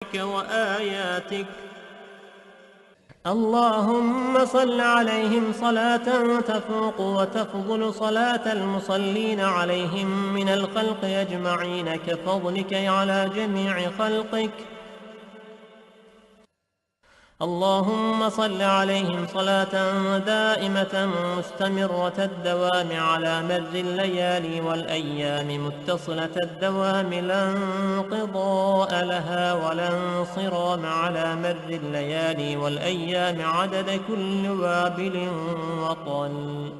وآياتك. اللهم صل عليهم صلاة تفوق وتفضل صلاة المصلين عليهم من الخلق أجمعين كفضلك على جميع خلقك. اللهم صل عليهم صلاة دائمة مستمرة الدوام على مر الليالي والأيام متصلة الدوام لا انقضاء لها ولا انصرام على مر الليالي والأيام عدد كل وابل وطل.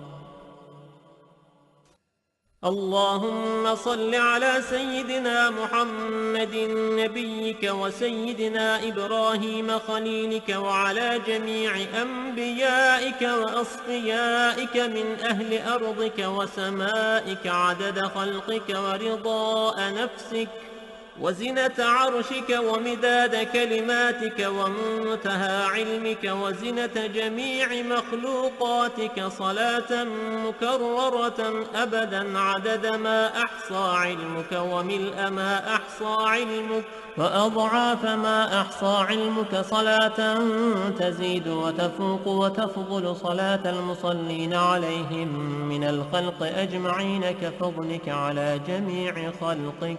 اللهم صل على سيدنا محمد نبيك وسيدنا إبراهيم خليلك وعلى جميع أنبيائك وأصفيائك من أهل أرضك وسمائك عدد خلقك ورضاء نفسك وزنة عرشك ومداد كلماتك ومنتهى علمك وزنة جميع مخلوقاتك صلاة مكررة أبدا عدد ما أحصى علمك وملء ما أحصى علمك وأضعاف ما أحصى علمك صلاة تزيد وتفوق وتفضل صلاة المصلين عليهم من الخلق أجمعين كفضلك على جميع خلقك.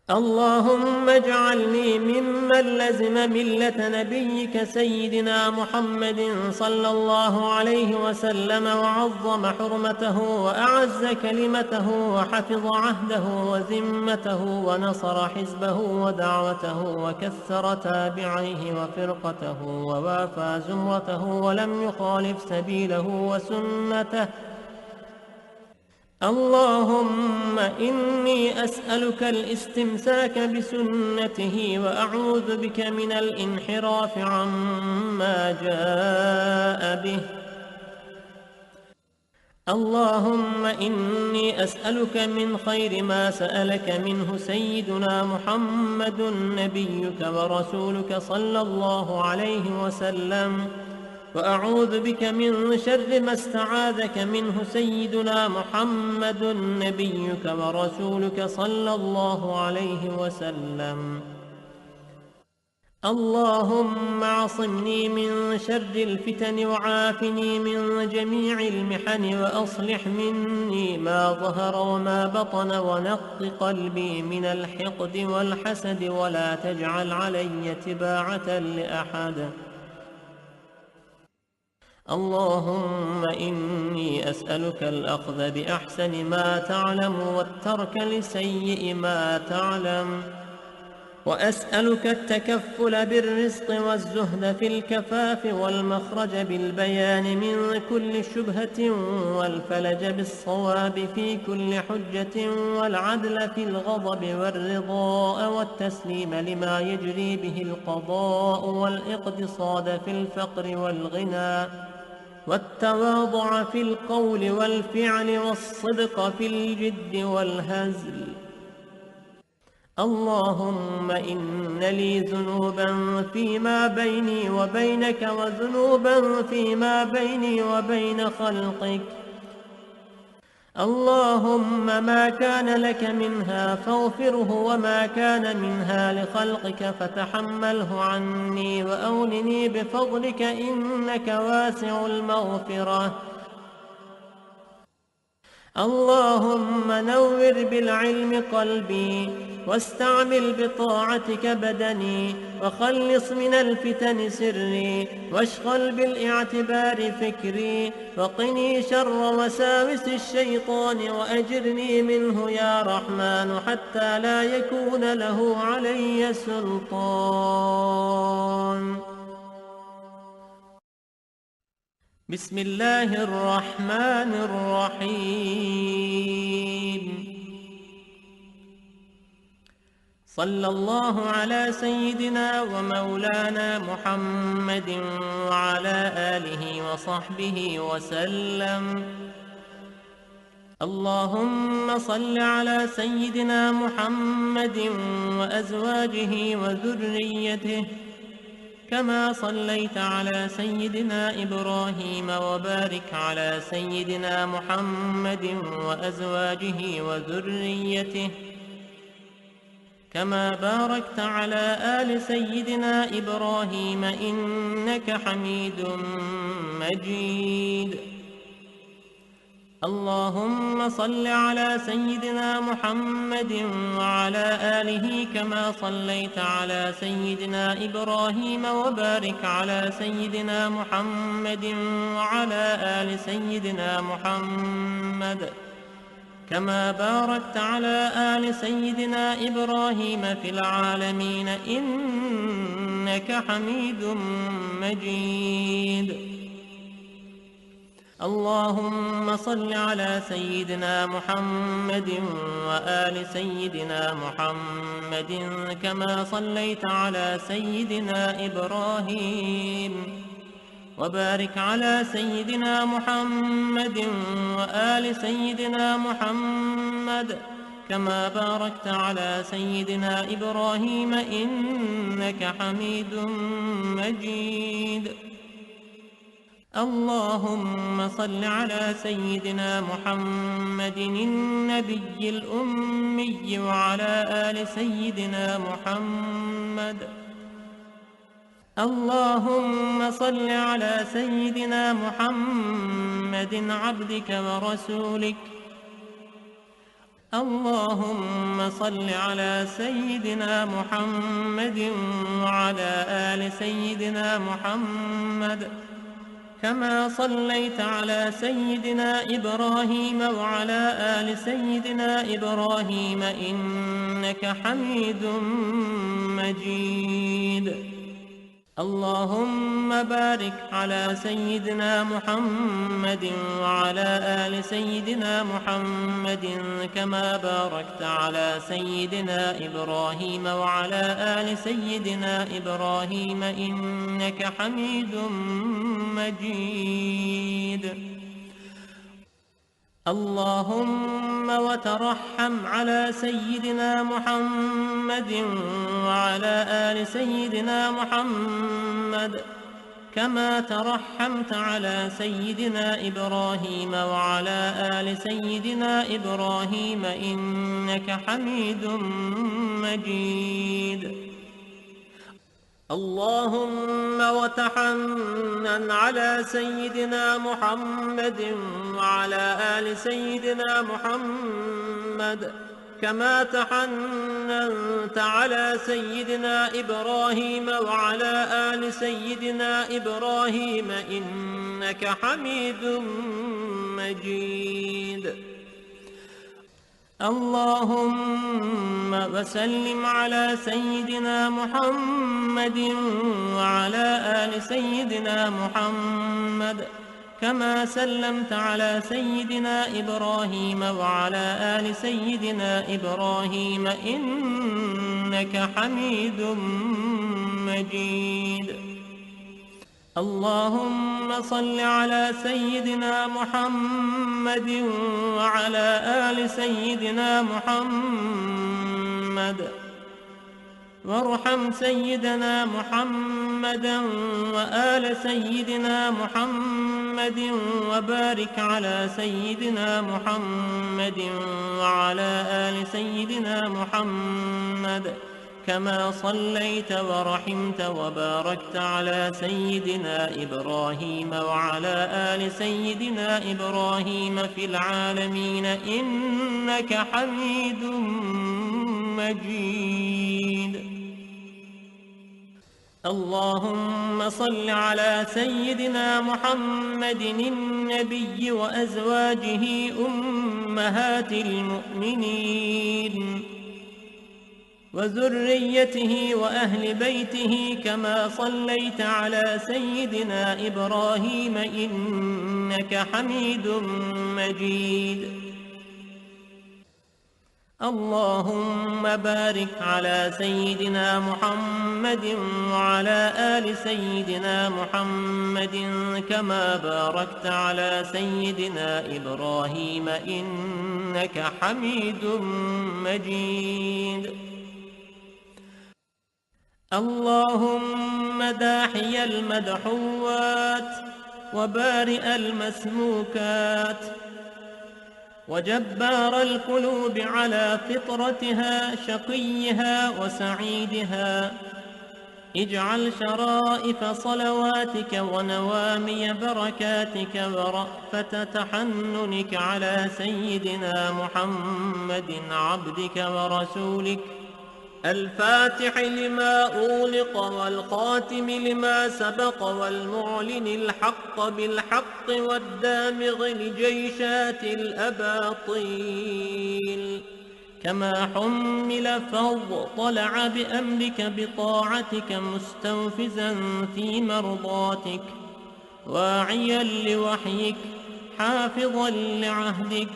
اللهم اجعلني ممن لزم ملة نبيك سيدنا محمد صلى الله عليه وسلم وعظم حرمته وأعز كلمته وحفظ عهده وذمته ونصر حزبه ودعوته وكثر تابعيه وفرقته ووافى زمرته ولم يخالف سبيله وسنته. اللهم إني أسألك الاستمساك بسنته وأعوذ بك من الانحراف عما جاء به. اللهم إني أسألك من خير ما سألك منه سيدنا محمد نبيك ورسولك صلى الله عليه وسلم وأعوذ بك من شر ما استعاذك منه سيدنا محمد نبيك ورسولك صلى الله عليه وسلم. اللهم اعصمني من شر الفتن وعافني من جميع المحن وأصلح مني ما ظهر وما بطن ونق قلبي من الحقد والحسد ولا تجعل علي تباعة لأحد. اللهم إني أسألك الأخذ بأحسن ما تعلم والترك لسيء ما تعلم وأسألك التكفل بالرزق والزهد في الكفاف والمخرج بالبيان من كل شبهة والفلج بالصواب في كل حجة والعدل في الغضب والرضاء والتسليم لما يجري به القضاء والاقتصاد في الفقر والغنى والتواضع في القول والفعل والصدق في الجد والهزل. اللهم إن لي ذنوبا فيما بيني وبينك وذنوبا فيما بيني وبين خلقك. اللهم ما كان لك منها فاغفره وما كان منها لخلقك فتحمله عني وأولني بفضلك إنك واسع المغفرة. اللهم نور بالعلم قلبي واستعمل بطاعتك بدني وخلص من الفتن سري واشغل بالاعتبار فكري وقني شر وساوس الشيطان وأجرني منه يا رحمن حتى لا يكون له علي سلطان. بسم الله الرحمن الرحيم. صلى الله على سيدنا ومولانا محمد وعلى آله وصحبه وسلم. اللهم صل على سيدنا محمد وأزواجه وذريته كما صليت على سيدنا إبراهيم وبارك على سيدنا محمد وأزواجه وذريته كما باركت على آل سيدنا إبراهيم إنك حميد مجيد. اللهم صل على سيدنا محمد وعلى آله كما صليت على سيدنا إبراهيم، وبارك على سيدنا محمد وعلى آل سيدنا محمد كما باركت على آل سيدنا إبراهيم في العالمين إنك حميد مجيد. اللهم صل على سيدنا محمد وآل سيدنا محمد كما صليت على سيدنا إبراهيم، وبارك على سيدنا محمد وآل سيدنا محمد كما باركت على سيدنا إبراهيم إنك حميد مجيد. اللهم صل على سيدنا محمد النبي الأمي وعلى آل سيدنا محمد. اللهم صل على سيدنا محمد عبدك ورسولك. اللهم صل على سيدنا محمد وعلى آل سيدنا محمد كما صليت على سيدنا إبراهيم وعلى آل سيدنا إبراهيم إنك حميد مجيد. اللهم بارك على سيدنا محمد وعلى آل سيدنا محمد كما باركت على سيدنا إبراهيم وعلى آل سيدنا إبراهيم إنك حميد مجيد. اللهم وترحم على سيدنا محمد وعلى آل سيدنا محمد كما ترحمت على سيدنا إبراهيم وعلى آل سيدنا إبراهيم إنك حميد مجيد. اللهم وتحنن على سيدنا محمد وعلى آل سيدنا محمد كما تحننت على سيدنا إبراهيم وعلى آل سيدنا إبراهيم إنك حميد مجيد. اللهم وسلم على سيدنا محمد وعلى آل سيدنا محمد كما سلمت على سيدنا إبراهيم وعلى آل سيدنا إبراهيم إنك حميد مجيد. اللهم صل على سيدنا محمد وعلى آل سيدنا محمد وارحم سيدنا محمدا وآل سيدنا محمد وبارك على سيدنا محمد وعلى آل سيدنا محمد كما صليت ورحمت وباركت على سيدنا إبراهيم وعلى آل سيدنا إبراهيم في العالمين إنك حميد مجيد. اللهم صل على سيدنا محمد النبي وأزواجه أمهات المؤمنين وذريته وأهل بيته كما صليت على سيدنا إبراهيم إنك حميد مجيد. اللهم بارك على سيدنا محمد وعلى آل سيدنا محمد كما باركت على سيدنا إبراهيم إنك حميد مجيد. اللهم داحي المدحوات وبارئ المسموكات وجبار القلوب على فطرتها شقيها وسعيدها. اجعل شرائف صلواتك ونوامي بركاتك ورأفة تحننك على سيدنا محمد عبدك ورسولك الفاتح لما أغلق والخاتم لما سبق والمعلن الحق بالحق والدامغ لجيشات الأباطيل، كما حمل فاضطلع بأمرك بطاعتك مستنفذا في مرضاتك واعيا لوحيك حافظا لعهدك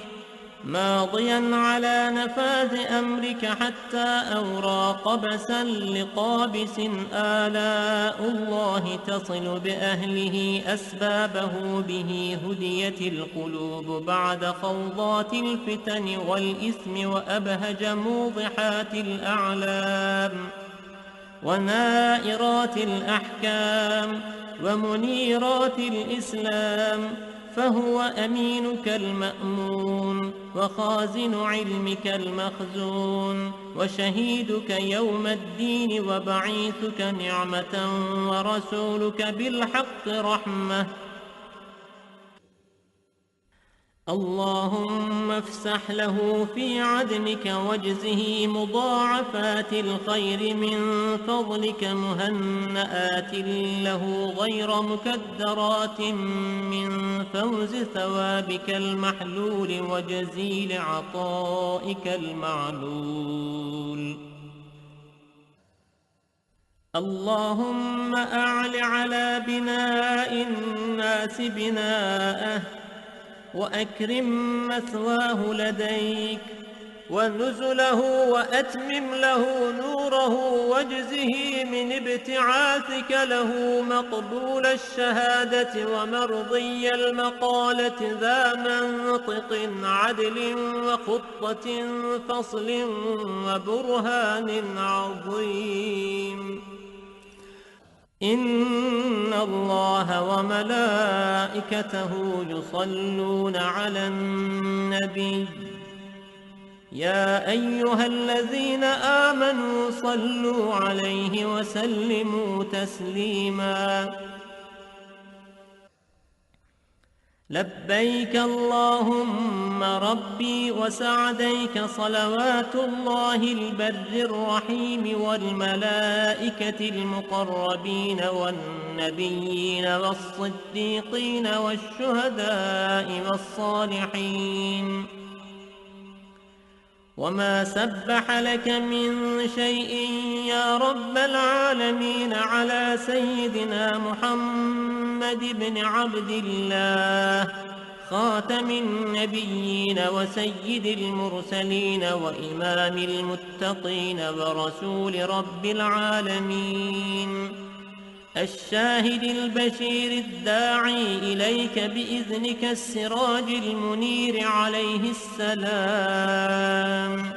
ماضيا على نفاذ أمرك حتى أورى قبسا لقابس آلاء الله تصل بأهله أسبابه به هديت القلوب بعد خوضات الفتن والإثم وأبهج موضحات الأعلام ونائرات الأحكام ومنيرات الإسلام، فهو أمينك المأمون وخازن علمك المخزون وشهيدك يوم الدين وبعيثك نعمة ورسولك بالحق رحمة. اللهم افسح له في عدنك واجزه مضاعفات الخير من فضلك مهنآت له غير مكدرات من فوز ثوابك المحلول وجزيل عطائك المعلول. اللهم أعل على بناء الناس بناءه وأكرم مثواه لديك ونزله وأتمم له نوره واجزه من ابتعاثك له مقبول الشهادة ومرضي المقالة ذا منطق عدل وخطة فصل وبرهان عظيم. إن الله وملائكته يصلون على النبي يا أيها الذين آمنوا صلوا عليه وسلموا تسليما. لبيك اللهم ربي وسعديك صلوات الله البر الرحيم والملائكة المقربين والنبيين والصديقين والشهداء والصالحين، وما سبح لك من شيء يا رب العالمين على سيدنا محمد بن عبد الله خاتم النبيين وسيد المرسلين وإمام المتقين ورسول رب العالمين الشاهد البشير الداعي إليك بإذنك السراج المنير عليه السلام.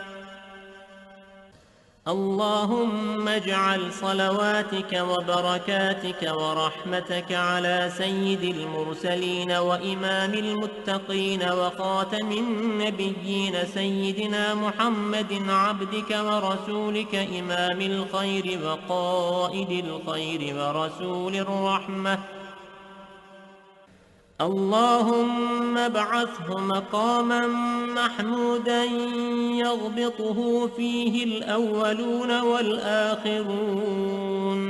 اللهم اجعل صلواتك وبركاتك ورحمتك على سيد المرسلين وإمام المتقين وخاتم النبيين سيدنا محمد عبدك ورسولك إمام الخير وقائد الخير ورسول الرحمة. اللهم ابعثه مقاما محمودا يغبطه فيه الأولون والآخرون.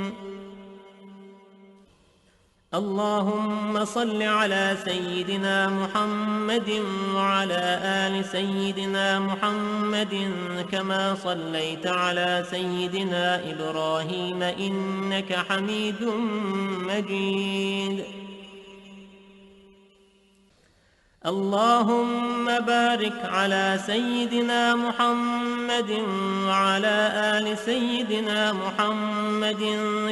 اللهم صل على سيدنا محمد وعلى آل سيدنا محمد كما صليت على سيدنا إبراهيم إنك حميد مجيد. اللهم بارك على سيدنا محمد وعلى آل سيدنا محمد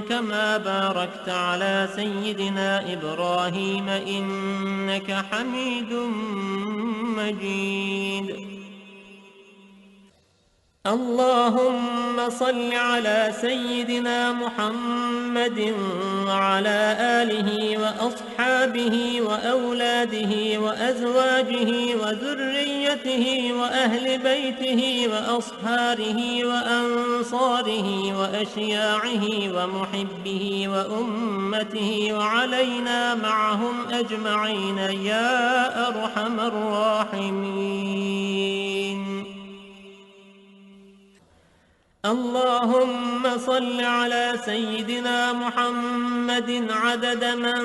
كما باركت على سيدنا إبراهيم إنك حميد مجيد. اللهم صل على سيدنا محمد وعلى آله وأصحابه وأولاده وأزواجه وذريته وأهل بيته وأصهاره وأنصاره وأشياعه ومحبه وأمته وعلينا معهم أجمعين يا أرحم الراحمين. اللهم صل على سيدنا محمد عدد من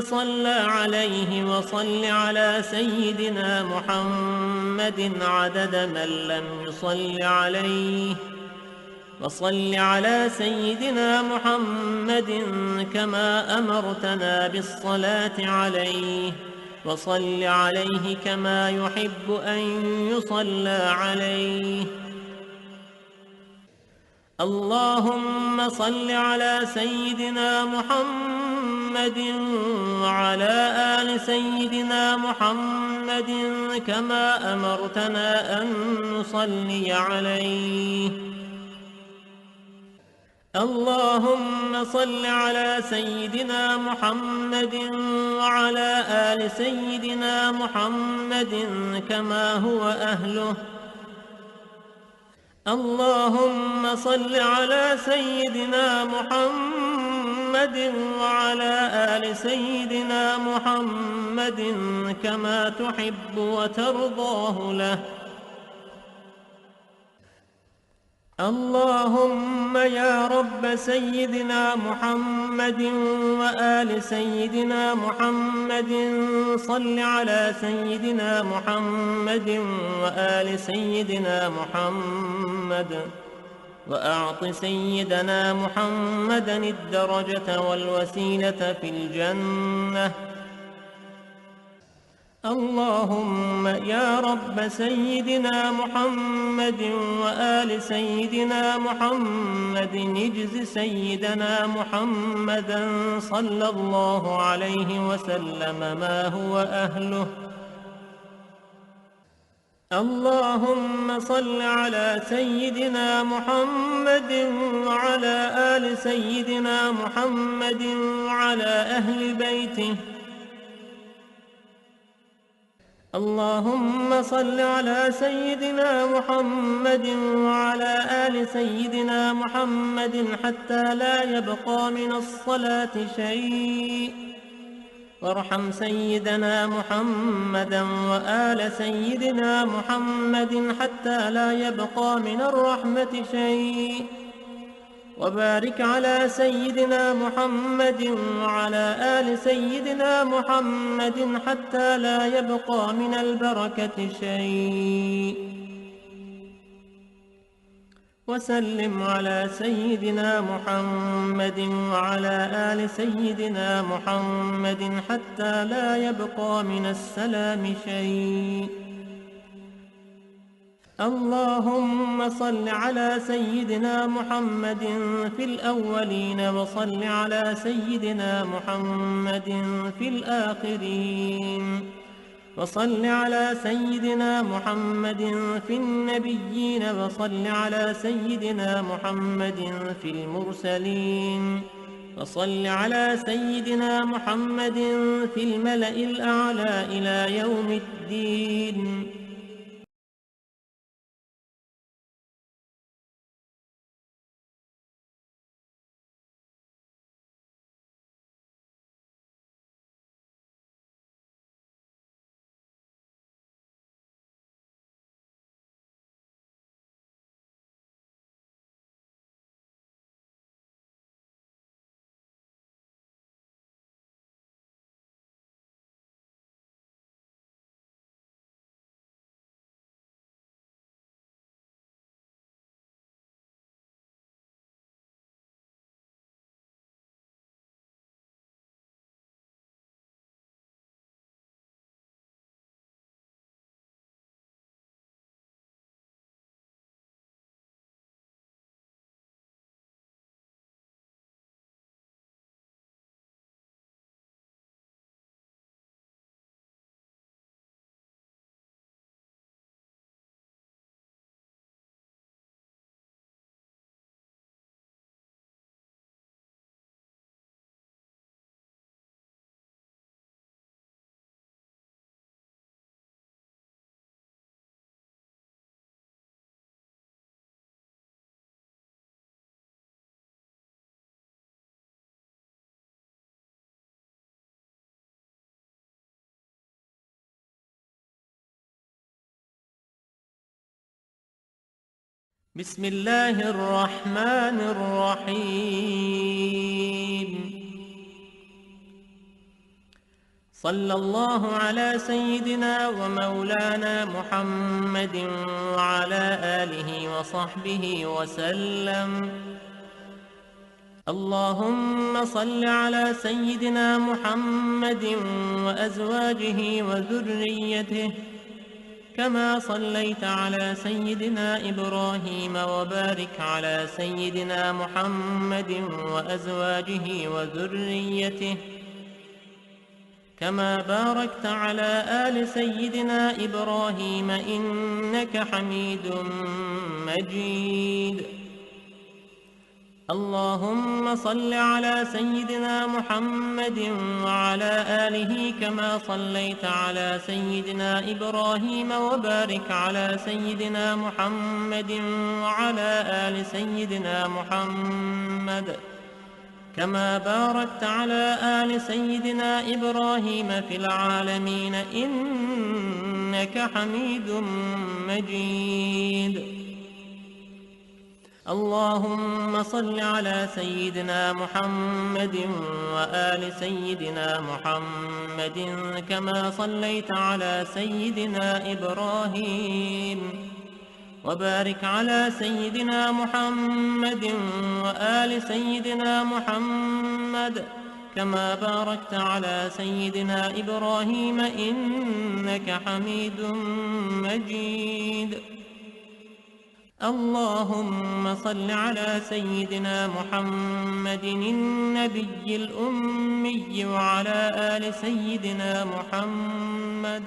صلى عليه، وصل على سيدنا محمد عدد من لم يصل عليه، وصل على سيدنا محمد كما أمرتنا بالصلاة عليه، وصل عليه كما يحب أن يصلى عليه. اللهم صل على سيدنا محمد وعلى آل سيدنا محمد كما أمرتنا أن نصلي عليه. اللهم صل على سيدنا محمد وعلى آل سيدنا محمد كما هو أهله. اللهم صل على سيدنا محمد وعلى آل سيدنا محمد كما تحب وترضاه له. اللهم يا رب سيدنا محمد وآل سيدنا محمد صل على سيدنا محمد وآل سيدنا محمد، وأعط سيدنا محمدا الدرجة والوسيلة في الجنة. اللهم يا رب سيدنا محمد وآل سيدنا محمد اجز سيدنا محمدا صلى الله عليه وسلم ما هو أهله. اللهم صل على سيدنا محمد وعلى آل سيدنا محمد وعلى أهل بيته. اللهم صل على سيدنا محمد وعلى آل سيدنا محمد حتى لا يبقى من الصلاة شيء، وارحم سيدنا محمدا وآل سيدنا محمد حتى لا يبقى من الرحمة شيء، وبارك على سيدنا محمد وعلى آل سيدنا محمد حتى لا يبقى من البركة شيء، وسلم على سيدنا محمد وعلى آل سيدنا محمد حتى لا يبقى من السلام شيء. اللهم صل على سيدنا محمد في الأولين، وصل على سيدنا محمد في الآخرين، وصل على سيدنا محمد في النبيين، وصل على سيدنا محمد في المرسلين، وصل على سيدنا محمد في الملأ الأعلى إلى يوم الدين. بسم الله الرحمن الرحيم. صلى الله على سيدنا ومولانا محمد وعلى آله وصحبه وسلم. اللهم صل على سيدنا محمد وأزواجه وذريته كما صليت على سيدنا إبراهيم، وبارك على سيدنا محمد وأزواجه وذريته كما باركت على آل سيدنا إبراهيم إنك حميد مجيد. اللهم صل على سيدنا محمد وعلى آله كما صليت على سيدنا إبراهيم، وبارك على سيدنا محمد وعلى آل سيدنا محمد كما باركت على آل سيدنا إبراهيم في العالمين إنك حميد مجيد. اللهم صل على سيدنا محمد وآل سيدنا محمد كما صليت على سيدنا إبراهيم، وبارك على سيدنا محمد وآل سيدنا محمد كما باركت على سيدنا إبراهيم إنك حميد مجيد. اللهم صل على سيدنا محمد النبي الأمي وعلى آل سيدنا محمد.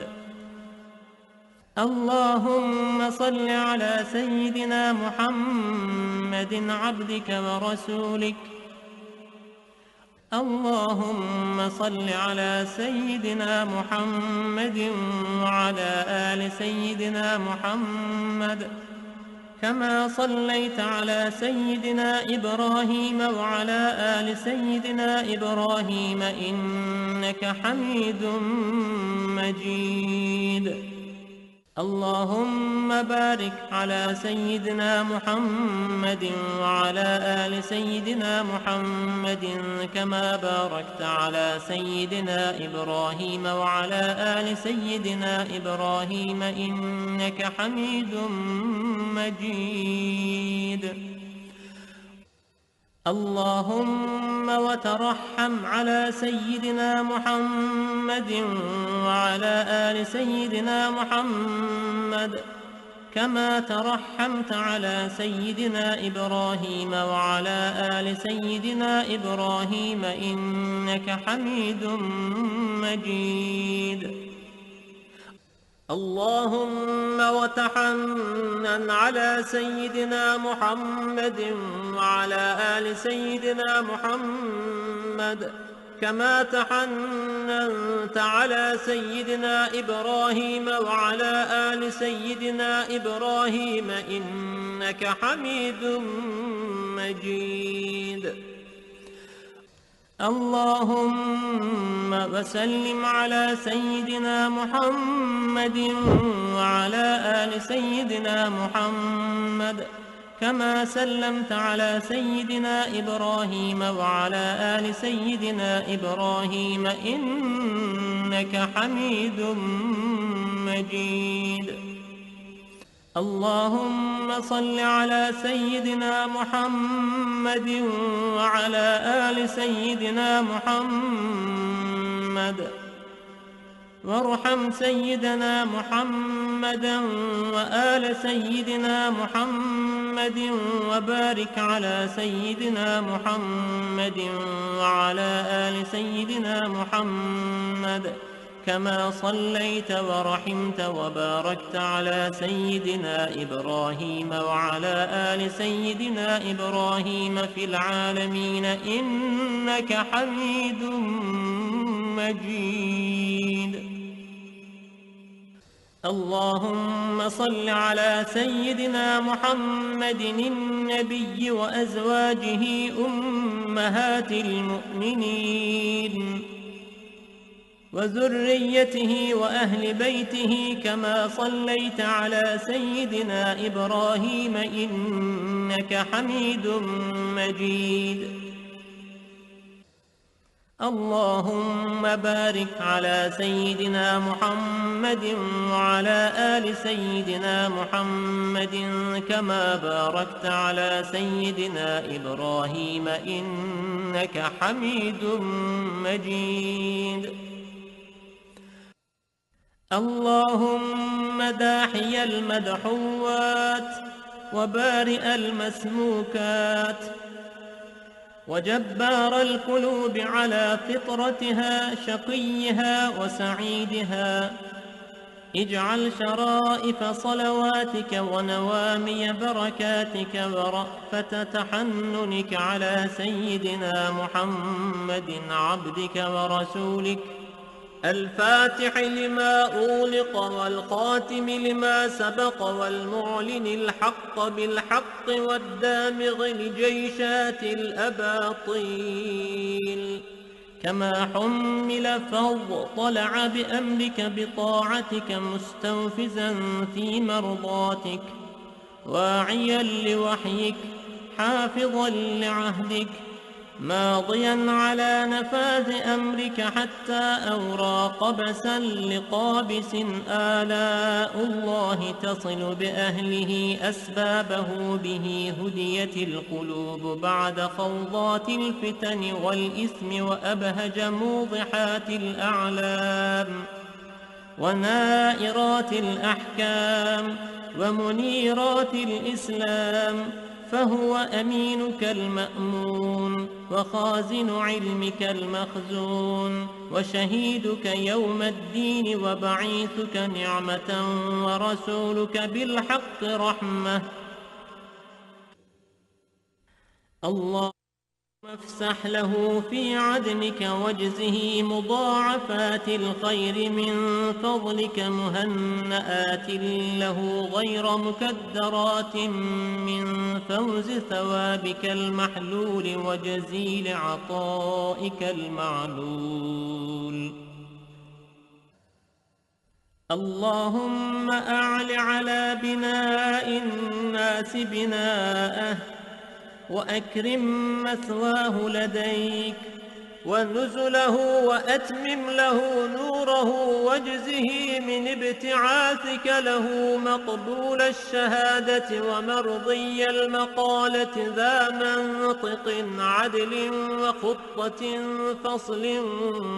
اللهم صل على سيدنا محمد عبدك ورسولك. اللهم صل على سيدنا محمد وعلى آل سيدنا محمد كما صليت على سيدنا إبراهيم وعلى آل سيدنا إبراهيم إنك حميد مجيد. اللهم بارك على سيدنا محمد وعلى آل سيدنا محمد كما باركت على سيدنا إبراهيم وعلى آل سيدنا إبراهيم إنك حميد مجيد. اللهم وترحم على سيدنا محمد وعلى آل سيدنا محمد كما ترحمت على سيدنا إبراهيم وعلى آل سيدنا إبراهيم إنك حميد مجيد. اللهم وتحنن على سيدنا محمد وعلى آل سيدنا محمد كما تحننت على سيدنا إبراهيم وعلى آل سيدنا إبراهيم إنك حميد مجيد. اللهم وسلم على سيدنا محمد وعلى آل سيدنا محمد كما سلمت على سيدنا إبراهيم وعلى آل سيدنا إبراهيم إنك حميد مجيد. اللهم صل على سيدنا محمد وعلى آل سيدنا محمد وارحم سيدنا محمدا وآل سيدنا محمد وبارك على سيدنا محمد وعلى آل سيدنا محمد كما صليت ورحمت وباركت على سيدنا إبراهيم وعلى آل سيدنا إبراهيم في العالمين إنك حميد مجيد. اللهم صل على سيدنا محمد النبي وأزواجه أمهات المؤمنين وذريته وأهل بيته كما صليت على سيدنا إبراهيم إنك حميد مجيد. اللهم بارك على سيدنا محمد وعلى آل سيدنا محمد كما باركت على سيدنا إبراهيم إنك حميد مجيد. اللهم داحي المدحوات وبارئ المسموكات وجبار القلوب على فطرتها شقيها وسعيدها، اجعل شرائف صلواتك ونوامي بركاتك ورأفة تحننك على سيدنا محمد عبدك ورسولك الفاتح لما أغلق والخاتم لما سبق والمعلن الحق بالحق والدامغ لجيشات الأباطيل، كما حمل فاضطلع بأمرك بطاعتك مستنفذا في مرضاتك واعيا لوحيك حافظا لعهدك ماضيا على نفاذ أمرك حتى أورى قبسا لقابس آلاء الله تصل بأهله أسبابه به هديت القلوب بعد خوضات الفتن والإثم وأبهج موضحات الأعلام ونائرات الأحكام ومنيرات الإسلام، فهو أمينك المأمون وخازن علمك المخزون وشهيدك يوم الدين وبعيثك نعمة ورسولك بالحق رحمة. اللهم افسح له في عدنك واجزه مضاعفات الخير من فضلك مهنآت له غير مكدرات من فوز ثوابك المحلول وجزيل عطائك المعلول. اللهم أعل على بناء الناس بناءه وأكرم مثواه لديك ونزله وأتمم له نوره واجزه من ابتعاثك له مقبول الشهادة ومرضي المقالة ذا منطق عدل وخطة فصل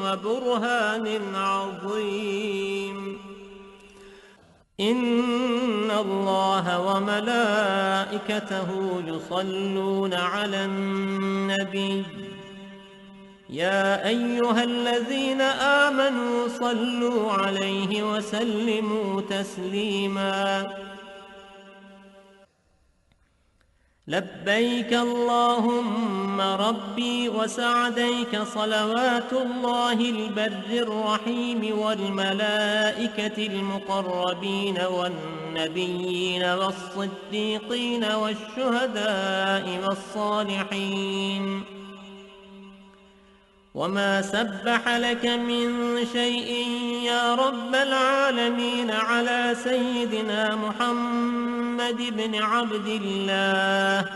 وبرهان عظيم. إن الله وملائكته يصلون على النبي يا أيها الذين آمنوا صلوا عليه وسلموا تسليما. لبيك اللهم ربي وسعديك صلوات الله البر الرحيم والملائكة المقربين والنبيين والصديقين والشهداء والصالحين، وما سبح لك من شيء يا رب العالمين على سيدنا محمد بن عبد الله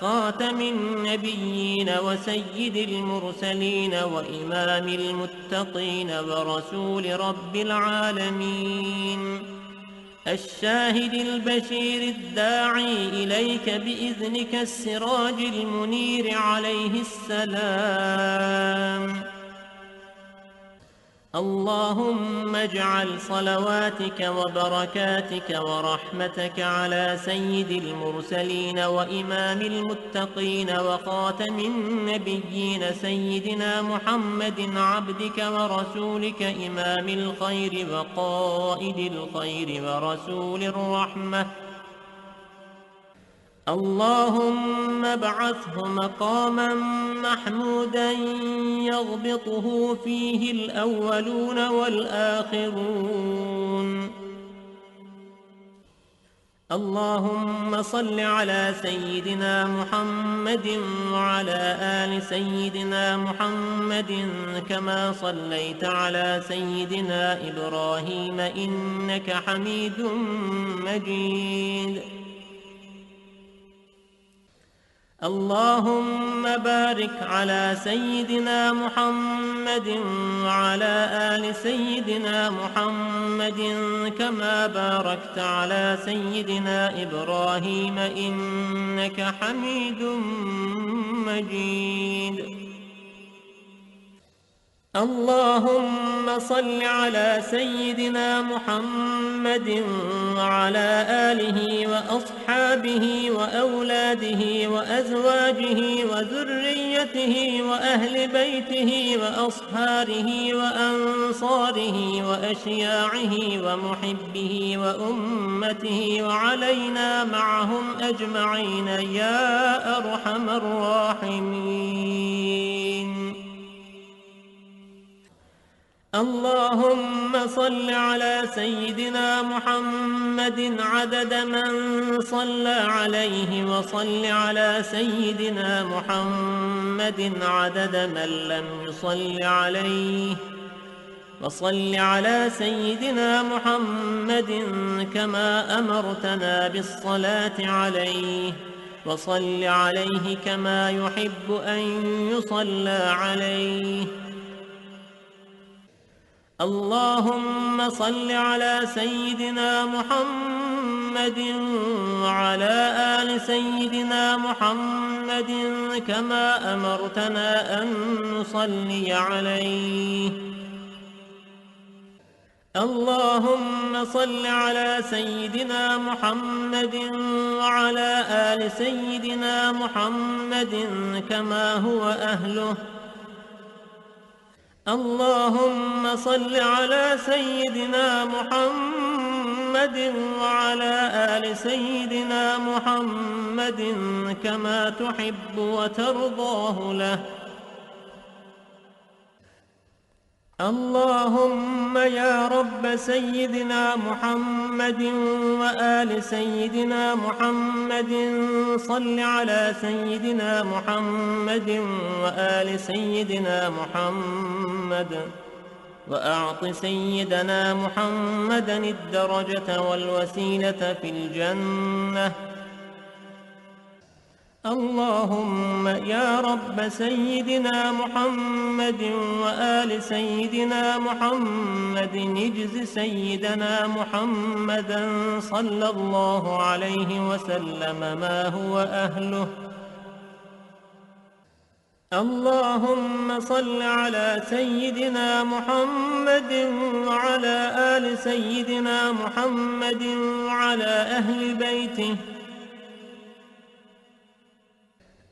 خاتم النبيين وسيد المرسلين وإمام المتقين ورسول رب العالمين الشاهد البشير الداعي إليك بإذنك السراج المنير عليه السلام. اللهم اجعل صلواتك وبركاتك ورحمتك على سيد المرسلين وإمام المتقين وخاتم النبيين سيدنا محمد عبدك ورسولك إمام الخير وقائد الخير ورسول الرحمة. اللهم ابعثه مقاما محمودا يغبطه فيه الأولون والآخرون. اللهم صل على سيدنا محمد وعلى آل سيدنا محمد كما صليت على سيدنا إبراهيم إنك حميد مجيد. اللهم بارك على سيدنا محمد وعلى آل سيدنا محمد كما باركت على سيدنا إبراهيم إنك حميد مجيد. اللهم صل على سيدنا محمد وعلى آله وأصحابه وأولاده وأزواجه وذريته وأهل بيته وأصهاره وأنصاره وأشياعه ومحبه وأمته وعلينا معهم أجمعين يا أرحم الراحمين. اللهم صل على سيدنا محمد عدد من صلى عليه وصل على سيدنا محمد عدد من لم يصل عليه وصل على سيدنا محمد كما أمرتنا بالصلاة عليه وصل عليه كما يحب أن يصلى عليه. اللهم صل على سيدنا محمد وعلى آل سيدنا محمد كما أمرتنا أن نصلي عليه. اللهم صل على سيدنا محمد وعلى آل سيدنا محمد كما هو أهله. اللهم صل على سيدنا محمد وعلى آل سيدنا محمد كما تحب وترضاه له. اللهم يا رب سيدنا محمد وآل سيدنا محمد صل على سيدنا محمد وآل سيدنا محمد وأعط سيدنا محمدا الدرجة والوسيلة في الجنة. اللهم يا رب سيدنا محمد وآل سيدنا محمد اجز سيدنا محمدا صلى الله عليه وسلم ما هو أهله. اللهم صل على سيدنا محمد وعلى آل سيدنا محمد وعلى أهل بيته.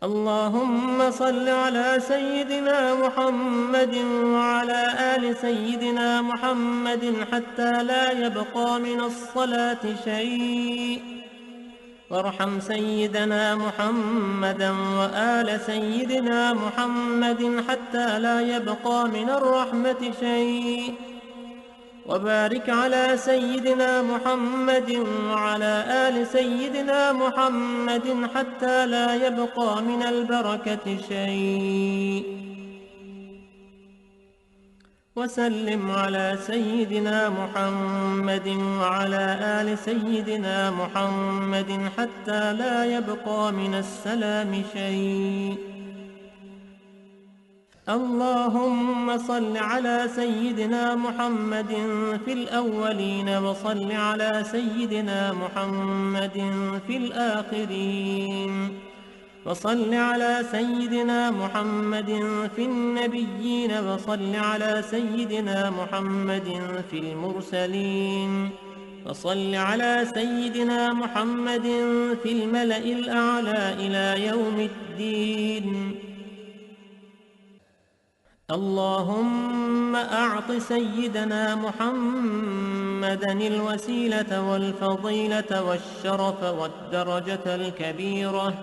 اللهم صل على سيدنا محمد وعلى آل سيدنا محمد حتى لا يبقى من الصلاة شيء. وارحم سيدنا محمدا وآل سيدنا محمد حتى لا يبقى من الرحمة شيء. وبارك على سيدنا محمد وعلى آل سيدنا محمد حتى لا يبقى من البركة شيء. وسلم على سيدنا محمد وعلى آل سيدنا محمد حتى لا يبقى من السلام شيء. اللهم صل على سيدنا محمد في الأولين وصل على سيدنا محمد في الآخرين. وصل على سيدنا محمد في النبيين وصل على سيدنا محمد في المرسلين. وصل على سيدنا محمد في الملأ الأعلى إلى يوم الدين. اللهم أعط سيدنا محمدا الوسيلة والفضيلة والشرف والدرجة الكبيرة.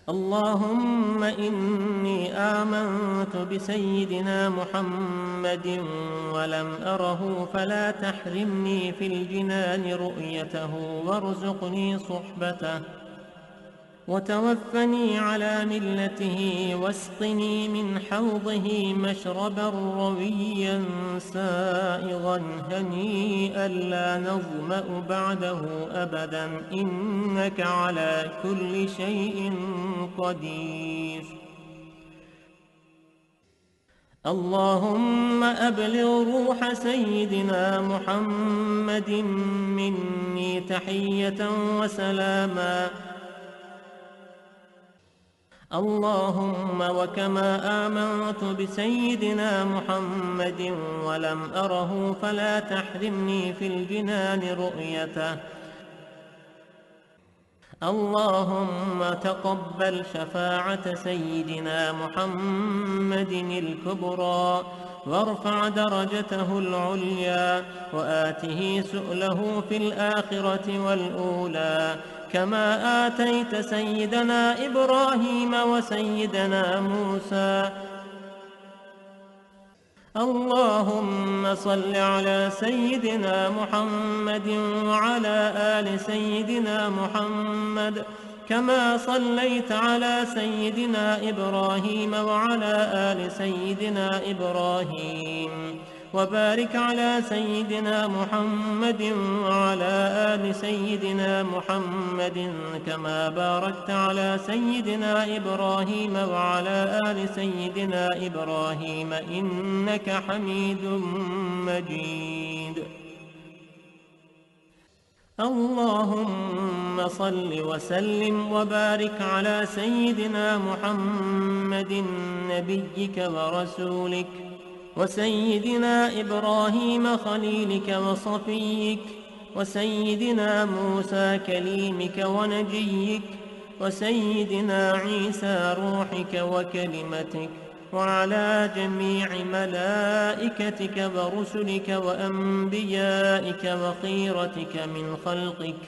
اللهم إني آمنت بسيدنا محمد ولم أره فلا تحرمني في الجنان رؤيته وارزقني صحبته وتوفني على ملته واسقني من حوضه مشربا رويا سائغا هنيئا لا نظمأ بعده أبدا إنك على كل شيء قدير. اللهم أبلغ روح سيدنا محمد مني تحية وسلاما. اللهم وكما آمنت بسيدنا محمد ولم أره فلا تحرمني في الجنان رؤيته. اللهم تقبل شفاعة سيدنا محمد الكبرى وارفع درجته العليا وآته سؤله في الآخرة والأولى كما آتيت سيدنا إبراهيم وسيدنا موسى. اللهم صل على سيدنا محمد وعلى آل سيدنا محمد كما صليت على سيدنا إبراهيم وعلى آل سيدنا إبراهيم وبارك على سيدنا محمد وعلى آل سيدنا محمد كما باركت على سيدنا إبراهيم وعلى آل سيدنا إبراهيم إنك حميد مجيد. اللهم صل وسلم وبارك على سيدنا محمد نبيك ورسولك وسيدنا إبراهيم خليلك وصفيك وسيدنا موسى كليمك ونجيك وسيدنا عيسى روحك وكلمتك وعلى جميع ملائكتك ورسلك وأنبيائك وخيرتك من خلقك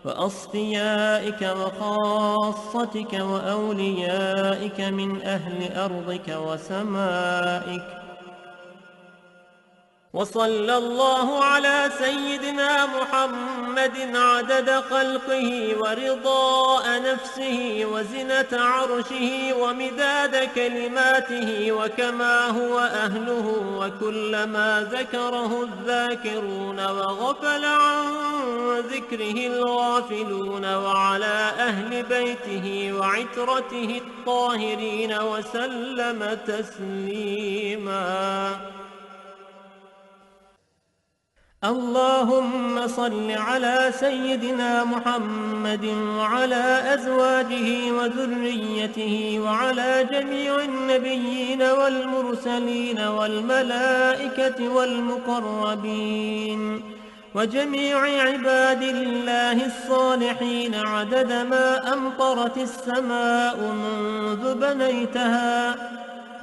وأصفيائك وخاصتك وأوليائك من أهل أرضك وسمائك. وصلى الله على سيدنا محمد عدد خلقه ورضاء نفسه وزنة عرشه ومداد كلماته وكما هو أهله وكلما ذكره الذاكرون وغفل عن ذكره الغافلون وعلى أهل بيته وعترته الطاهرين وسلم تسليما. اللهم صل على سيدنا محمد وعلى أزواجه وذريته وعلى جميع النبيين والمرسلين والملائكة والمقربين وجميع عباد الله الصالحين عدد ما أمطرت السماء منذ بنيتها.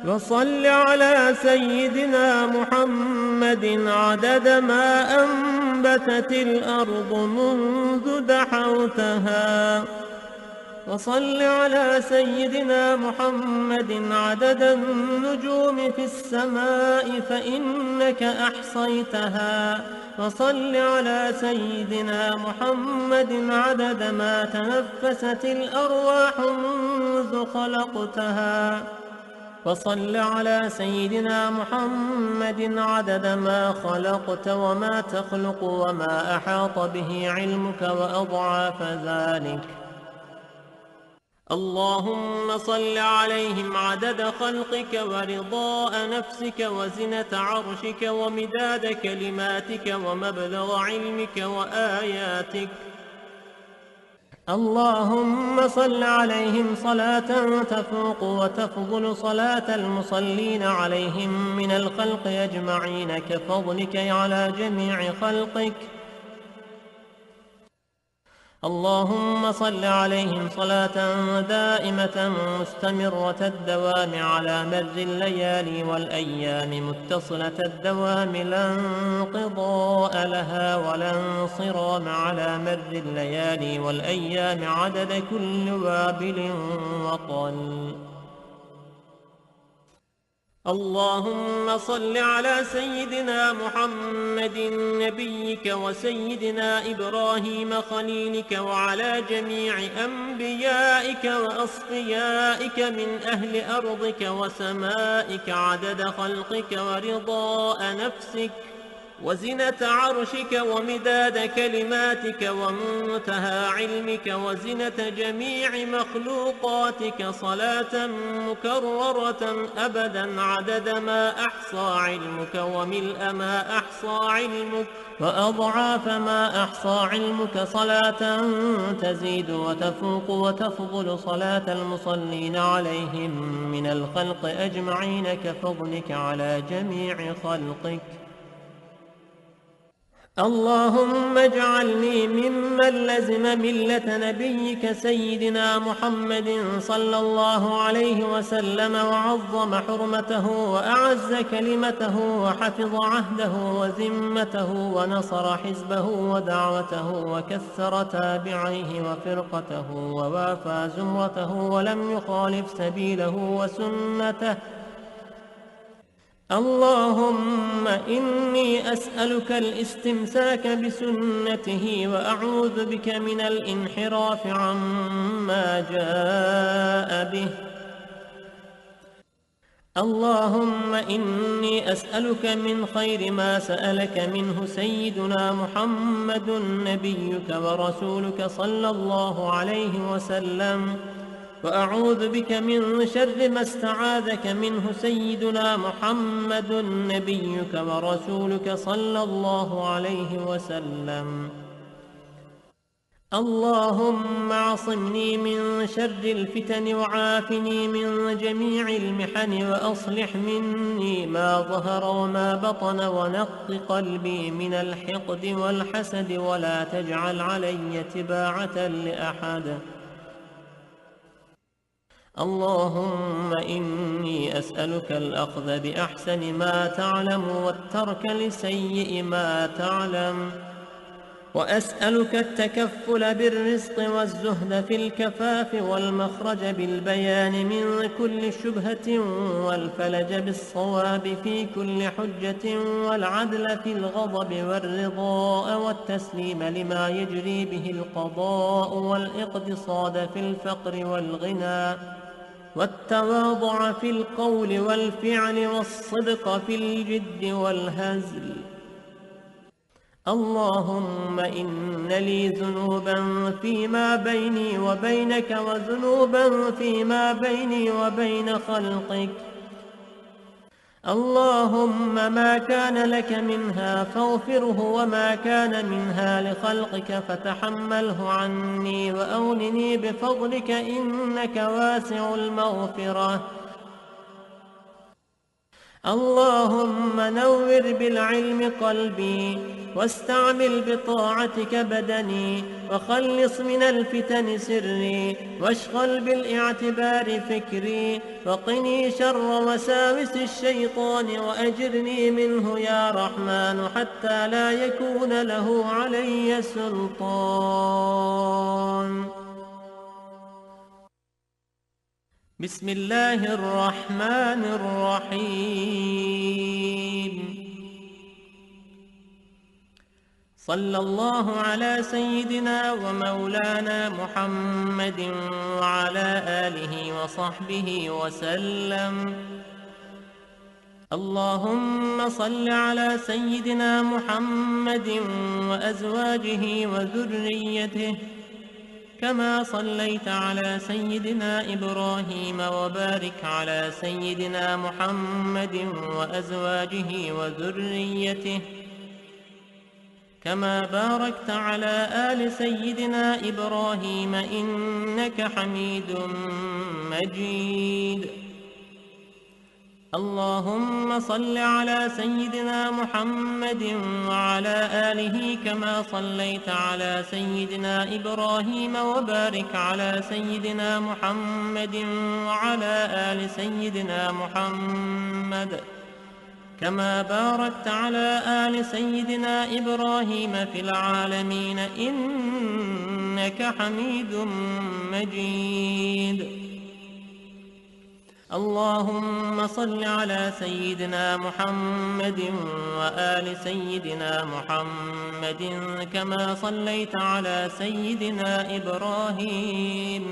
وصل على سيدنا محمد عدد ما أنبتت الأرض منذ دحوتها. وصل على سيدنا محمد عدد النجوم في السماء فإنك أحصيتها. وصل على سيدنا محمد عدد ما تنفست الأرواح منذ خلقتها. وصل على سيدنا محمد عدد ما خلقت وما تخلق وما أحاط به علمك وأضعاف ذلك. اللهم صل عليهم عدد خلقك ورضاء نفسك وزنة عرشك ومداد كلماتك ومبلغ علمك وآياتك. اللهم صل عليهم صلاة تفوق وتفضل صلاة المصلين عليهم من الخلق أجمعين كفضلك على جميع خلقك. اللهم صل عليهم صلاة دائمة مستمرة الدوام على مر الليالي والأيام متصلة الدوام لا انقضاء لها ولا انصرام على مر الليالي والأيام عدد كل وابل وطل. اللهم صل على سيدنا محمد نبيك وسيدنا إبراهيم خليلك وعلى جميع أنبيائك وأصفيائك من أهل أرضك وسمائك عدد خلقك ورضاء نفسك وزنة عرشك ومداد كلماتك ومنتهى علمك وزنة جميع مخلوقاتك صلاة مكررة أبدا عدد ما أحصى علمك وملء ما أحصى علمك وأضعاف ما أحصى علمك صلاة تزيد وتفوق وتفضل صلاة المصلين عليهم من الخلق أجمعين كفضلك على جميع خلقك. اللهم اجعلني ممن لزم ملة نبيك سيدنا محمد صلى الله عليه وسلم وعظم حرمته وأعز كلمته وحفظ عهده وذمته ونصر حزبه ودعوته وكثر تابعيه وفرقته ووافى زمرته ولم يخالف سبيله وسنته. اللهم إني أسألك الاستمساك بسنته وأعوذ بك من الانحراف عما جاء به. اللهم إني أسألك من خير ما سألك منه سيدنا محمد نبيك ورسولك صلى الله عليه وسلم وأعوذ بك من شر ما استعاذك منه سيدنا محمد نبيك ورسولك صلى الله عليه وسلم. اللهم اعصمني من شر الفتن وعافني من جميع المحن وأصلح مني ما ظهر وما بطن ونق قلبي من الحقد والحسد ولا تجعل علي تباعة لأحد. اللهم إني أسألك الأخذ بأحسن ما تعلم والترك لسيء ما تعلم وأسألك التكفل بالرزق والزهد في الكفاف والمخرج بالبيان من كل شبهة والفلج بالصواب في كل حجة والعدل في الغضب والرضاء والتسليم لما يجري به القضاء والاقتصاد في الفقر والغنى والتواضع في القول والفعل والصدق في الجد والهزل. اللهم إن لي ذنوبا فيما بيني وبينك وذنوبا فيما بيني وبين خلقك. اللهم ما كان لك منها فاغفره وما كان منها لخلقك فتحمله عني وأولني بفضلك إنك واسع المغفرة. اللهم نور بالعلم قلبي واستعمل بطاعتك بدني وخلص من الفتن سري واشغل بالاعتبار فكري وقني شر وساوس الشيطان وأجرني منه يا رحمن حتى لا يكون له علي سلطان. بسم الله الرحمن الرحيم. صلى الله على سيدنا ومولانا محمد وعلى آله وصحبه وسلم. اللهم صل على سيدنا محمد وأزواجه وذريته كما صليت على سيدنا إبراهيم وبارك على سيدنا محمد وأزواجه وذريته كما باركت على آل سيدنا إبراهيم إنك حميد مجيد. اللهم صل على سيدنا محمد وعلى آله وصحبه وسلم. اللهم صل على سيدنا محمد وأزواجه وذريته كما صليت على سيدنا إبراهيم وبارك على سيدنا محمد وأزواجه وذريته كما باركت على آل سيدنا إبراهيم إنك حميد مجيد. اللهم صل على سيدنا محمد وعلى آله كما صليت على سيدنا إبراهيم وبارك على سيدنا محمد وعلى آل سيدنا محمد كما باركت على آل سيدنا إبراهيم في العالمين إنك حميد مجيد. اللهم صل على سيدنا محمد وآل سيدنا محمد كما صليت على سيدنا إبراهيم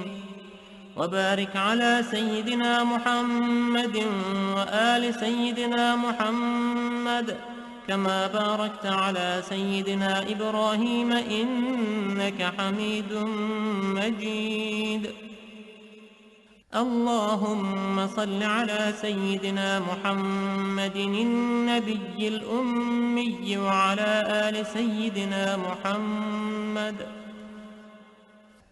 وبارك على سيدنا محمد وآل سيدنا محمد كما باركت على سيدنا إبراهيم إنك حميد مجيد. اللهم صل على سيدنا محمد النبي الأمي وعلى آل سيدنا محمد.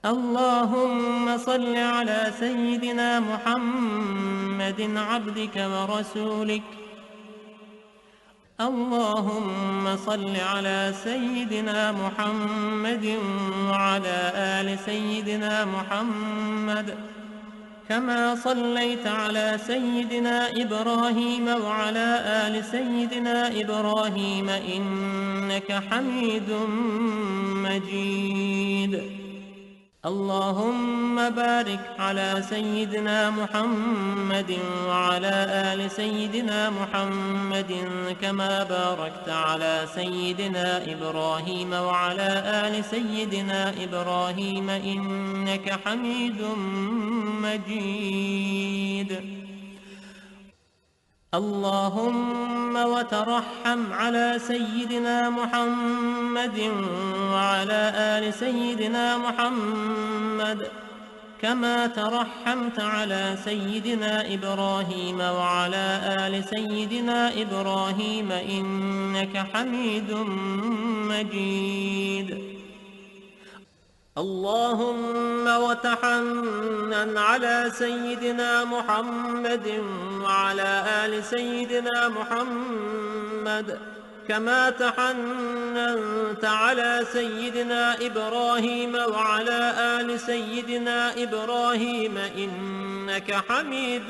اللهم صل على سيدنا محمد عبدك ورسولك. اللهم صل على سيدنا محمد وعلى آل سيدنا محمد كما صليت على سيدنا إبراهيم وعلى آل سيدنا إبراهيم إنك حميد مجيد. اللهم بارك على سيدنا محمد وعلى آل سيدنا محمد كما باركت على سيدنا إبراهيم وعلى آل سيدنا إبراهيم إنك حميد مجيد. اللهم وترحم على سيدنا محمد وعلى آل سيدنا محمد كما ترحمت على سيدنا إبراهيم وعلى آل سيدنا إبراهيم إنك حميد مجيد. اللهم وتحنن على سيدنا محمد وعلى آل سيدنا محمد كما تحننت على سيدنا إبراهيم وعلى آل سيدنا إبراهيم إنك حميد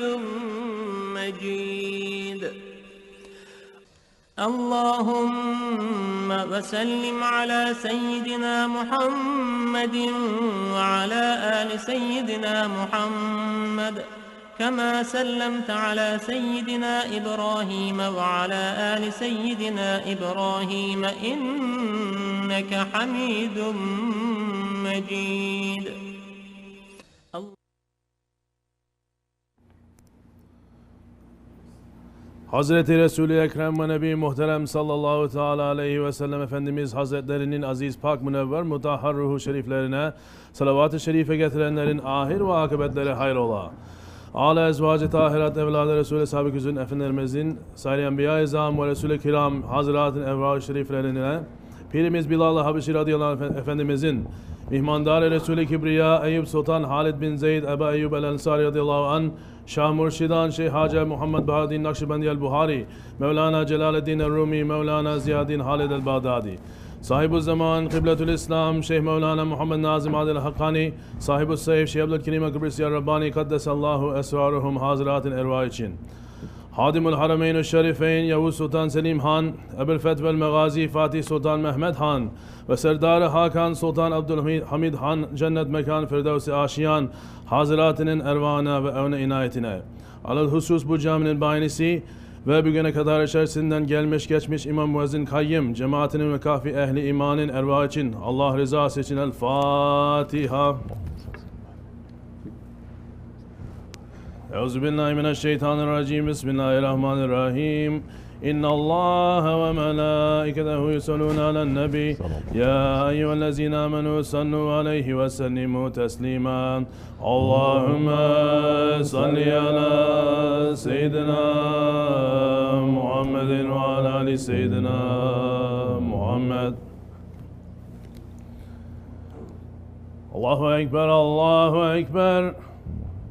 مجيد. اللهم وسلم على سيدنا محمد وعلى آل سيدنا محمد كما سلمت على سيدنا إبراهيم وعلى آل سيدنا إبراهيم إنك حميد مجيد. Hazreti Resul-i Ekrem ve Nebi Muhterem sallallahu teala aleyhi ve sellem Efendimiz Hazretlerinin aziz, pak, münevver, mutahhar ruhu şeriflerine salavat-ı şerife getirenlerin ahir ve akıbetleri hayrola. Âle ezvacı tahirat evladı Resul-i Sabi Küzün Efendilerimizin sair enbiya-i zam ve Resul-i Kiram Hazretlerinin evra-ı şeriflerine Pirimiz Bilal-ı Habeşi radıyallahu anh Efendimizin mihmandar-ı Resul-i Kibriya Eyüp Sultan Halid bin Zeyd Eba Eyyub el-Ensari radıyallahu anh Şah Murşidan Şeyh Hacı Muhammed Bahadin Nakşibendi el-Buhari Mevlana Celaleddin el-Rumi Mevlana Ziyadin Halid el-Bağdadi Sahib-ı Zaman Kıbletül İslam Şeyh Mevlana Muhammed Nazım Adil Hakkani Sahib-ı Seyf Şeyh Abdülkerim Kıbrısiyar Rabbani Kaddesallahu esraruhum haziratın erva için Hadimul Harameyn-i Şerifeyn Yavuz Sultan Selim Han Ebu'l-Fetvel Megazi Fatih Sultan Mehmet Han ve Serdar-ı Hakan Sultan Abdülhamid Han cennet mekan Firdevs-i Aşiyan haziratının ervana ve evne inayetine alel husus bu caminin bahanesi ve bugüne kadar içerisinden gelmiş geçmiş İmam Muezzin Kayyım cemaatinin ve kahfi ehli imanın erva için Allah rızası için El Fatiha. Euzubillahimineşşeytanirracim. Bismillahirrahmanirrahim. İnnallâhe ve melâiketehu yusallûne alen-nebî. Ya eyyühellezîne âmenû sallû aleyhi ve sellimû teslîmâ. Allahümme salli alâ seyyidina Muhammedin ve alâ ali seyyidina Muhammed. Allahu Ekber, Allahu Ekber.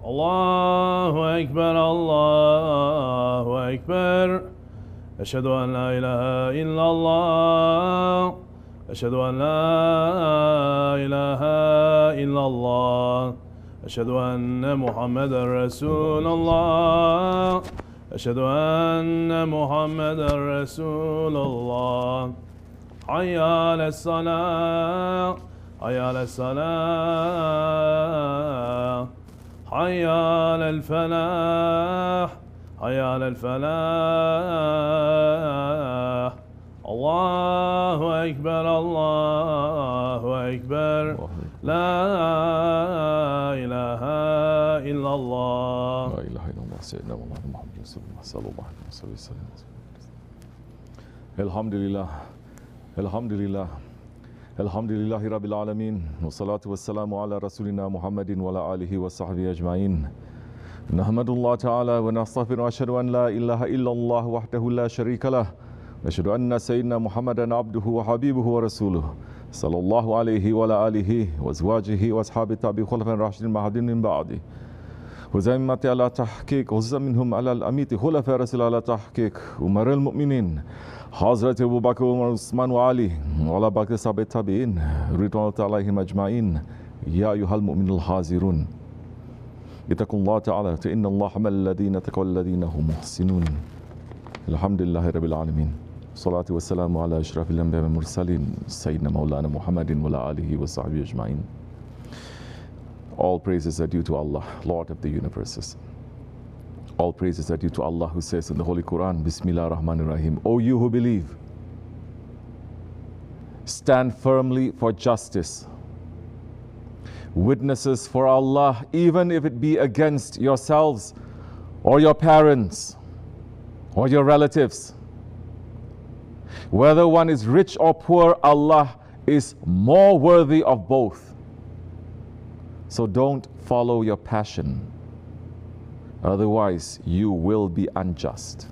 الله أكبر الله أكبر أشهد أن لا إله إلا الله أشهد أن لا إله إلا الله أشهد أن محمدا رسول الله أشهد أن محمدا رسول الله حي على الصلاة حي على الصلاة حي على الفلاح حي على الفلاح الله أكبر الله أكبر لا إله إلا الله لا إله إلا الله سيدنا محمد رسول الله صلى الله عليه وسلم الحمد لله الحمد لله الحمد لله رب العالمين والصلاة والسلام على رسولنا محمد وعلى آله وصحبه أجمعين نحمد الله تعالى ونستغفر وأشهد أن لا إله إلا الله وحده لا شريك له وأشهد أن سيدنا محمدا عبده وحبيبه ورسوله صلى الله عليه وعلى آله وأزواجه وأصحابه التابعين خلفاء الراشدين المهديين من بعده وزعمة على تحقيق وزع منهم على الأميت خلفاء رسول على تحقيق أمراء المؤمنين حضرة أبو بكر وعمر وعثمان وعلي وعلى باقي الصحابة التابعين رضوان الله عليهم أجمعين يا أيها المؤمنون الحاذرون اتقوا الله تعالى فإن الله مع الذين اتقوا الذين هم محسنون الحمد لله رب العالمين الصلاة والسلام على أشرف الأنبياء والمرسلين سيدنا مولانا محمد وعلى آله وصحبه أجمعين. All praises are due to Allah, Lord of the universes. All praises are due to Allah who says in the Holy Quran, BismillahirRahmanirRahim, O you who believe, stand firmly for justice. Witnesses for Allah, even if it be against yourselves or your parents or your relatives. Whether one is rich or poor, Allah is more worthy of both. So don't follow your passion. Otherwise, you will be unjust.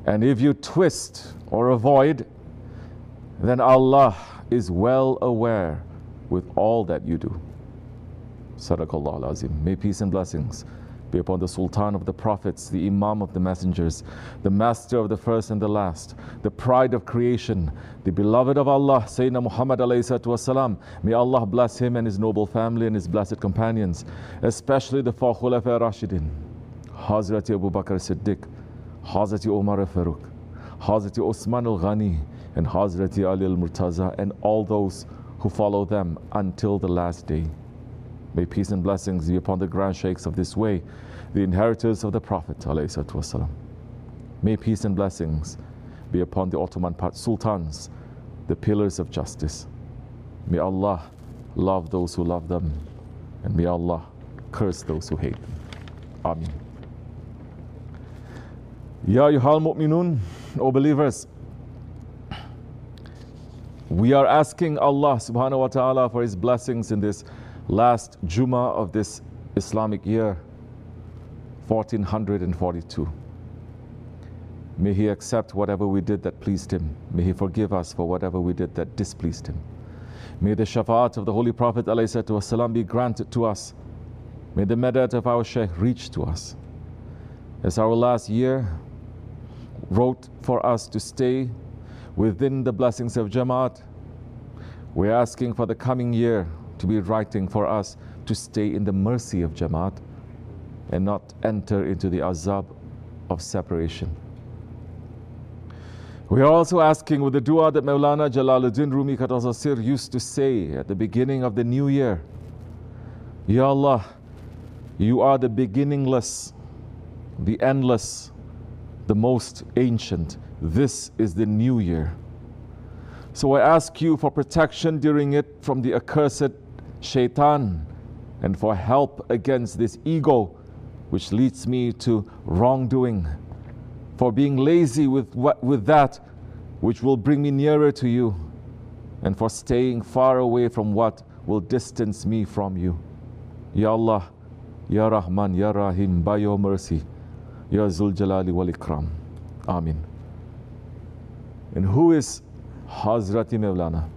And if you twist or avoid, then Allah is well aware with all that you do. Sadaqallahu al-Azim. May peace and blessings be upon the Sultan of the Prophets, the Imam of the Messengers, the Master of the first and the last, the pride of creation, the beloved of Allah, Sayyidina Muhammad alayhi salatu wasalam. May Allah bless him and his noble family and his blessed companions, especially the four Khulafa Rashidin, Hazrati Abu Bakr Siddiq, Hazrati Umar Farooq, Hazrati Osman al-Ghani, and Hazrati Ali al-Murtaza, and all those who follow them until the last day. May peace and blessings be upon the grand sheikhs of this way, the inheritors of the Prophet ﷺ. May peace and blessings be upon the Ottoman sultans, the pillars of justice. May Allah love those who love them, and may Allah curse those who hate them. Amin. Ya ayyuhal mu'minun, O believers, we are asking Allah subhanahu wa ta'ala for His blessings in this last Jummah of this Islamic year, 1442. May He accept whatever we did that pleased Him. May He forgive us for whatever we did that displeased Him. May the shafaat of the Holy Prophet ﷺ be granted to us. May the medat of our Shaykh reach to us. As our last year wrote for us to stay within the blessings of Jamaat, we're asking for the coming year to be writing for us to stay in the mercy of Jamaat and not enter into the azab of separation. We are also asking with the dua that Maulana Jalaluddin Rumi Qadasasir used to say at the beginning of the new year, Ya Allah, you are the beginningless, the endless, the most ancient. This is the new year. So I ask you for protection during it from the accursed shaitan, and for help against this ego which leads me to wrongdoing, for being lazy with that which will bring me nearer to you, and for staying far away from what will distance me from you. Ya Allah, Ya Rahman, Ya Rahim, by your mercy, Ya Zul Jalali wal Ikram. Amin. And who is Hazrati Mevlana?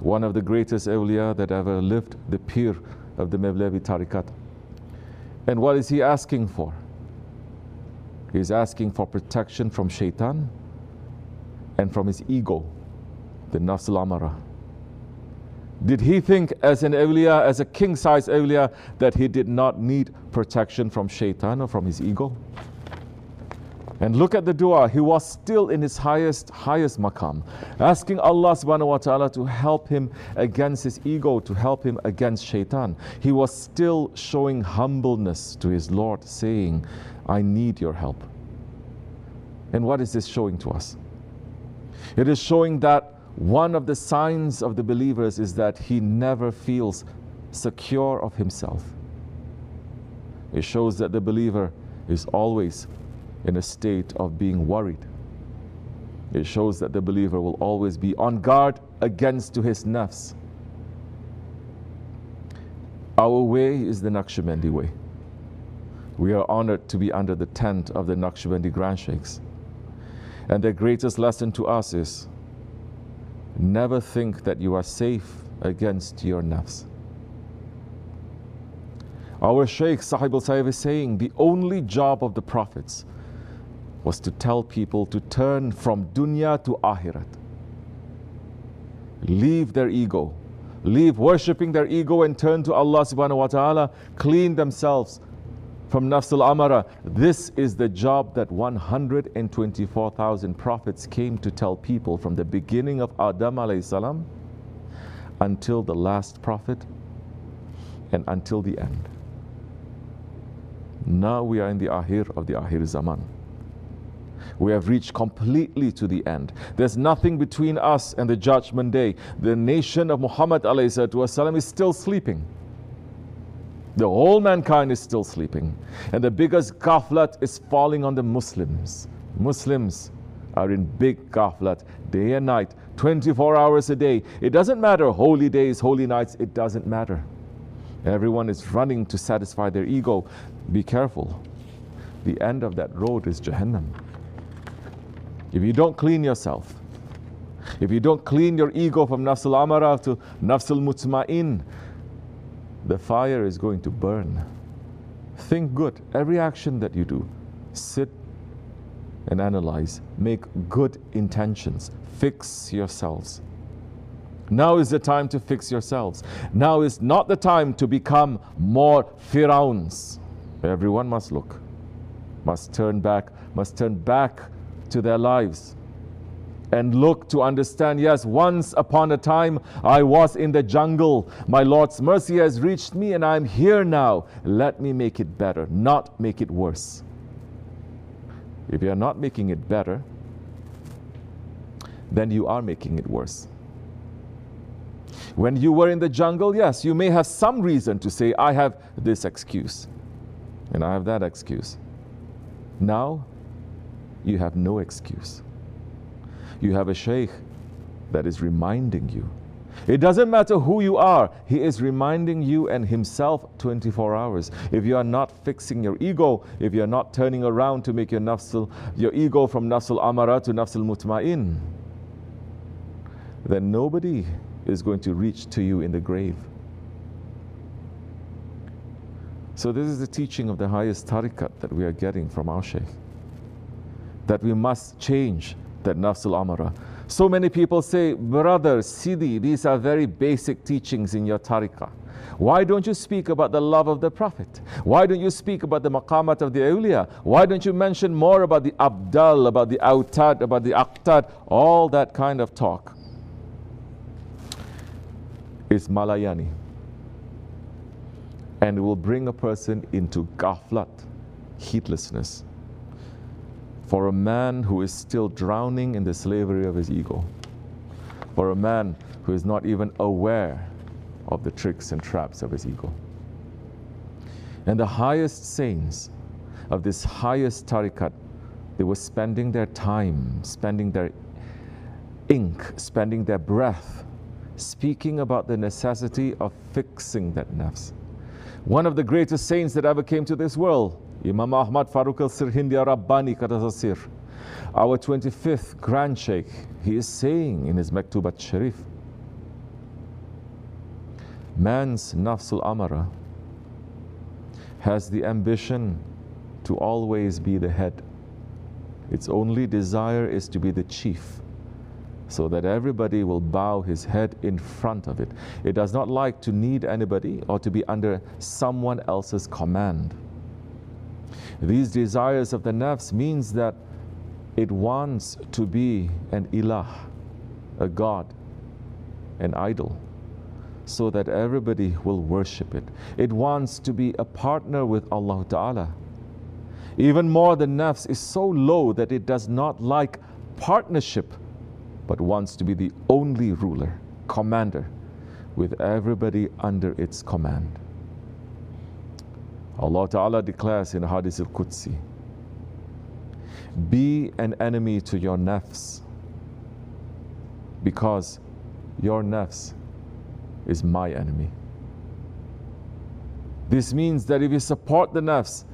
One of the greatest awliya that ever lived, the Pir of the Mevlevi Tariqat. And what is he asking for? He's asking for protection from shaitan and from his ego, the nafs al-amara. Did he think as an awliya, as a king-size awliya, that he did not need protection from shaitan or from his ego? And look at the dua, he was still in his highest maqam, asking Allah subhanahu wa ta'ala to help him against his ego, to help him against shaitan. He was still showing humbleness to his Lord, saying, I need your help. And what is this showing to us? It is showing that one of the signs of the believers is that he never feels secure of himself. It shows that the believer is always in a state of being worried. It shows that the believer will always be on guard against to his nafs. Our way is the Naqshbandi way. We are honored to be under the tent of the Naqshbandi Grand Sheikhs. And their greatest lesson to us is, never think that you are safe against your nafs. Our Shaykh Sahib al-Sayyid is saying the only job of the prophets was to tell people to turn from dunya to akhirat. Leave their ego, leave worshipping their ego and turn to Allah subhanahu wa ta'ala, clean themselves from nafs al-amara. This is the job that 124,000 prophets came to tell people from the beginning of Adam alayhi salam until the last prophet and until the end. Now we are in the akhir of the akhir zaman. We have reached completely to the end. There's nothing between us and the judgment day. The nation of Muhammad ﷺ is still sleeping. The whole mankind is still sleeping. And the biggest ghaflat is falling on the Muslims. Muslims are in big ghaflat, day and night, 24 hours a day. It doesn't matter, holy days, holy nights, it doesn't matter. Everyone is running to satisfy their ego. Be careful. The end of that road is Jahannam. If you don't clean yourself, if you don't clean your ego from nafs al-amara to nafs al-mutma'in, the fire is going to burn. Think good. Every action that you do, sit and analyze. Make good intentions. Fix yourselves. Now is the time to fix yourselves. Now is not the time to become more Fir'auns. Everyone must look, must turn back to their lives and look to understand, yes, once upon a time I was in the jungle. My Lord's mercy has reached me and I'm here now. Let me make it better, not make it worse. If you are not making it better, then you are making it worse. When you were in the jungle, yes, you may have some reason to say, I have this excuse and I have that excuse. Now, you have no excuse. You have a sheikh that is reminding you. It doesn't matter who you are, he is reminding you and himself 24 hours. If you are not fixing your ego, if you are not turning around to make your ego from nafs al-amara to nafs al-mutma'in, then nobody is going to reach to you in the grave. So this is the teaching of the highest tariqat that we are getting from our sheikh, that we must change that nafs al-amara. So many people say, brother, Sidi, these are very basic teachings in your tariqah. Why don't you speak about the love of the Prophet? Why don't you speak about the maqamat of the awliya? Why don't you mention more about the abdal, about the autad, about the aqtad? All that kind of talk is malayani, and it will bring a person into ghaflat, heedlessness, for a man who is still drowning in the slavery of his ego, for a man who is not even aware of the tricks and traps of his ego. And the highest saints of this highest tariqat, they were spending their time, spending their ink, spending their breath, speaking about the necessity of fixing that nafs. One of the greatest saints that ever came to this world, Imam Ahmad Farooq al-Sirhindia Rabbani Qadasasir, our 25th Grand Sheikh, he is saying in his Maktubat Sharif, Man's nafsul amara has the ambition to always be the head. Its only desire is to be the chief, so that everybody will bow his head in front of it. It does not like to need anybody or to be under someone else's command. These desires of the nafs means that it wants to be an ilah, a god, an idol, so that everybody will worship it. It wants to be a partner with Allah Ta'ala. Even more, the nafs is so low that it does not like partnership, but wants to be the only ruler, commander, with everybody under its command. Allah Ta'ala declares in Hadith al-Qudsi, be an enemy to your nafs, because your nafs is my enemy. This means that if you support the nafs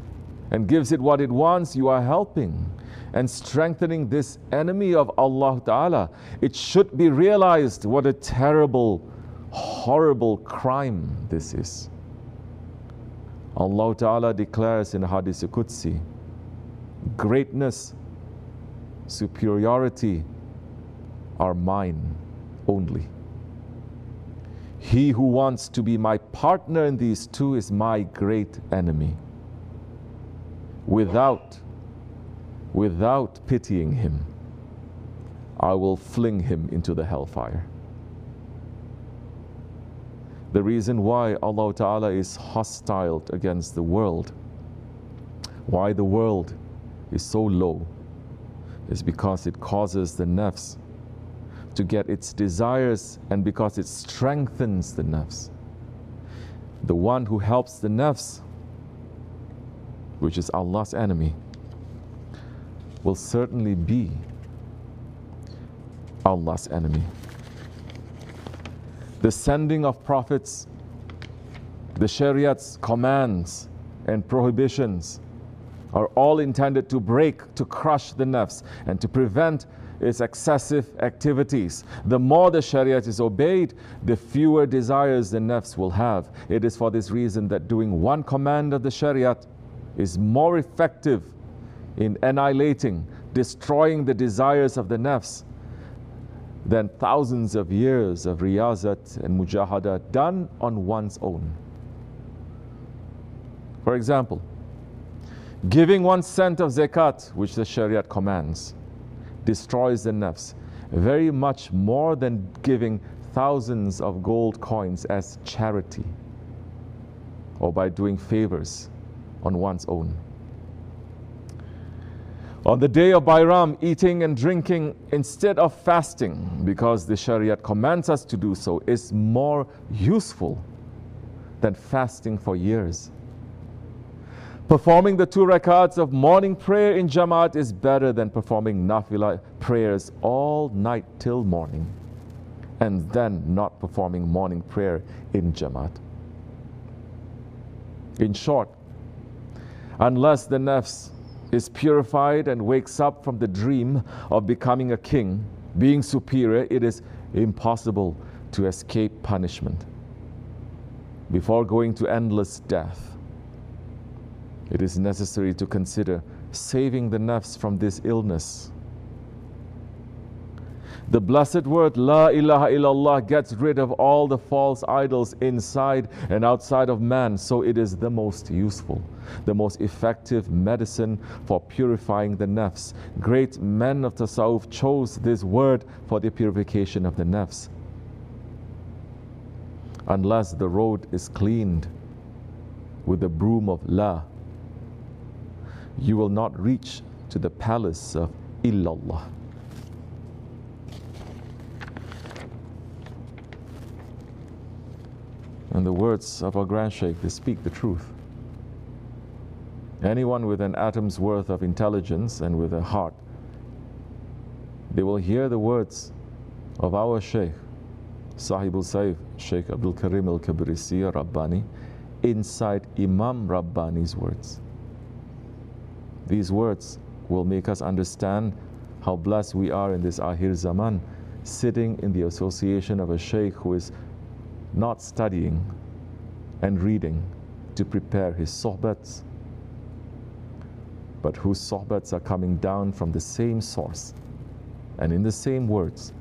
and gives it what it wants, you are helping and strengthening this enemy of Allah Ta'ala. It should be realized what a terrible, horrible crime this is. Allah Ta'ala declares in Hadith Qudsi, greatness, superiority are mine only. He who wants to be my partner in these two is my great enemy. Without pitying him, I will fling him into the hellfire. The reason why Allah Ta'ala is hostile against the world, why the world is so low, is because it causes the nafs to get its desires, and because it strengthens the nafs. The one who helps the nafs, which is Allah's enemy, will certainly be Allah's enemy. The sending of prophets, the Shariat's commands and prohibitions are all intended to break, to crush the nafs and to prevent its excessive activities. The more the Shariat is obeyed, the fewer desires the nafs will have. It is for this reason that doing one command of the Shariat is more effective in annihilating, destroying the desires of the nafs than thousands of years of riyazat and mujahada done on one's own. For example, giving 1 cent of zakat, which the Shariat commands, destroys the nafs very much more than giving thousands of gold coins as charity or by doing favors on one's own. On the day of Bayram, eating and drinking instead of fasting, because the Shariat commands us to do so, is more useful than fasting for years. Performing the 2 rakats of morning prayer in Jamaat is better than performing nafila prayers all night till morning and then not performing morning prayer in Jamaat. In short, unless the nafs is purified and wakes up from the dream of becoming a king, being superior, it is impossible to escape punishment. Before going to endless death, it is necessary to consider saving the nafs from this illness. The blessed word La ilaha illallah gets rid of all the false idols inside and outside of man, so it is the most useful, the most effective medicine for purifying the nafs. Great men of tasawwuf chose this word for the purification of the nafs. Unless the road is cleaned with the broom of La, you will not reach to the palace of Illallah. And the words of our Grand Sheikh, they speak the truth. Anyone with an atom's worth of intelligence and with a heart, they will hear the words of our Sheikh, Sahibul Saif, Sheikh Abdul Karim al-Kabrisi Rabbani, inside Imam Rabbani's words. These words will make us understand how blessed we are in this Akhir Zaman, sitting in the association of a Sheikh who is not studying and reading to prepare his sohbats, but whose sohbats are coming down from the same source and in the same words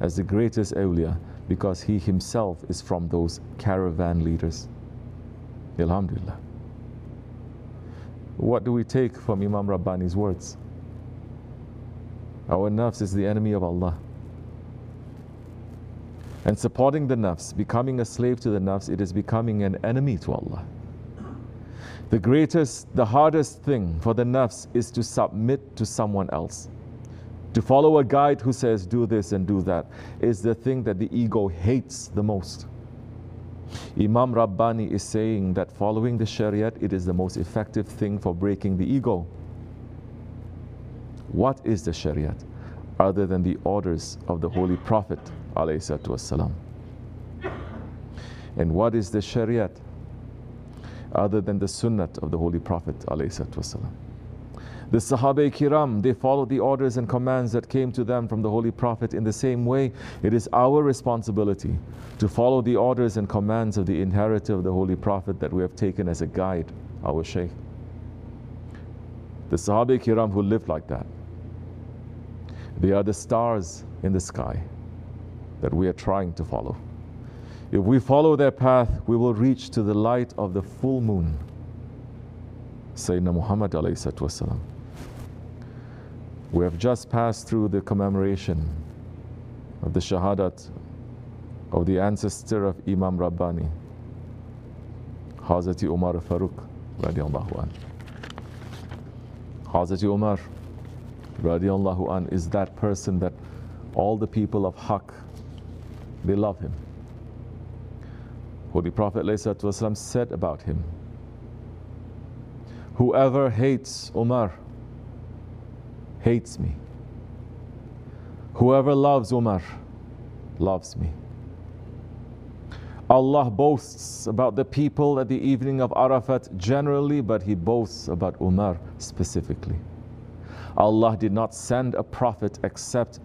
as the greatest awliya, because he himself is from those caravan leaders. Alhamdulillah. What do we take from Imam Rabbani's words? Our nafs is the enemy of Allah. And supporting the nafs, becoming a slave to the nafs, it is becoming an enemy to Allah. The greatest, the hardest thing for the nafs is to submit to someone else. To follow a guide who says do this and do that is the thing that the ego hates the most. Imam Rabbani is saying that following the Shariat, it is the most effective thing for breaking the ego. What is the Shariat other than the orders of the Holy Prophet ﷺ? And what is the Shariat other than the Sunnat of the Holy Prophet ﷺ? The Sahaba Kiram, they followed the orders and commands that came to them from the Holy Prophet. In the same way, it is our responsibility to follow the orders and commands of the inheritor of the Holy Prophet that we have taken as a guide, our Shaykh. The Sahaba Kiram who lived like that, they are the stars in the sky that we are trying to follow. If we follow their path, we will reach to the light of the full moon, Sayyidina Muhammad alayhi salatu wasalam. We have just passed through the commemoration of the Shahadat of the ancestor of Imam Rabbani, Hazrati Umar Farooq radiallahu an. Hazrati Umar radiallahu an is that person that all the people of Haqq, they love him. Holy Prophet ﷺ said about him, whoever hates Umar hates me. Whoever loves Umar loves me. Allah boasts about the people at the evening of Arafat generally, but he boasts about Umar specifically. Allah did not send a prophet except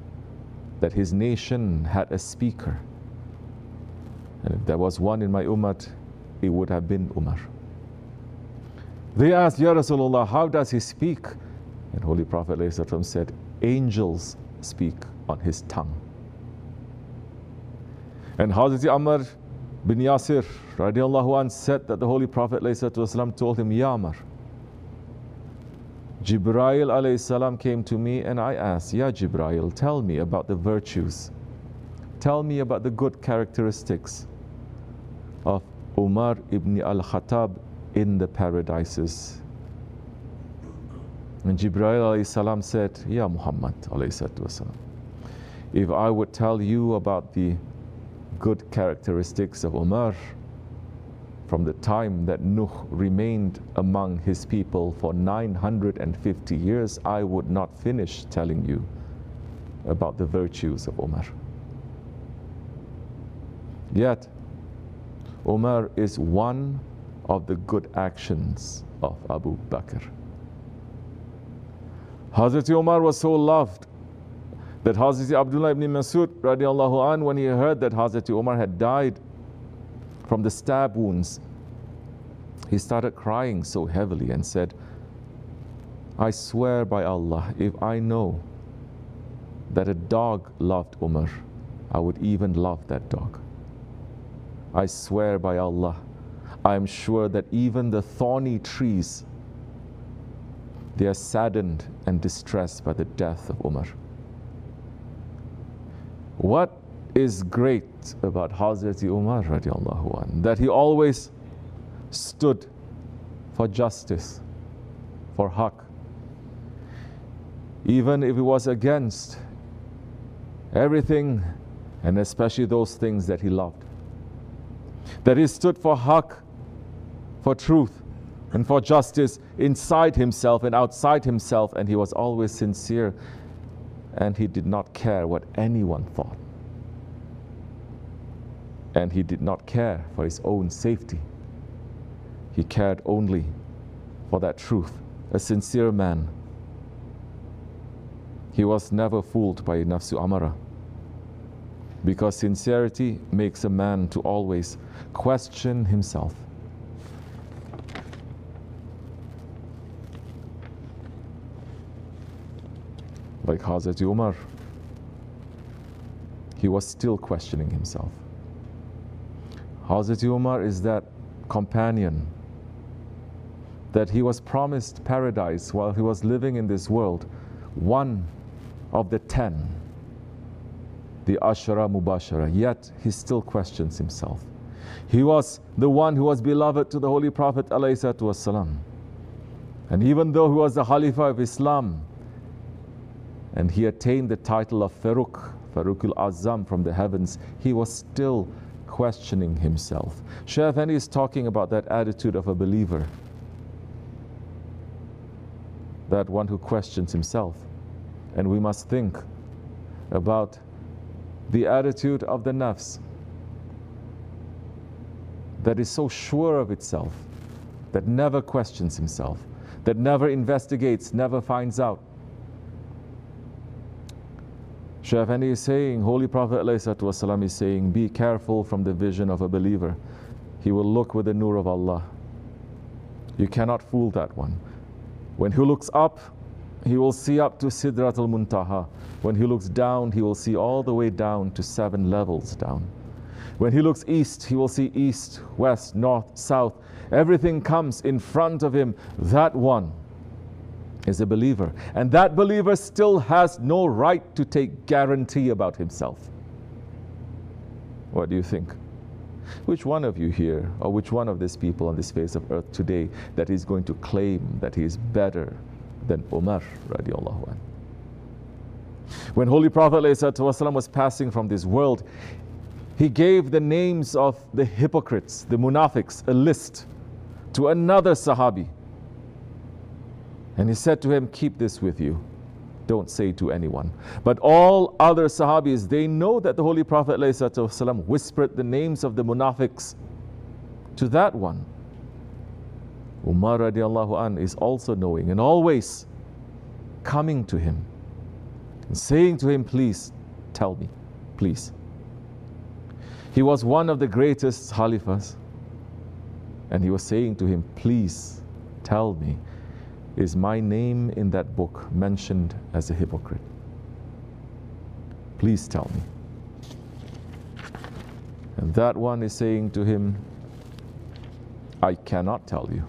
that his nation had a speaker. And if there was one in my ummah, it would have been Umar. They asked, Ya Rasulullah, how does he speak? And Holy Prophet ﷺ said, angels speak on his tongue. And Hazrat Ammar bin Yasir radiallahu anh said that the Holy Prophet ﷺ told him, Ya Ammar, Jibreel alayhi salam came to me and I asked, Ya Jibreel, tell me about the virtues. Tell me about the good characteristics of Umar ibn al-Khattab in the paradises. And Jibreel alayhi salam said, Ya Muhammad alayhi salatu wasalam, if I would tell you about the good characteristics of Umar from the time that Nuh remained among his people for 950 years, I would not finish telling you about the virtues of Umar. Yet, Umar is one of the good actions of Abu Bakr. Hazrat Umar was so loved that Hazrat Abdullah ibn Masud radiallahu anh, when he heard that Hazrat Umar had died from the stab wounds, he started crying so heavily and said, I swear by Allah, if I know that a dog loved Umar, I would even love that dog. I swear by Allah, I am sure that even the thorny trees, they are saddened and distressed by the death of Umar. What is great about Hazrat Umar radiallahu anh, that he always stood for justice, for haqq, even if it was against everything, and especially those things that he loved. That he stood for haqq, for truth, and for justice inside himself and outside himself, and he was always sincere, and he did not care what anyone thought. And he did not care for his own safety. He cared only for that truth, a sincere man. He was never fooled by nafsu amara. Because sincerity makes a man to always question himself. Like Hazrat Umar, he was still questioning himself. Hazrat Umar is that companion that he was promised paradise while he was living in this world, one of the 10, the Ashara Mubashara, yet he still questions himself. He was the one who was beloved to the Holy Prophet ﷺ. And even though he was the Khalifa of Islam, and he attained the title of Faruq al-Azam from the heavens, he was still questioning himself. Shaykh Effendi is talking about that attitude of a believer, that one who questions himself. And we must think about the attitude of the nafs, that is so sure of itself, that never questions himself, that never investigates, never finds out. Shaykh Effendi is saying, Holy Prophet ﷺ is saying, be careful from the vision of a believer. He will look with the nur of Allah. You cannot fool that one. When he looks up, he will see up to Sidratul Muntaha. When he looks down, he will see all the way down to 7 levels down. When he looks east, he will see east, west, north, south. Everything comes in front of him. That one is a believer. And that believer still has no right to take guarantee about himself. What do you think? Which one of you here, or which one of these people on this face of earth today, that is going to claim that he is better than Umar radiallahu anh? When Holy Prophet ﷺ was passing from this world, he gave the names of the hypocrites, the munafiqs, a list to another Sahabi. And he said to him, keep this with you. Don't say to anyone. But all other Sahabis, they know that the Holy Prophet ﷺ whispered the names of the munafiqs to that one. Umar radiallahu anh is also knowing and always coming to him and saying to him, please tell me, please. He was one of the greatest Khalifas, and he was saying to him, please tell me, is my name in that book mentioned as a hypocrite? Please tell me. And that one is saying to him, I cannot tell you.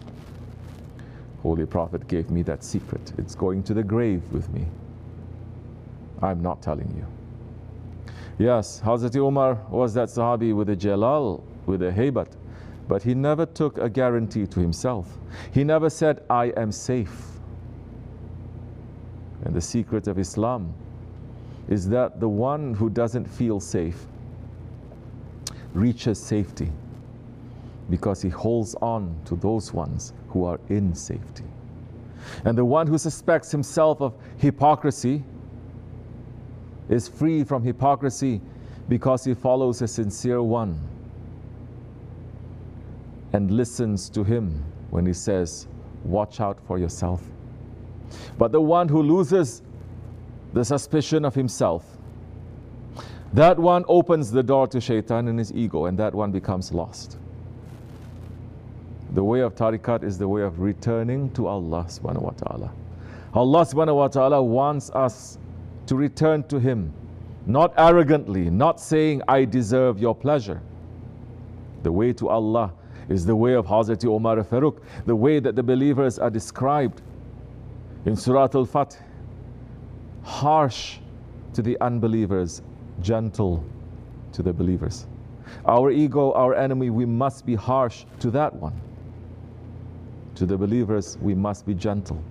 Holy Prophet gave me that secret. It's going to the grave with me. I'm not telling you. Yes, Hazrat Umar was that Sahabi with a jalal, with a haybat, but he never took a guarantee to himself. He never said, I am safe. And the secret of Islam is that the one who doesn't feel safe reaches safety because he holds on to those ones who are in safety. And the one who suspects himself of hypocrisy is free from hypocrisy because he follows a sincere one and listens to him when he says, watch out for yourself. But the one who loses the suspicion of himself, that one opens the door to shaitan and his ego, and that one becomes lost. The way of tariqat is the way of returning to Allah subhanahu wa ta'ala. Allah subhanahu wa ta'ala wants us to return to Him, not arrogantly, not saying, I deserve your pleasure. The way to Allah is the way of Hazrat Umar Faruq, the way that the believers are described in Surah Al-Fath. Harsh to the unbelievers, gentle to the believers. Our ego, our enemy, we must be harsh to that one. To the believers, we must be gentle.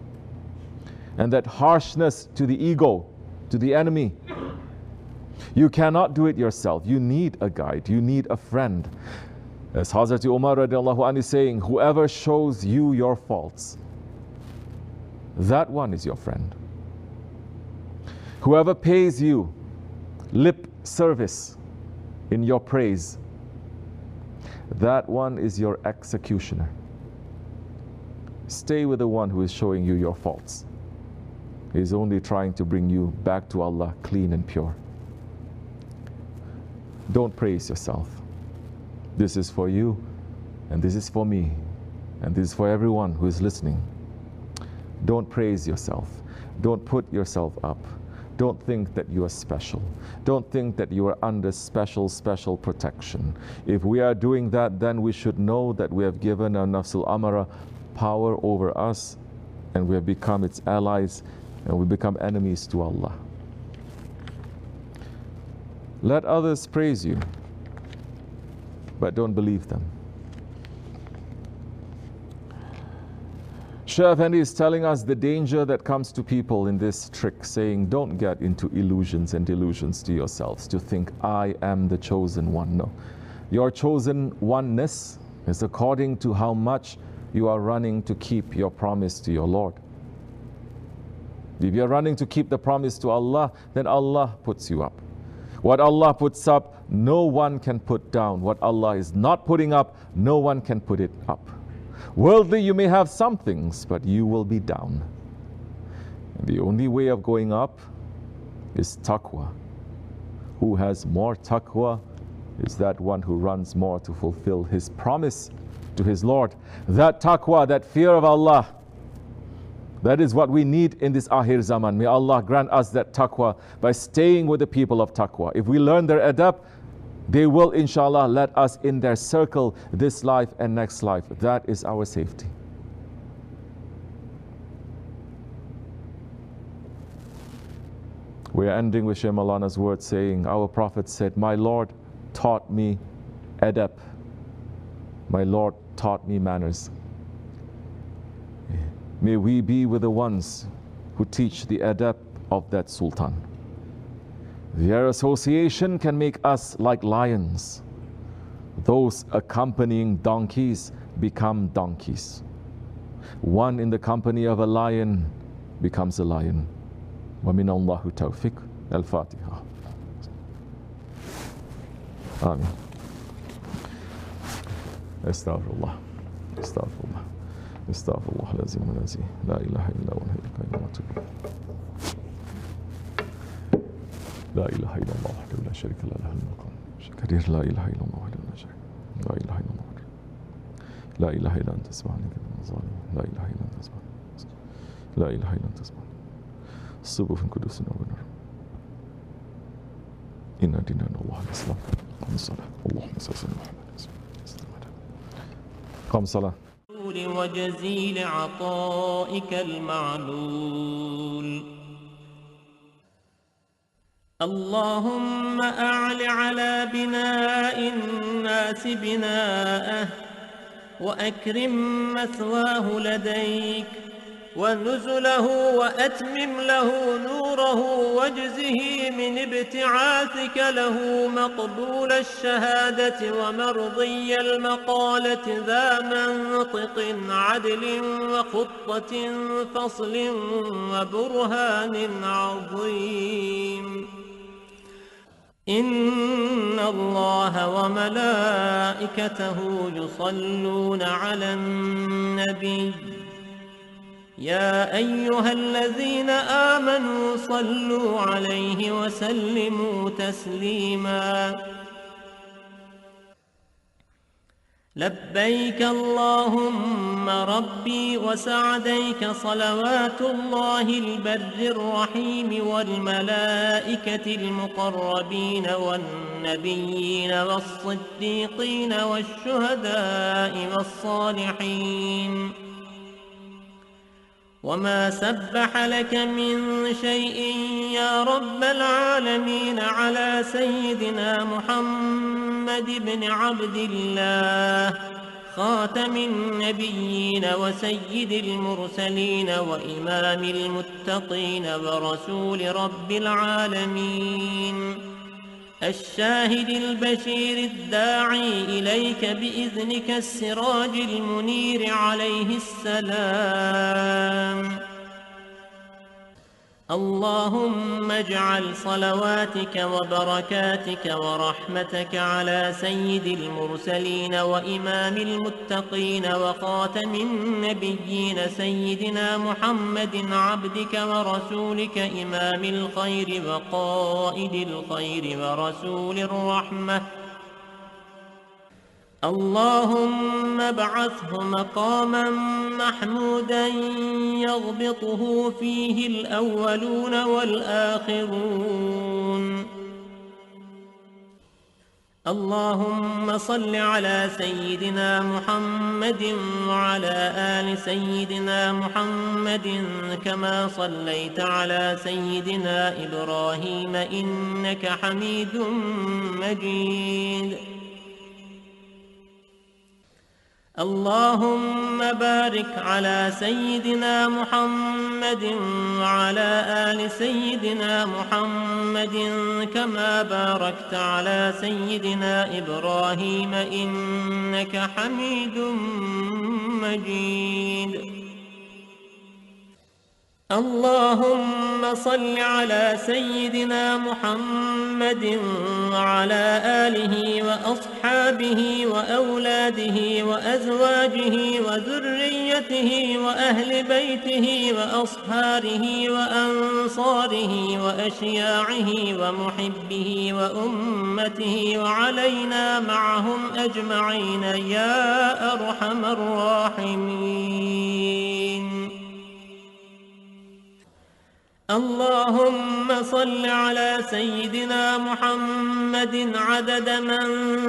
And that harshness to the ego, to the enemy, you cannot do it yourself. You need a guide, you need a friend. As Hazrat Umar radiallahu anhu is saying, whoever shows you your faults, that one is your friend. Whoever pays you lip service in your praise, that one is your executioner. Stay with the one who is showing you your faults. He is only trying to bring you back to Allah clean and pure. Don't praise yourself. This is for you, and this is for me, and this is for everyone who is listening. Don't praise yourself. Don't put yourself up. Don't think that you are special. Don't think that you are under special protection. If we are doing that, then we should know that we have given our nafsul amara power over us, and we have become its allies, and we become enemies to Allah. Let others praise you, but don't believe them. Shaykh Effendi is telling us the danger that comes to people in this trick, saying, don't get into illusions and delusions to yourselves, to think, I am the chosen one. No. Your chosen oneness is according to how much you are running to keep your promise to your Lord. If you're running to keep the promise to Allah, then Allah puts you up. What Allah puts up, no one can put down. What Allah is not putting up, no one can put it up. Worldly, you may have some things, but you will be down. And the only way of going up is taqwa. Who has more taqwa is that one who runs more to fulfill his promise to his Lord. That taqwa, that fear of Allah, that is what we need in this Akhir Zaman. May Allah grant us that taqwa by staying with the people of taqwa. If we learn their adab, they will, inshallah, let us in their circle this life and next life. That is our safety. We are ending with Shaykh Maulana's words saying, our Prophet said, my Lord taught me adab. My Lord taught me manners. May we be with the ones who teach the adab of that Sultan. Their association can make us like lions. Those accompanying donkeys become donkeys. One in the company of a lion becomes a lion. وَمِنَ اللَّهُ تَوْفِقْ الْفَاتِحَةِ. Amen. Astaghfirullah. Astaghfirullah. Astaghfirullah lazim wa lazim. La ilaha illa wa la ilaha illa لا إله إلا الله وحده لا شريك له له الملك القدير لا إله إلا الله وحده لا شريك لا إله إلا الله لا إله إلا أنت سبحانك من الظالمين لا إله إلا أنت سبحانك لا إله إلا أنت سبحانك الصبح قدوس ونور إن ديننا الله الإسلام قم الصلاة اللهم صل على محمد قم الصلاة وجزيل عطائك المعلول اللهم أعل على بناء الناس بناءه وأكرم مثواه لديك ونزله وأتمم له نوره واجزه من ابتعاثك له مقبول الشهادة ومرضي المقالة ذا منطق عدل وخطة فصل وبرهان عظيم إن الله وملائكته يصلون على النبي يا أيها الذين آمنوا صلوا عليه وسلموا تسليما لبيك اللهم ربي وسعديك صلوات الله البر الرحيم والملائكة المقربين والنبيين والصديقين والشهداء والصالحين وما سبح لك من شيء يا رب العالمين على سيدنا محمد بن عبد الله خاتم النبيين وسيد المرسلين وإمام المتقين ورسول رب العالمين الشاهد البشير الداعي إليك بإذنك السراج المنير عليه السلام اللهم اجعل صلواتك وبركاتك ورحمتك على سيد المرسلين وإمام المتقين وخاتم النبيين سيدنا محمد عبدك ورسولك إمام الخير وقائد الخير ورسول الرحمة. اللهم ابعثه مقاما محمودا يغبطه فيه الأولون والآخرون. اللهم صل على سيدنا محمد وعلى آل سيدنا محمد كما صليت على سيدنا إبراهيم إنك حميد مجيد. اللهم بارك على سيدنا محمد وعلى آل سيدنا محمد كما باركت على سيدنا إبراهيم إنك حميد مجيد. اللهم صل على سيدنا محمد وعلى آله وأصحابه وأولاده وأزواجه وذريته وأهل بيته وأصهاره وأنصاره وأشياعه ومحبه وأمته وعلينا معهم أجمعين يا أرحم الراحمين. اللهم صل على سيدنا محمد عدد من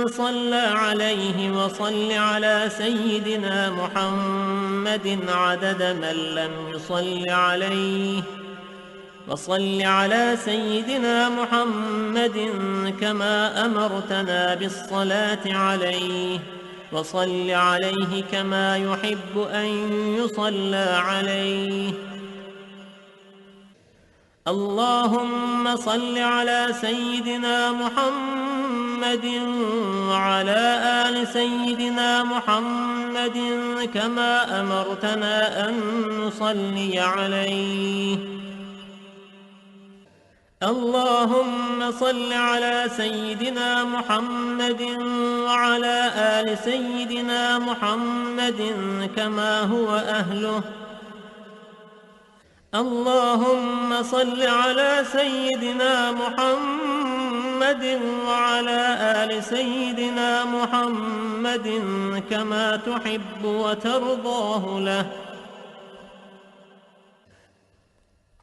صلى عليه وصل على سيدنا محمد عدد من لم يصل عليه وصل على سيدنا محمد كما أمرتنا بالصلاة عليه وصل عليه كما يحب أن يصلى عليه. اللهم صل على سيدنا محمد وعلى آل سيدنا محمد كما أمرتنا أن نصلي عليه. اللهم صل على سيدنا محمد وعلى آل سيدنا محمد كما هو أهله. اللهم صل على سيدنا محمد وعلى آل سيدنا محمد كما تحب وترضاه له.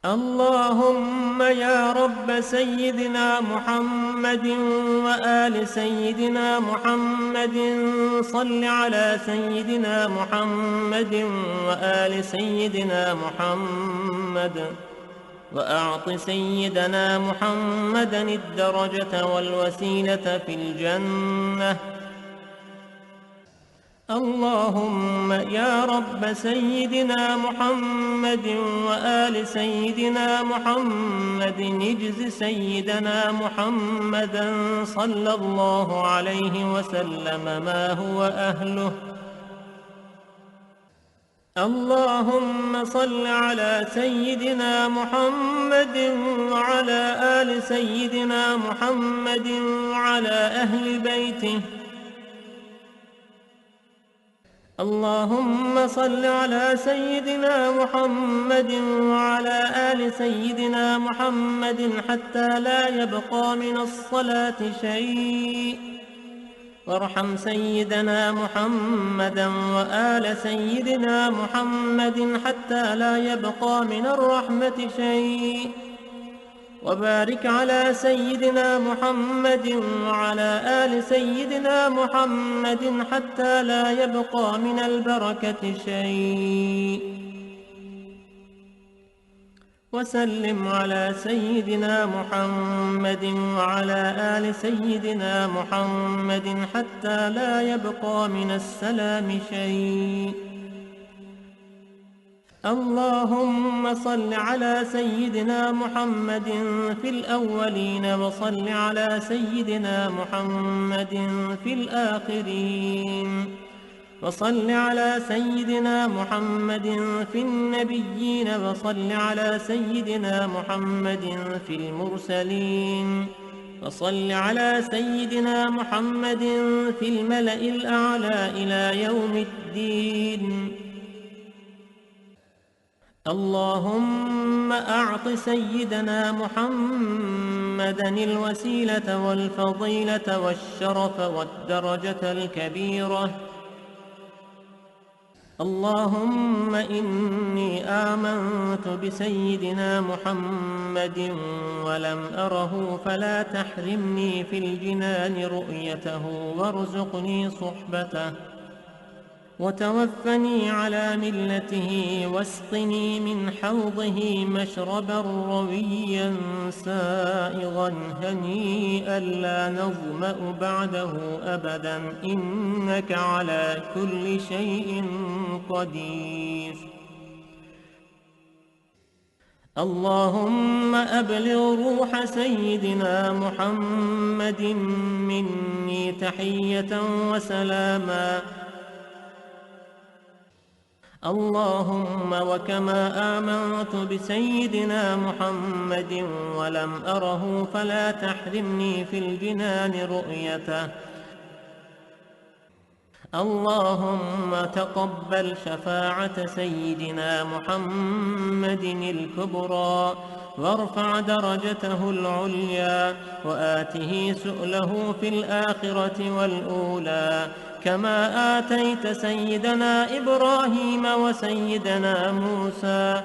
اللهم يا رب سيدنا محمد وآل سيدنا محمد صل على سيدنا محمد وآل سيدنا محمد وأعط سيدنا محمدا الدرجة والوسيلة في الجنة. اللهم يا رب سيدنا محمد وآل سيدنا محمد اجز سيدنا محمدا صلى الله عليه وسلم ما هو أهله. اللهم صل على سيدنا محمد وعلى آل سيدنا محمد وعلى أهل بيته. اللهم صل على سيدنا محمد وعلى آل سيدنا محمد حتى لا يبقى من الصلاة شيء. وارحم سيدنا محمدا وآل سيدنا محمد حتى لا يبقى من الرحمة شيء. وبارك على سيدنا محمد وعلى آل سيدنا محمد حتى لا يبقى من البركة شيء. وسلم على سيدنا محمد وعلى آل سيدنا محمد حتى لا يبقى من السلام شيء. اللهم صل على سيدنا محمد في الأولين وصل على سيدنا محمد في الآخرين. وصل على سيدنا محمد في النبيين وصل على سيدنا محمد في المرسلين وصل على سيدنا محمد في الملأ الأعلى إلى يوم الدين. اللهم أعط سيدنا محمدا الوسيلة والفضيلة والشرف والدرجة الكبيرة. اللهم إني آمنت بسيدنا محمد ولم أره فلا تحرمني في الجنان رؤيته وارزقني صحبته وتوفني على ملته واسقني من حوضه مشربا رويا سائغا هنيئا لا نظمأ بعده أبدا إنك على كل شيء قدير. اللهم أبلغ روح سيدنا محمد مني تحية وسلاما. اللهم وكما آمنت بسيدنا محمد ولم أره فلا تحرمني في الجنان رؤيته. اللهم تقبل شفاعة سيدنا محمد الكبرى وارفع درجته العليا وآته سؤله في الآخرة والأولى كما آتيت سيدنا إبراهيم وسيدنا موسى.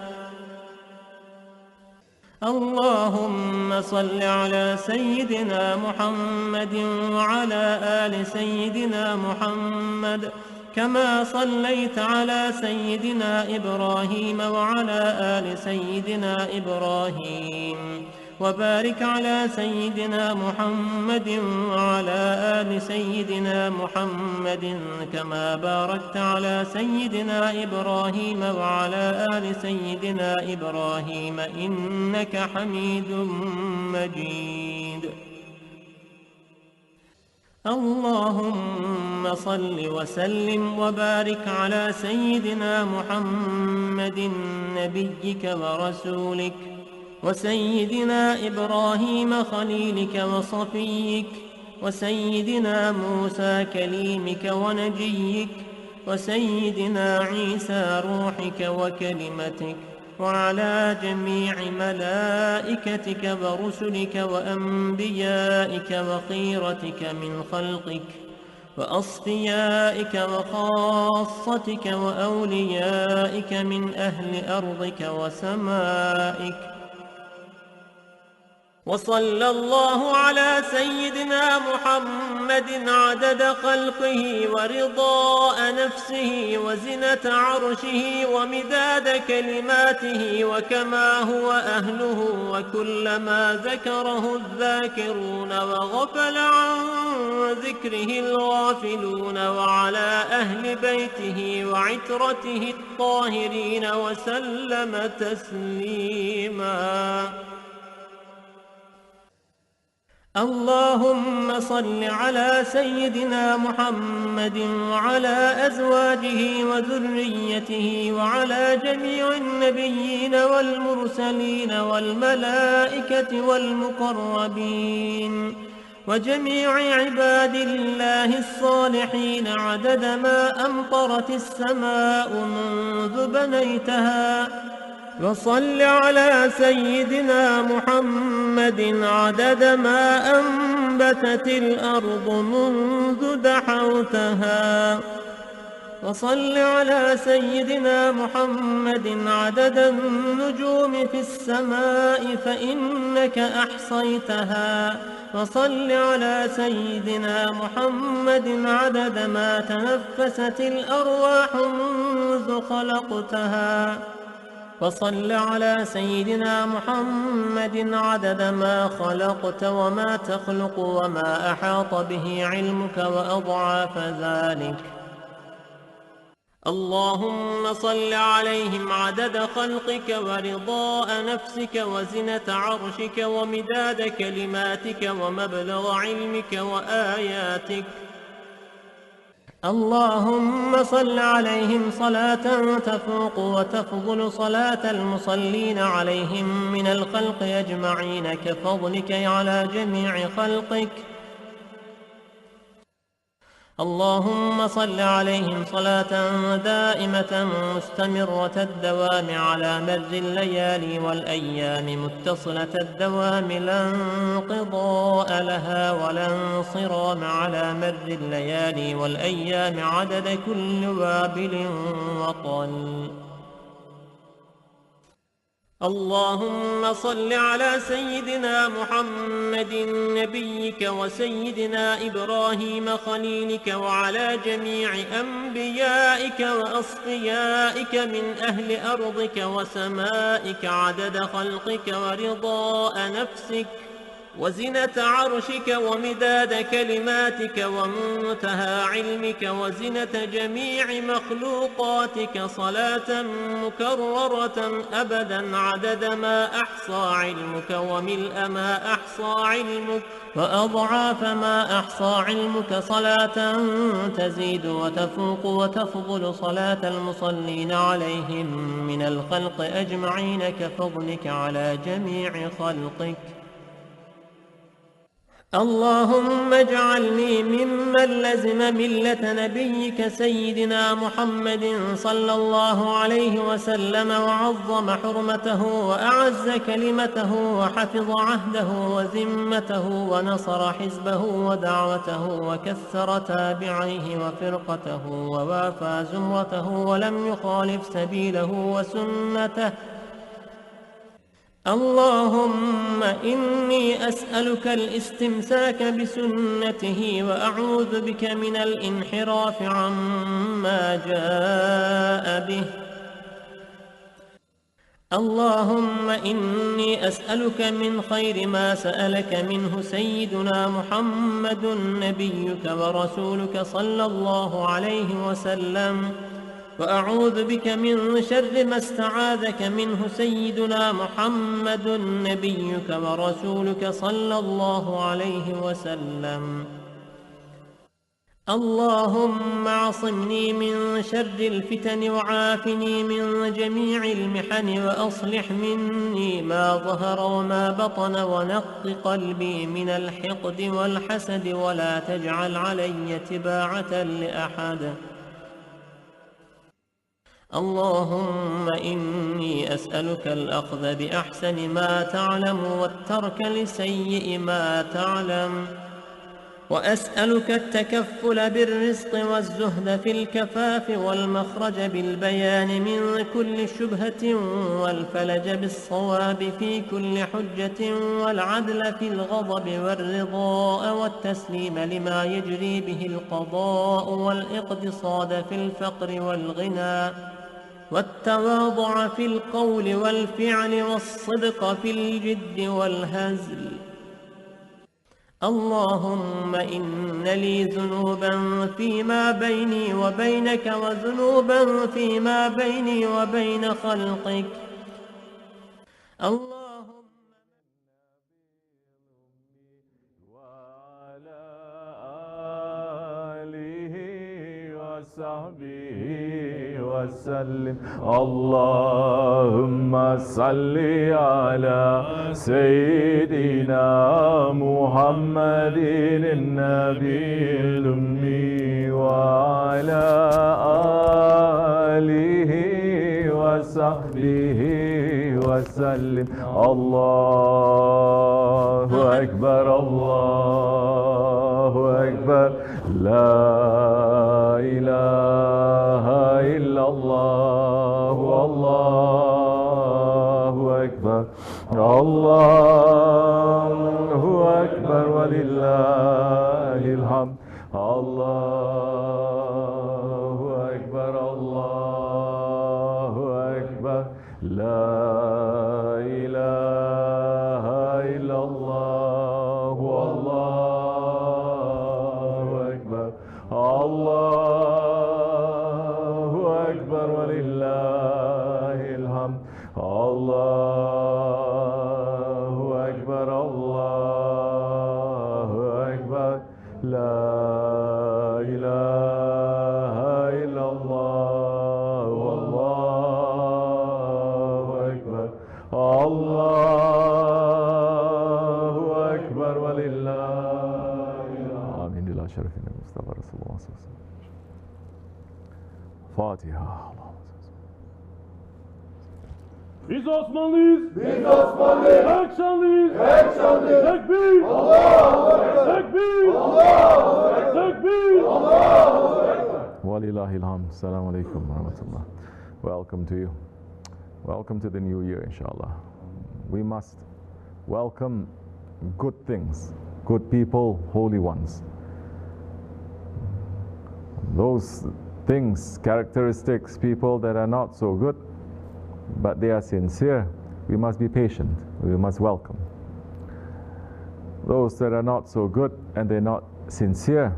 اللهم صل على سيدنا محمد وعلى آل سيدنا محمد كما صليت على سيدنا إبراهيم وعلى آل سيدنا إبراهيم وبارك على سيدنا محمد وعلى آل سيدنا محمد كما باركت على سيدنا إبراهيم وعلى آل سيدنا إبراهيم إنك حميد مجيد. اللهم صل وسلم وبارك على سيدنا محمد نبيك ورسولك وسيدنا إبراهيم خليلك وصفيك وسيدنا موسى كليمك ونجيك وسيدنا عيسى روحك وكلمتك وعلى جميع ملائكتك ورسلك وأنبيائك وخيرتك من خلقك وأصفيائك وخاصتك وأوليائك من أهل أرضك وسمائك. وصلى الله على سيدنا محمد عدد خلقه ورضاء نفسه وزنة عرشه ومداد كلماته وكما هو أهله وكلما ذكره الذاكرون وغفل عن ذكره الغافلون وعلى أهل بيته وعترته الطاهرين وسلم تسليما. اللهم صل على سيدنا محمد وعلى أزواجه وذريته وعلى جميع النبيين والمرسلين والملائكة والمقربين وجميع عباد الله الصالحين عدد ما أمطرت السماء منذ بنيتها. وصل على سيدنا محمد عدد ما أنبتت الأرض منذ دحوتها. وصل على سيدنا محمد عدد النجوم في السماء فإنك أحصيتها. وصل على سيدنا محمد عدد ما تنفست الأرواح منذ خلقتها. وصل على سيدنا محمد عدد ما خلقت وما تخلق وما أحاط به علمك وأضعاف ذلك. اللهم صل عليهم عدد خلقك ورضاء نفسك وزنة عرشك ومداد كلماتك ومبلغ علمك وآياتك. اللهم صل عليهم صلاة تفوق وتفضل صلاة المصلين عليهم من الخلق أجمعين كفضلك على جميع خلقك. اللهم صل عليهم صلاة دائمة مستمرة الدوام على مر الليالي والأيام متصلة الدوام لا انقضاء لها ولا انصرام على مر الليالي والأيام عدد كل وابل وطل. اللهم صل على سيدنا محمد نبيك وسيدنا إبراهيم خليلك وعلى جميع أنبيائك وأصفيائك من أهل أرضك وسمائك عدد خلقك ورضاء نفسك وزنة عرشك ومداد كلماتك ومنتهى علمك وزنة جميع مخلوقاتك صلاة مكررة أبدا عدد ما أحصى علمك وملء ما أحصى علمك وأضعاف ما أحصى علمك صلاة تزيد وتفوق وتفضل صلاة المصلين عليهم من الخلق أجمعين كفضلك على جميع خلقك. اللهم اجعلني ممن لزم ملة نبيك سيدنا محمد صلى الله عليه وسلم وعظم حرمته وأعز كلمته وحفظ عهده وذمته ونصر حزبه ودعوته وكثر تابعيه وفرقته ووافى زمرته ولم يخالف سبيله وسنته. اللهم إني أسألك الاستمساك بسنته وأعوذ بك من الانحراف عما جاء به. اللهم إني أسألك من خير ما سألك منه سيدنا محمد نبيك ورسولك صلى الله عليه وسلم وأعوذ بك من شر ما استعاذك منه سيدنا محمد نبيك ورسولك صلى الله عليه وسلم. اللهم اعصمني من شر الفتن وعافني من جميع المحن وأصلح مني ما ظهر وما بطن ونق قلبي من الحقد والحسد ولا تجعل علي تباعة لأحد. اللهم إني أسألك الأخذ بأحسن ما تعلم والترك لسيء ما تعلم وأسألك التكفل بالرزق والزهد في الكفاف والمخرج بالبيان من كل شبهة والفلج بالصواب في كل حجة والعدل في الغضب والرضاء والتسليم لما يجري به القضاء والاقتصاد في الفقر والغنى والتواضع في القول والفعل والصدق في الجد والهزل. اللهم إن لي ذنوبا فيما بيني وبينك وذنوبا فيما بيني وبين خلقك. اللهم وعلى آله وصحبه وسلم. اللهم صل على سيدنا محمد النبي الأمي وعلى آله وصحبه وسلم. الله أكبر الله أكبر لا إله إلا الله والله أكبر الله أكبر ولله الحمد. الله أكبر الله أكبر لا إله إلا الله والله أكبر. الله أكبر ولله الحمد. الله أكبر الله أكبر لا إله Allahu Ekber ve lillahi. Amin. İlâ şerefine Mustafa Resulullah sallallahu aleyhi ve sellem. Fatiha. Biz Osmanlıyız. Biz Osmanlıyız. Pek şanlıyız. Pek şanlıyız. Tekbir. Allahu Ekber. Tekbir. Allahu Ekber. Tekbir. Allahu Ekber. Walillahilhamd. Assalamu alaikum wa rahmatullah. Welcome to you. Welcome to the new year, inshallah. We must welcome good things, good people, holy ones. Those things, characteristics, people that are not so good, but they are sincere, we must be patient, we must welcome. Those that are not so good and they're not sincere,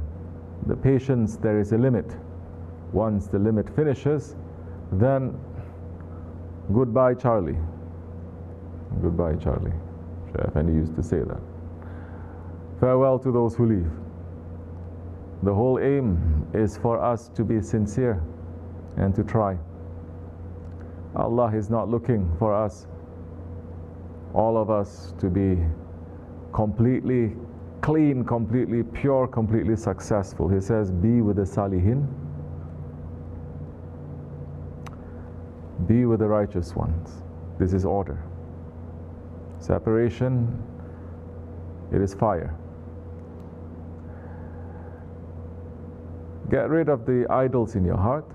the patience, there is a limit. Once the limit finishes, then goodbye Charlie. Goodbye Charlie. Shaykh Effendi used to say that. Farewell to those who leave. The whole aim is for us to be sincere and to try. Allah is not looking for us, all of us, to be completely clean, completely pure, completely successful. He says, be with the salihin, be with the righteous ones. This is order. Separation, it is fire. Get rid of the idols in your heart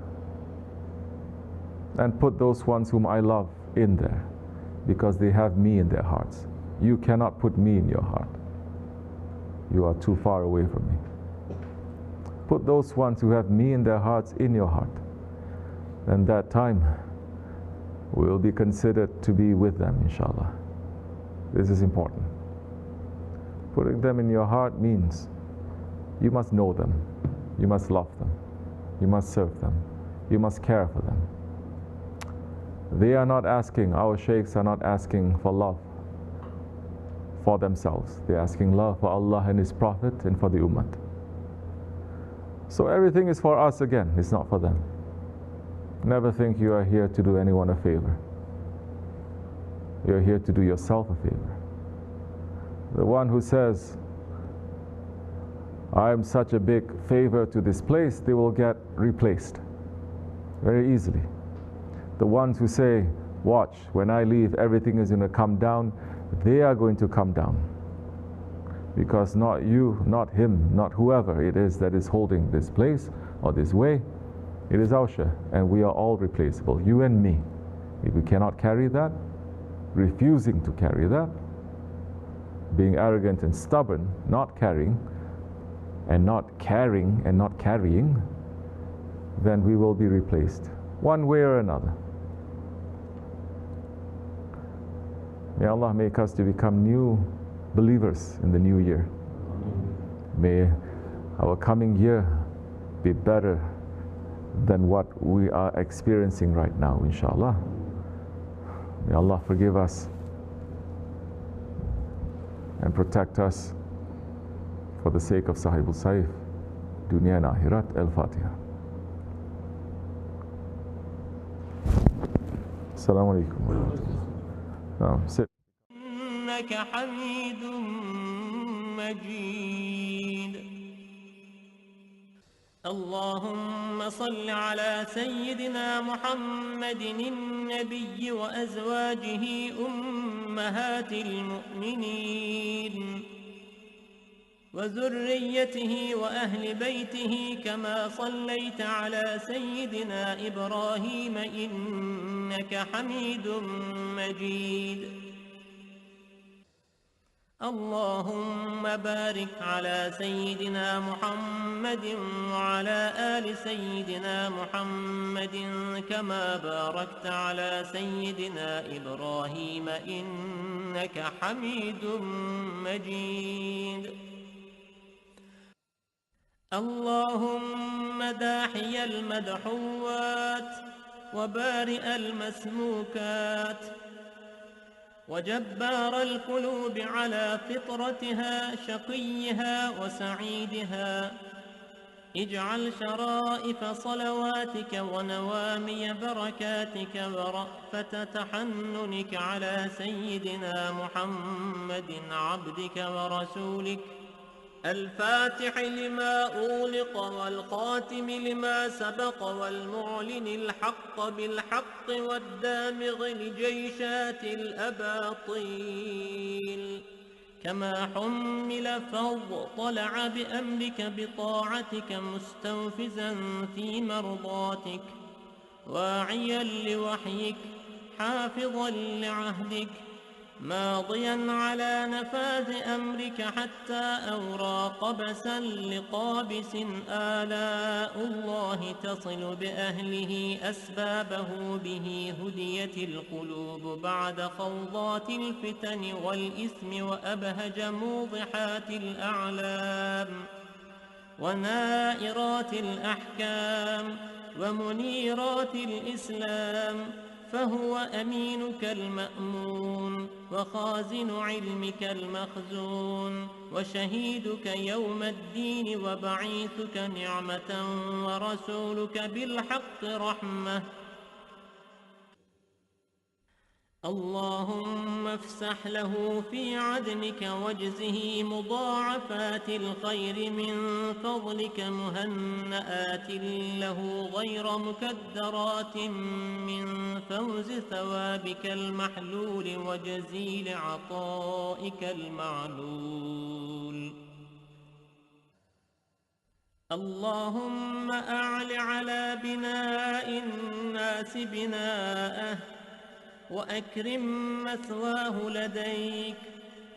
and put those ones whom I love in there, because they have me in their hearts. You cannot put me in your heart. You are too far away from me. Put those ones who have me in their hearts in your heart. And that time we will be considered to be with them, inshallah. This is important. Putting them in your heart means you must know them, you must love them, you must serve them, you must care for them. They are not asking, our sheikhs are not asking for love for themselves. They're asking love for Allah and His Prophet and for the Ummah. So everything is for us again, it's not for them. Never think you are here to do anyone a favor. You're here to do yourself a favor. The one who says, I am such a big favor to this place, they will get replaced very easily. The ones who say, watch, when I leave, everything is going to come down, they are going to come down. Because not you, not him, not whoever it is that is holding this place or this way, it is our share, and we are all replaceable, you and me. If we cannot carry that, refusing to carry that, being arrogant and stubborn, not carrying, and not caring and not carrying, then we will be replaced, one way or another. May Allah make us to become new believers in the new year. May our coming year be better than what we are experiencing right now, inshallah. May Allah forgive us and protect us for the sake of Sahibul Saif, Dunya and Akhirat. Al-Fatiha. Assalamu alaikum wa rahmatullah. Sit. إنك حميد مجيد. اللهم صل على سيدنا محمد النبي وأزواجه أمهات المؤمنين وذريته وأهل بيته كما صليت على سيدنا إبراهيم إنك حميد مجيد. اللهم بارك على سيدنا محمد وعلى آل سيدنا محمد كما باركت على سيدنا إبراهيم إنك حميد مجيد. اللهم داحي المدحوات وبارئ المسموكات وجبار القلوب على فطرتها شقيها وسعيدها اجعل شرائف صلواتك ونوامي بركاتك ورأفة تحننك على سيدنا محمد عبدك ورسولك الفاتح لما أغلق والخاتم لما سبق والمعلن الحق بالحق والدامغ لجيشات الأباطيل كما حمل فاضطلع بأمرك بطاعتك مستنفذا في مرضاتك واعيا لوحيك حافظا لعهدك ماضيا على نفاذ أمرك حتى أورى قبسا لقابس آلاء الله تصل بأهله أسبابه به هديت القلوب بعد خوضات الفتن والإثم وأبهج موضحات الأعلام ونائرات الأحكام ومنيرات الإسلام فهو أمينك المأمون وخازن علمك المخزون وشهيدك يوم الدين وبعيثك نعمة ورسولك بالحق رحمة اللهم افسح له في عدنك واجزه مضاعفات الخير من فضلك مهنآت له غير مكدرات من فوز ثوابك المحلول وجزيل عطائك المعلول اللهم أعل على بناء الناس بناءه وأكرم مثواه لديك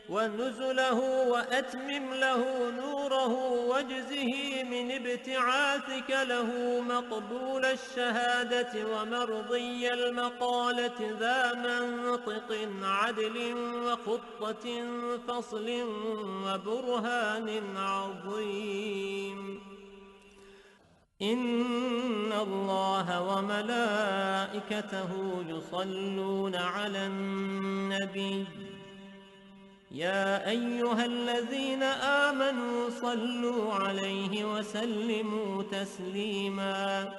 ونزله وأتمم له نوره واجزه من ابتعاثك له مقبول الشهادة ومرضي المقالة ذا منطق عدل وخطة فصل وبرهان عظيم إن الله وملائكته يصلون على النبي يا أيها الذين آمنوا صلوا عليه وسلموا تسليما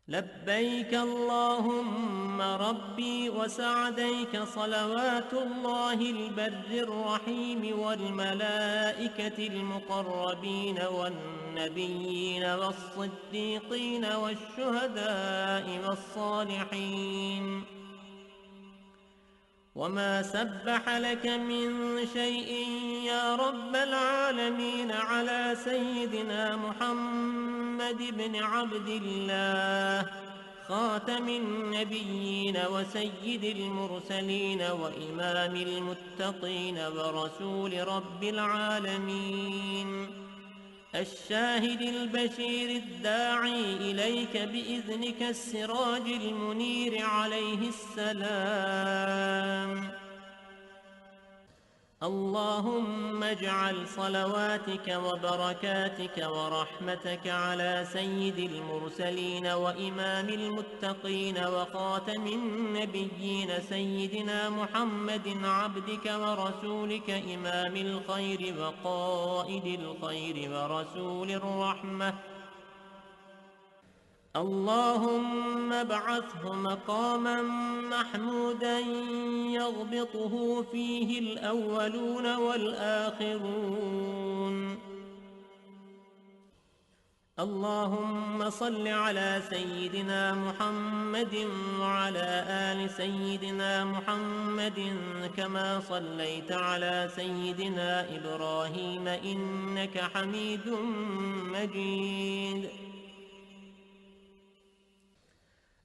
لبيك اللهم ربي وسعديك صلوات الله البر الرحيم والملائكة المقربين والنبيين والصديقين والشهداء والصالحين وما سبح لك من شيء يا رب العالمين على سيدنا محمد بن عبد الله خاتم النبيين وسيد المرسلين وإمام المتقين ورسول رب العالمين الشاهد البشير الداعي إليك بإذنك السراج المنير عليه السلام اللهم اجعل صلواتك وبركاتك ورحمتك على سيد المرسلين وإمام المتقين وخاتم النبيين سيدنا محمد عبدك ورسولك إمام الخير وقائد الخير ورسول الرحمة اللهم ابعثه مقاما محمودا يغبطه فيه الأولون والآخرون اللهم صل على سيدنا محمد وعلى آل سيدنا محمد كما صليت على سيدنا إبراهيم إنك حميد مجيد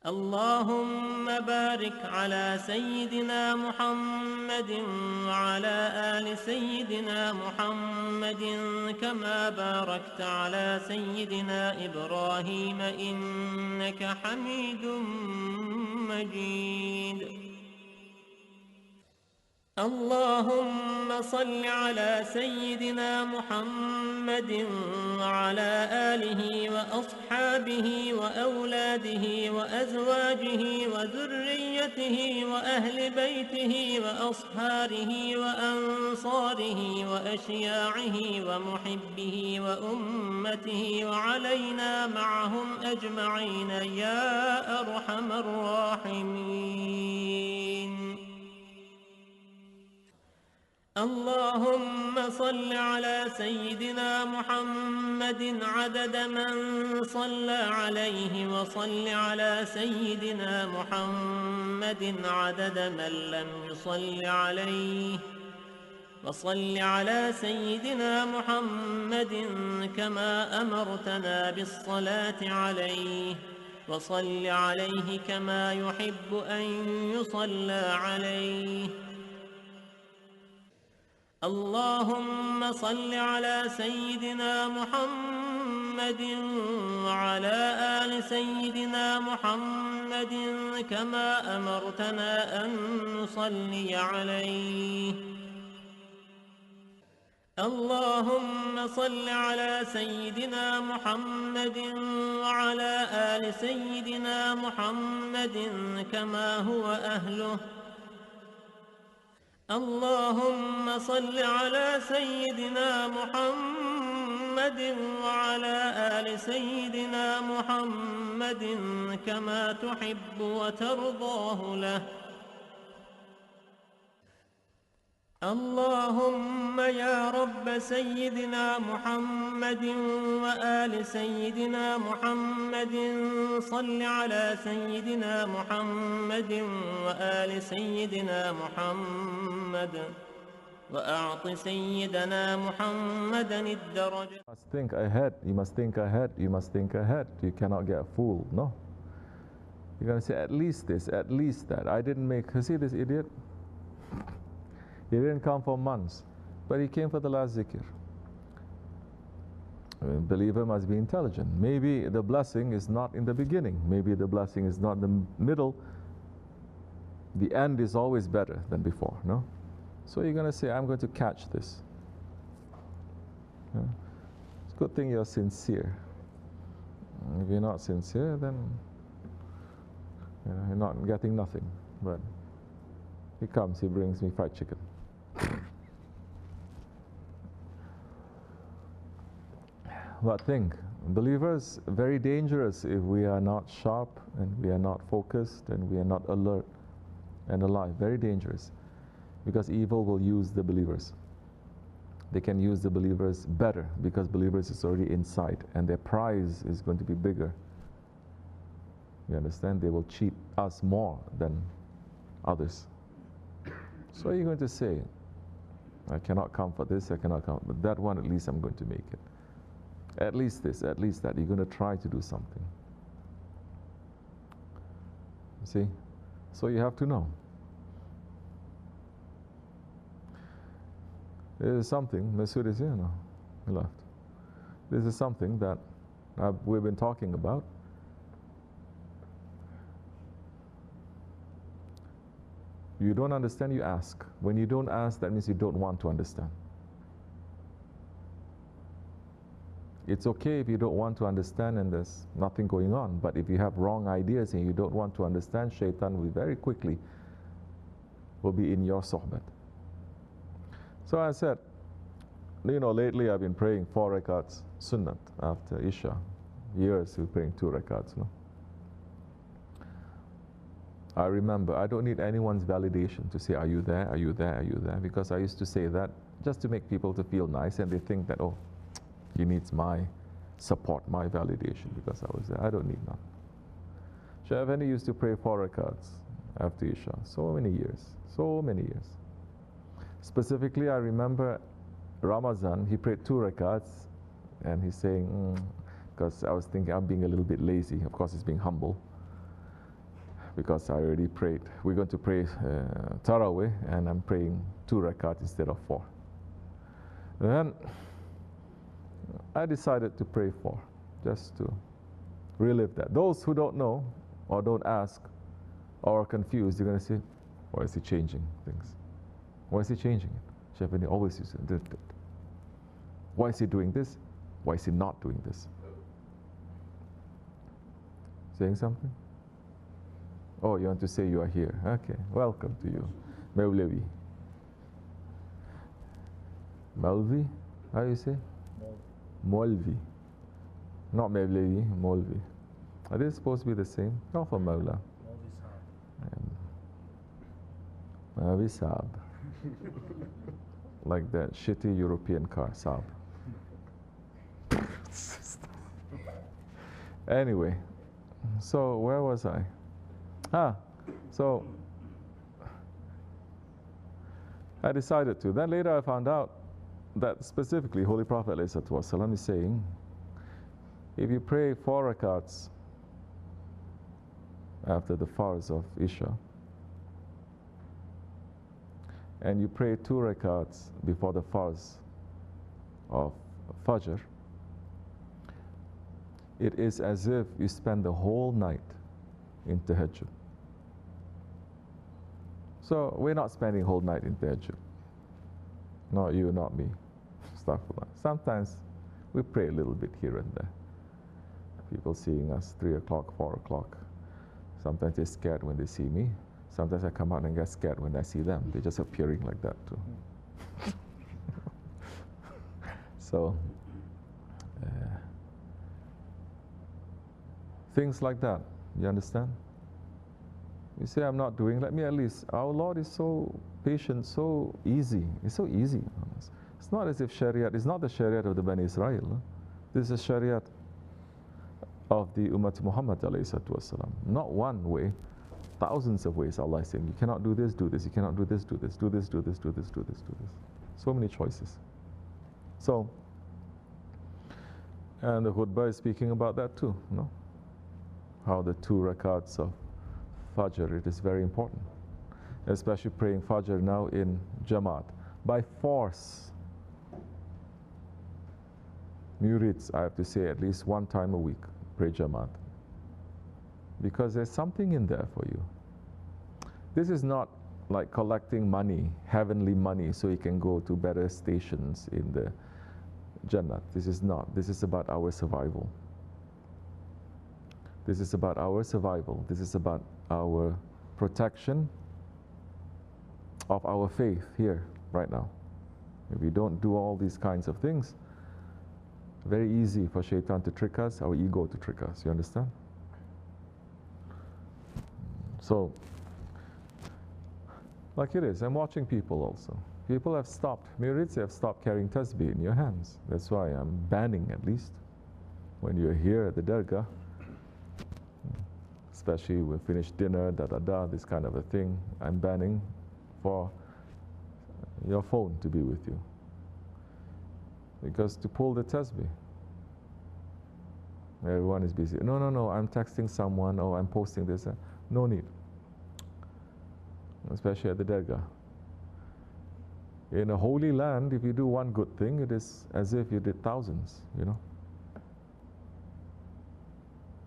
اللهم بارك على سيدنا محمد وعلى آل سيدنا محمد كما باركت على سيدنا إبراهيم إنك حميد مجيد اللهم صل على سيدنا محمد وعلى آله وأصحابه وأولاده وأزواجه وذريته وأهل بيته وأصهاره وأنصاره وأشياعه ومحبه وأمته وعلينا معهم أجمعين يا أرحم الراحمين. اللهم صل على سيدنا محمد عدد من صلى عليه وصل على سيدنا محمد عدد من لم يصل عليه وصل على سيدنا محمد كما أمرتنا بالصلاة عليه وصل عليه كما يحب أن يصلى عليه. اللهم صل على سيدنا محمد وعلى آل سيدنا محمد كما أمرتنا أن نصلي عليه. اللهم صل على سيدنا محمد وعلى آل سيدنا محمد كما هو أهله. اللهم صل على سيدنا محمد وعلى آل سيدنا محمد كما تحب وترضاه له. اللهم يا رب سيدنا محمد وآل سيدنا محمد صل على سيدنا محمد وآل سيدنا محمد وأعط سيدنا محمدا الدرجة. You must think ahead, you must think ahead, you must think ahead. You cannot get fooled, no. You're going to say at least this, at least that. I didn't make, see this idiot? He didn't come for months, but he came for the last zikr. A believer must be intelligent. Maybe the blessing is not in the beginning. Maybe the blessing is not in the middle. The end is always better than before, no? So you're going to say, I'm going to catch this. Yeah? It's a good thing you're sincere. If you're not sincere, then you're not getting nothing. But he comes, he brings me fried chicken. But think, believers, very dangerous if we are not sharp and we are not focused and we are not alert and alive. Very dangerous, because evil will use the believers. They can use the believers better because believers is already inside and their prize is going to be bigger. You understand? They will cheat us more than others. So you're going to say, I cannot come for this, I cannot come, but that one at least I'm going to make it. At least this, at least that. You're going to try to do something. See? So you have to know. This is something, Masood is here now, he left. This is something that we've been talking about. You don't understand, you ask. When you don't ask, that means you don't want to understand. It's okay if you don't want to understand and there's nothing going on, but if you have wrong ideas and you don't want to understand, shaitan will very quickly will be in your sohbat. So I said, you know, lately I've been praying 4 rakats sunnat after Isha. Years we're praying 2 rakats, no? I remember, I don't need anyone's validation to say, are you there, are you there, are you there? Because I used to say that just to make people to feel nice, and they think that, oh, he needs my support, my validation because I was there. I don't need none. Shaykh Effendi used to pray 4 rakats after Isha, so many years, so many years. Specifically, I remember Ramazan, he prayed 2 rakats, and he's saying, because I was thinking I'm being a little bit lazy. Of course, he's being humble, because I already prayed. We're going to pray Taraweeh, and I'm praying 2 rakats instead of 4. Then I decided to pray 4, just to relive that. Those who don't know, or don't ask, or are confused, you're going to say, why is he changing things? Why is he changing it? Shaykh Ibn always uses it. Why is he doing this? Why is he not doing this? Saying something? Oh, you want to say you are here. Okay, welcome to you. Mawlavi. Malvi? How do you say? Molvi. Not Mawlavi, Molvi. Are they supposed to be the same? Not for Mawla. Mavi Saab. Like that shitty European car, Saab. Anyway, so where was I? So I decided to. Then later I found out that specifically Holy Prophet ﷺ is saying, if you pray 4 rakats after the farz of Isha, and you pray 2 rakats before the farz of Fajr, it is as if you spend the whole night in tahajjud. So we're not spending whole night in tahajjud. Not you, not me. Astaghfirullah. Sometimes we pray a little bit here and there. People seeing us 3 o'clock, 4 o'clock. Sometimes they're scared when they see me. Sometimes I come out and get scared when I see them. They're just appearing like that too. So, things like that, you understand? You say, I'm not doing, let me at least. Our Lord is so patient, so easy. It's so easy on us. It's not as if Shariat, it's not the Shariat of the Bani Israel. Huh? This is Shariat of the Ummah Muhammad ﷺ. Not one way, thousands of ways Allah is saying, you cannot do this, do this, you cannot do this, do this, do this, do this, do this, do this, do this. So many choices. So, and the khutbah is speaking about that too, no? How the 2 rakats of Fajr, it is very important. Especially praying Fajr now in Jamaat. By force, murids, I have to say, at least 1 time a week, pray Jamaat. Because there's something in there for you. This is not like collecting money, heavenly money, so you can go to better stations in the Jannah. This is not. This is about our survival. This is about our survival. This is about our protection of our faith here, right now. If we don't do all these kinds of things, very easy for shaitan to trick us, our ego to trick us. You understand? So, like it is, I'm watching people also. People have stopped, murids have stopped carrying tasbih in your hands. That's why I'm banning, at least, when you're here at the Dergah, especially we finish dinner, this kind of a thing, I'm banning for your phone to be with you. Because to pull the tasbih, everyone is busy. No, I'm texting someone, or I'm posting this. No need. Especially at the Dergah. In a holy land, if you do one good thing, it is as if you did thousands, you know.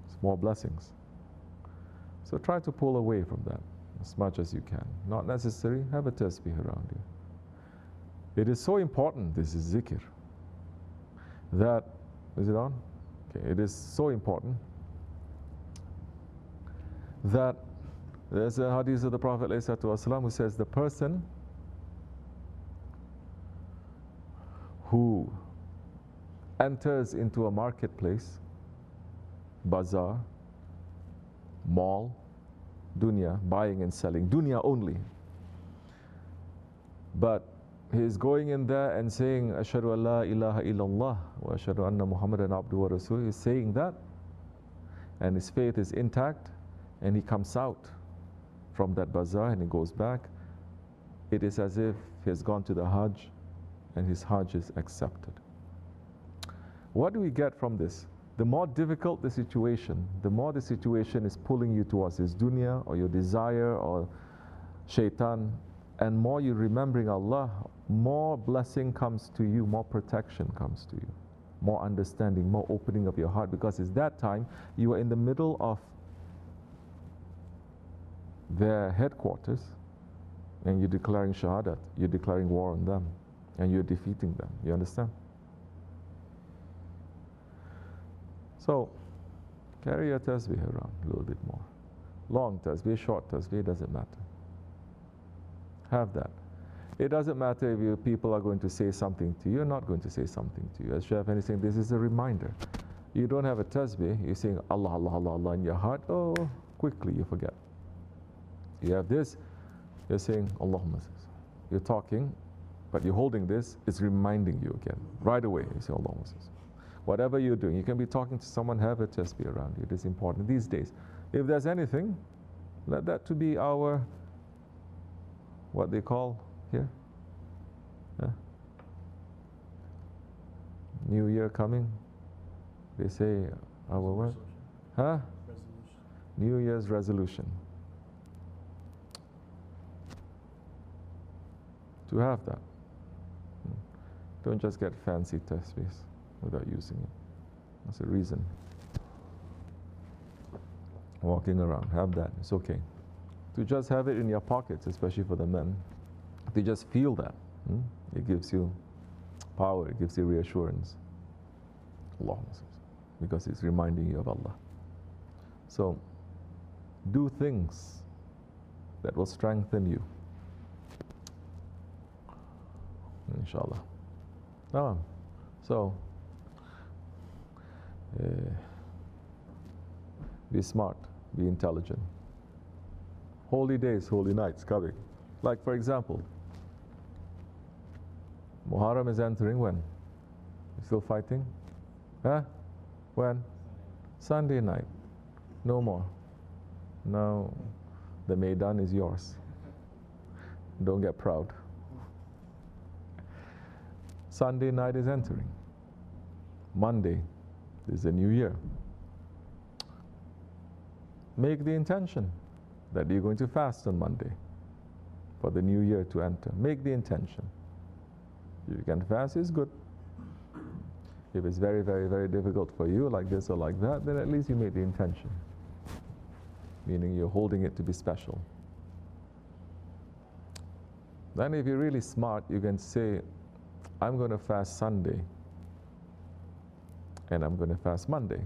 It's more blessings. So try to pull away from that as much as you can. Not necessary, have a tasbih around you. It is so important, this is zikr, that, is it on? Okay, it is so important that there's a hadith of the Prophet ﷺ who says the person who enters into a marketplace, bazaar, mall, dunya, buying and selling, dunya only, but he's going in there and saying, Ashhadu an la ilaha illallah wa ashhadu anna Muhammadan abduhu wa rasuluh. He's saying that, and his faith is intact, and he comes out from that bazaar and he goes back. It is as if he has gone to the Hajj and his Hajj is accepted. What do we get from this? The more difficult the situation, the more the situation is pulling you towards this dunya or your desire or shaitan, and more you're remembering Allah, more blessing comes to you, more protection comes to you, more understanding, more opening of your heart, because it's that time you are in the middle of their headquarters, And you're declaring shahadat. You're declaring war on them. And you're defeating them. You understand? So, carry your tasbih around a little bit more. Long tasbih, short tasbih, it doesn't matter. Have that. It doesn't matter if people are going to say something to you or not going to say something to you. As Shaykh is saying, this is a reminder. You don't have a tasbih, you're saying Allah, Allah, Allah, Allah in your heart, oh, quickly you forget. You have this, you're saying Allahumma. You're talking, but you're holding this, it's reminding you again. Right away, you say Allahumma. Whatever you're doing, you can be talking to someone, have a tasbih around you. It is important these days. If there's anything, let that to be our, what they call here? New Year coming. They say our what? Huh? New Year's resolution. To have that. Don't just get fancy tasbihs without using it. That's a reason. Walking around, have that, it's okay. To just have it in your pockets, especially for the men, to just feel that. It gives you power, it gives you reassurance. Allah, because it's reminding you of Allah. So, do things that will strengthen you. Inshallah. So, be smart, be intelligent. Holy days, holy nights coming. Like for example, Muharram is entering when? You still fighting? Huh? When? Sunday night. No more. Now the Maidan is yours. Don't get proud. Sunday night is entering. Monday is the new year. Make the intention that you're going to fast on Monday for the new year to enter. Make the intention. If you can fast, it's good. If it's very, very, very difficult for you, like this or like that, then at least you made the intention. Meaning you're holding it to be special. Then if you're really smart, you can say, I'm going to fast Sunday and I'm going to fast Monday.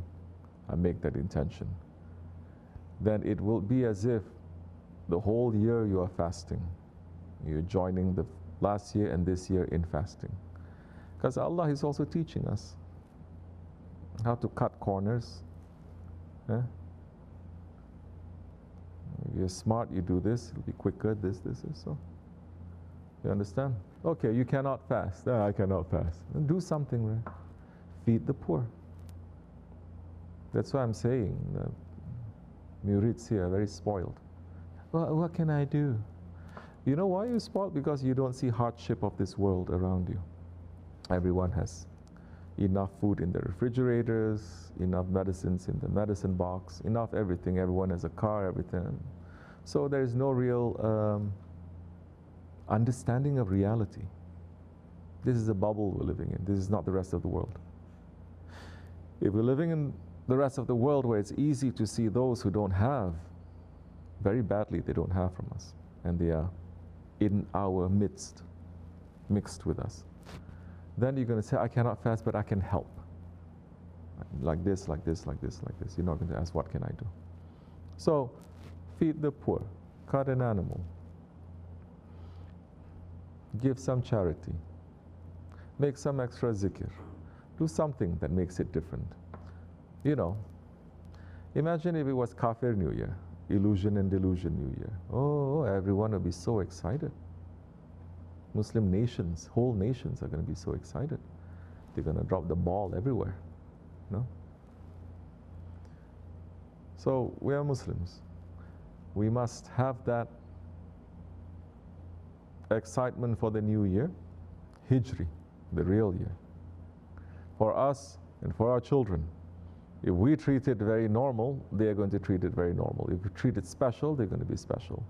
I make that intention. Then it will be as if the whole year you are fasting. You're joining the last year and this year in fasting. Because Allah is also teaching us how to cut corners. If you're smart, you do this, it'll be quicker, this, so. You understand? Okay, you cannot fast. I cannot fast. Then do something, right? Feed the poor. That's why I'm saying that Murids here are very spoiled. Well, what can I do? You know why you're spoiled? Because you don't see hardship of this world around you. Everyone has enough food in the refrigerators, enough medicines in the medicine box, enough everything. Everyone has a car, everything. So there is no real understanding of reality. This is a bubble we're living in. This is not the rest of the world. If we're living in the rest of the world where it's easy to see those who don't have, very badly they don't have from us, and they are in our midst, mixed with us, then you're going to say, I cannot fast, but I can help. Like this, like this, like this, like this. You're not going to ask, what can I do? So, feed the poor, cut an animal, give some charity, make some extra zikr, do something that makes it different. You know, imagine if it was Kafir New Year, illusion and delusion New Year. Oh, everyone would be so excited. Muslim nations, whole nations are going to be so excited. They're going to drop the ball everywhere. No? So we are Muslims. We must have that excitement for the new year, Hijri, the real year. For us and for our children. If we treat it very normal, they are going to treat it very normal. If we treat it special, they're going to be special.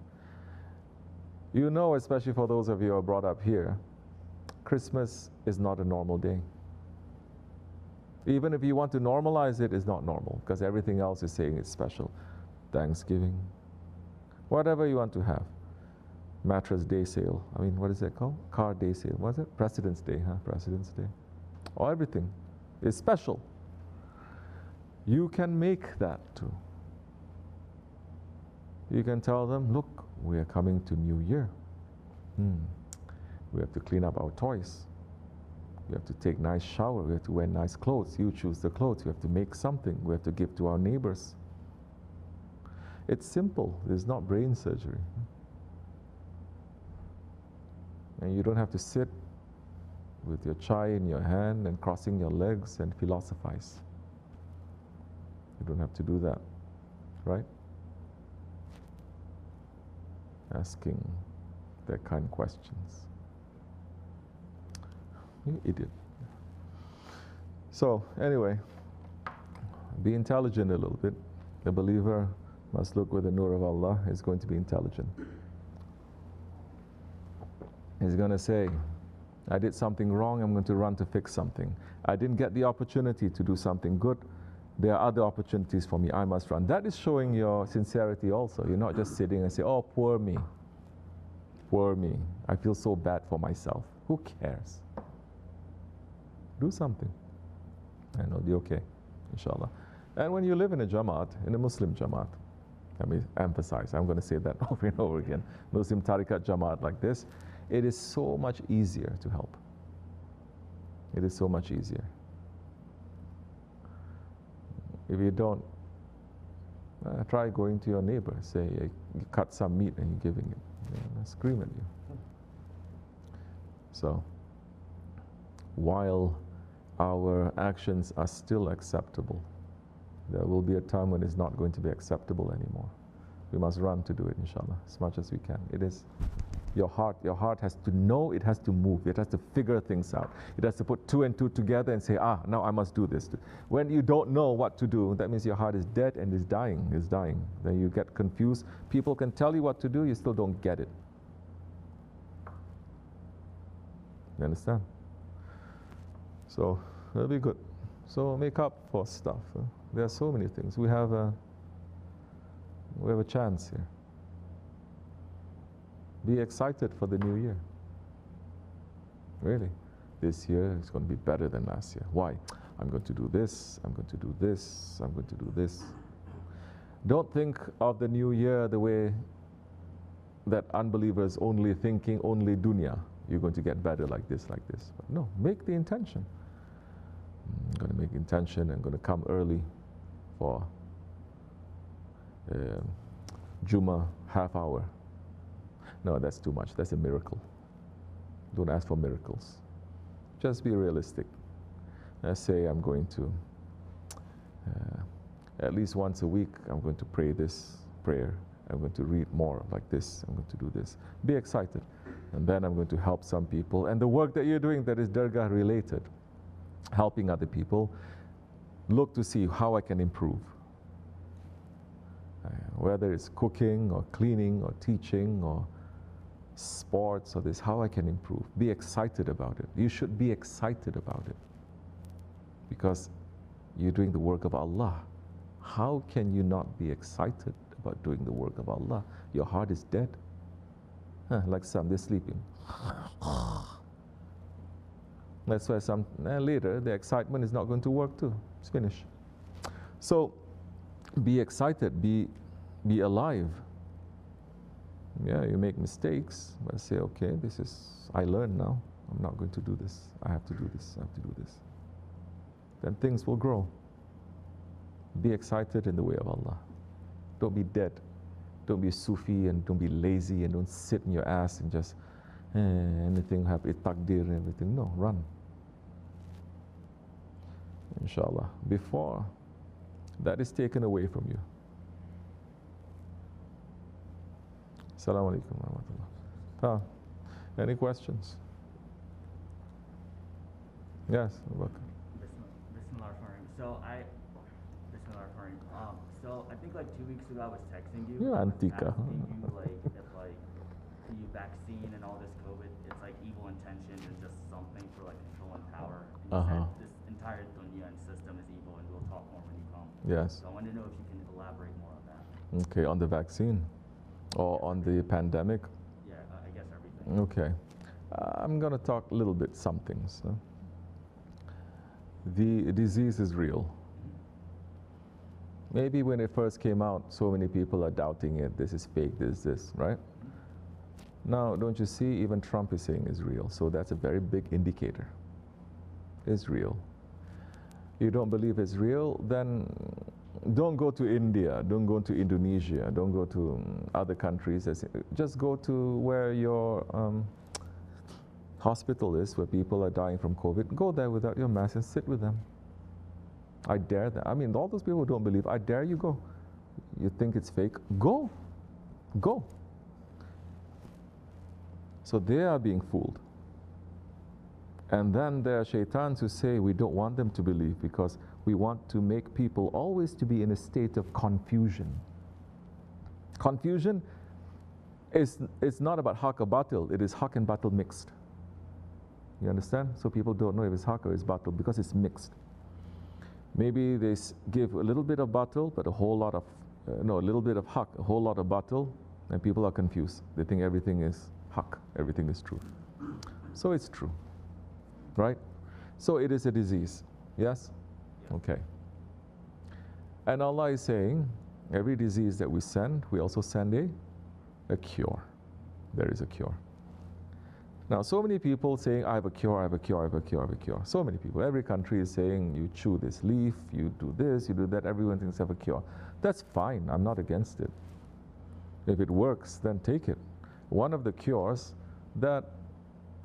You know, especially for those of you who are brought up here, Christmas is not a normal day. Even if you want to normalize it, it's not normal, because everything else is saying it's special. Thanksgiving, whatever you want to have. mattress day sale. I mean, what is that called? Car day sale. What's it? President's Day, huh? President's Day. Oh, everything is special. You can make that too. You can tell them, look, we are coming to New Year. We have to clean up our toys. We have to take nice shower. We have to wear nice clothes. You choose the clothes. We have to make something. We have to give to our neighbors. It's simple. It's not brain surgery. And you don't have to sit with your chai in your hand and crossing your legs and philosophize. You don't have to do that, right? Asking that kind of questions. You idiot. So, anyway, be intelligent a little bit. The believer must look with the nur of Allah. Is going to be intelligent. He's going to say, I did something wrong, I'm going to run to fix something. I didn't get the opportunity to do something good. There are other opportunities for me, I must run. That is showing your sincerity also. You're not just sitting and say, oh, poor me. Poor me. I feel so bad for myself. Who cares? Do something. And it'll be okay, inshallah. And when you live in a Jamaat, in a Muslim Jamaat, let me emphasize, I'm going to say that over and over again, Muslim Tariqat Jamaat like this, it is so much easier to help. It is so much easier. If you don't, try going to your neighbor, say, you cut some meat and you're giving it. They'll scream at you. So, while our actions are still acceptable, there will be a time when it's not going to be acceptable anymore. We must run to do it, inshallah, as much as we can. It is your heart has to know, it has to move, it has to figure things out. It has to put two and two together and say, now I must do this. When you don't know what to do, that means your heart is dead and is dying. Then you get confused. People can tell you what to do, you still don't get it. You understand? So, it'll be good. So make up for stuff. There are so many things. We have a chance here. Be excited for the new year. Really. This year is going to be better than last year. Why? I'm going to do this, I'm going to do this, I'm going to do this. Don't think of the new year the way that unbelievers only thinking only dunya. You're going to get better like this, like this. But no, make the intention. I'm going to make intention, I'm going to come early for Jummah half hour. No, that's too much. That's a miracle. Don't ask for miracles. Just be realistic. Say I'm going to, at least once a week, I'm going to pray this prayer. I'm going to read more like this. I'm going to do this. Be excited. And then I'm going to help some people. And the work that you're doing that is Dergah related, helping other people, look to see how I can improve. Whether it's cooking or cleaning or teaching or sports or this, how I can improve. Be excited about it. You should be excited about it because you're doing the work of Allah. How can you not be excited about doing the work of Allah? Your heart is dead. Like some, they're sleeping. That's why some later the excitement is not going to work too. It's finished. So be excited, be alive. Yeah, you make mistakes, but say, okay, this is, I learned now. I'm not going to do this. I have to do this. I have to do this. Then things will grow. Be excited in the way of Allah. Don't be dead. Don't be Sufi and don't be lazy and don't sit in your ass and just anything have takdir and everything. No, run. Inshallah. Before that is taken away from you. Assalamu alaikum wa rahmatullah. Any questions? Yes, welcome. Bismillahirrahmanirrahim. So I think like 2 weeks ago I was texting you. You're Antika. Asking you like if like the vaccine and all this COVID, it's like evil intention and just something for like control and power. And you said this entire dunya and system is evil, and we'll talk more when you come. Yes. So I want to know if you can elaborate more on that. Okay, on the vaccine or on the pandemic? Yeah, Okay. I'm going to talk a little bit some things. No? The disease is real. Maybe when it first came out, so many people are doubting it. This is fake, this, right? Now, don't you see, even Trump is saying it's real. So that's a very big indicator. It's real. You don't believe it's real, then don't go to India, don't go to Indonesia, don't go to other countries. Just go to where your hospital is, where people are dying from COVID. Go there without your mask and sit with them. I dare them. I mean, all those people who don't believe, I dare you go. You think it's fake? Go. Go. So they are being fooled. And then there are shaitans who say we don't want them to believe because we want to make people always to be in a state of confusion. Confusion is not about haq or batil, it is haq and batil mixed. You understand? So people don't know if it's haq or it's batil because it's mixed. Maybe they give a little bit of batil, but a whole lot of, no, a little bit of haq, a whole lot of batil, and people are confused. They think everything is haq, everything is true. So it's true. Right? So it is a disease. Yes? Okay. And Allah is saying, every disease that we send, we also send a cure. There is a cure. Now, so many people saying, I have a cure, I have a cure, I have a cure, I have a cure. So many people. Every country is saying, you chew this leaf, you do this, you do that. Everyone thinks they have a cure. That's fine. I'm not against it. If it works, then take it. One of the cures that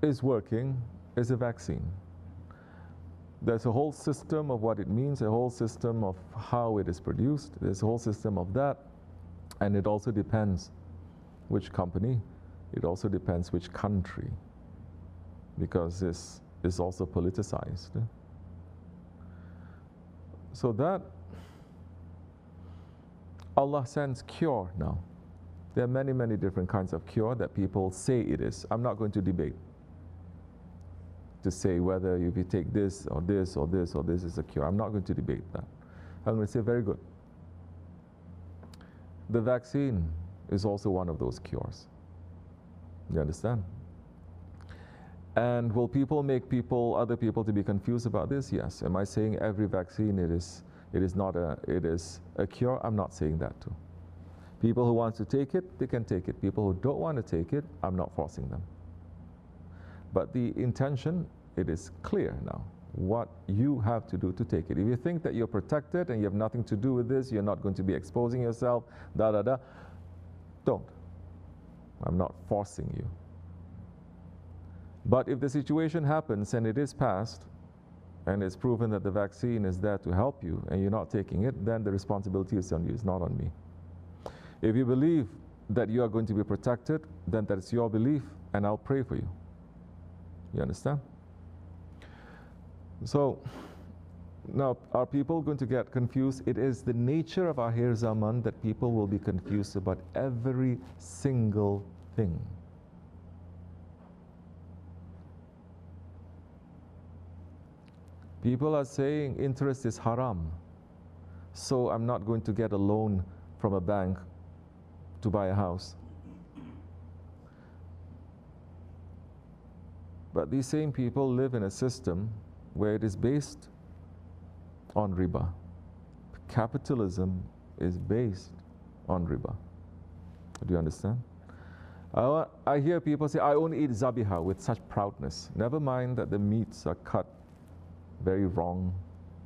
is working is a vaccine. There's a whole system of what it means, a whole system of how it is produced. There's a whole system of that. And it also depends which company. It also depends which country. Because this is also politicized. So that Allah sends cure now. There are many, many different kinds of cure that people say it is. I'm not going to debate to say whether if you take this or this or this or this is a cure. I'm not going to debate that. I'm going to say very good. The vaccine is also one of those cures. You understand? And will people make other people to be confused about this? Yes. Am I saying every vaccine it is a cure? I'm not saying that too. People who want to take it, they can take it. People who don't want to take it, I'm not forcing them. But the intention, it is clear now what you have to do to take it. If you think that you're protected and you have nothing to do with this, you're not going to be exposing yourself, don't. I'm not forcing you. But if the situation happens and it is passed, and it's proven that the vaccine is there to help you, and you're not taking it, then the responsibility is on you, it's not on me. If you believe that you are going to be protected, then that's your belief, and I'll pray for you. You understand? So, now, are people going to get confused? It is the nature of Akhir Zaman that people will be confused about every single thing. People are saying interest is haram, so I'm not going to get a loan from a bank to buy a house. But these same people live in a system where it is based on riba. Capitalism is based on riba. Do you understand? I hear people say, I only eat zabiha with such proudness. Never mind that the meats are cut very wrong,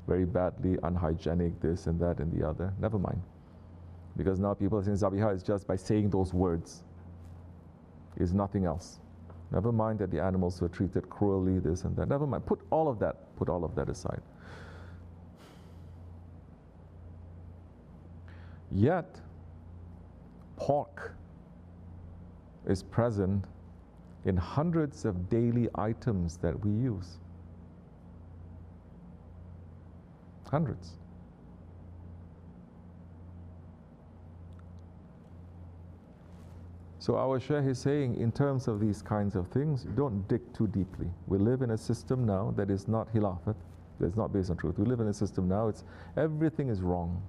very badly, unhygienic, this and that and the other. Never mind. Because now people are saying zabiha is just by saying those words. It's nothing else. Never mind that the animals were treated cruelly, this and that. Never mind. Put all of that aside. Yet, pork is present in hundreds of daily items that we use. Hundreds. So our Shaykh is saying, in terms of these kinds of things, don't dig too deeply. We live in a system now that is not Khilafat, that's not based on truth. We live in a system now, everything is wrong.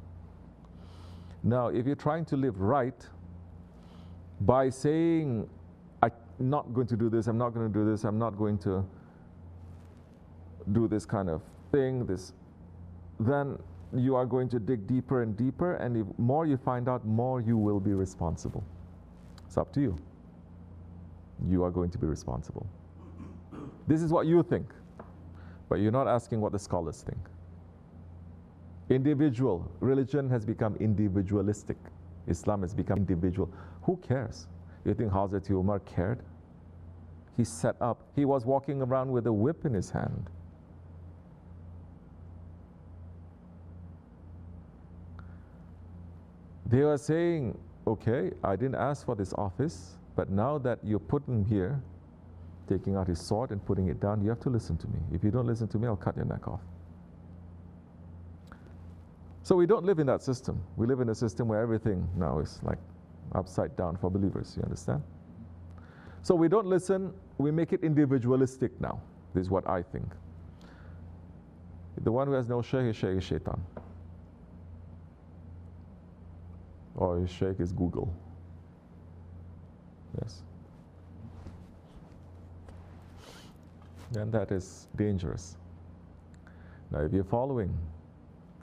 Now, if you're trying to live right by saying, not going to do this, I'm not going to do this, I'm not going to do this kind of thing, then you are going to dig deeper and deeper, and the more you find out, more you will be responsible. It's up to you. You are going to be responsible. This is what you think, but you're not asking what the scholars think. Individual. Religion has become individualistic. Islam has become individual. Who cares? You think Hazrat Umar cared? He set up, he was walking around with a whip in his hand. They were saying, okay, I didn't ask for this office, but now that you're putting here, taking out his sword and putting it down, you have to listen to me. If you don't listen to me, I'll cut your neck off. So we don't live in that system. We live in a system where everything now is like upside down for believers, you understand? So we don't listen, we make it individualistic now. This is what I think. The one who has no shaykh is shaitan. Or his shaykh is Google. Yes. And that is dangerous. Now if you're following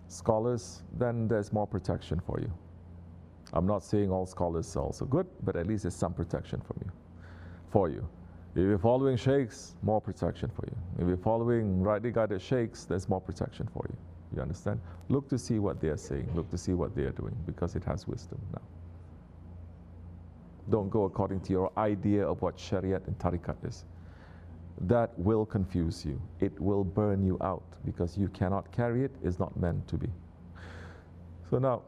scholars, then there's more protection for you. I'm not saying all scholars are also good, but at least there's some protection for you. If you're following sheikhs, more protection for you. If you're following rightly guided sheikhs, there's more protection for you. You understand? Look to see what they're saying. Look to see what they're doing, because it has wisdom now. Don't go according to your idea of what Shariat and Tariqat is. That will confuse you. It will burn you out, because you cannot carry it. It's not meant to be. So now,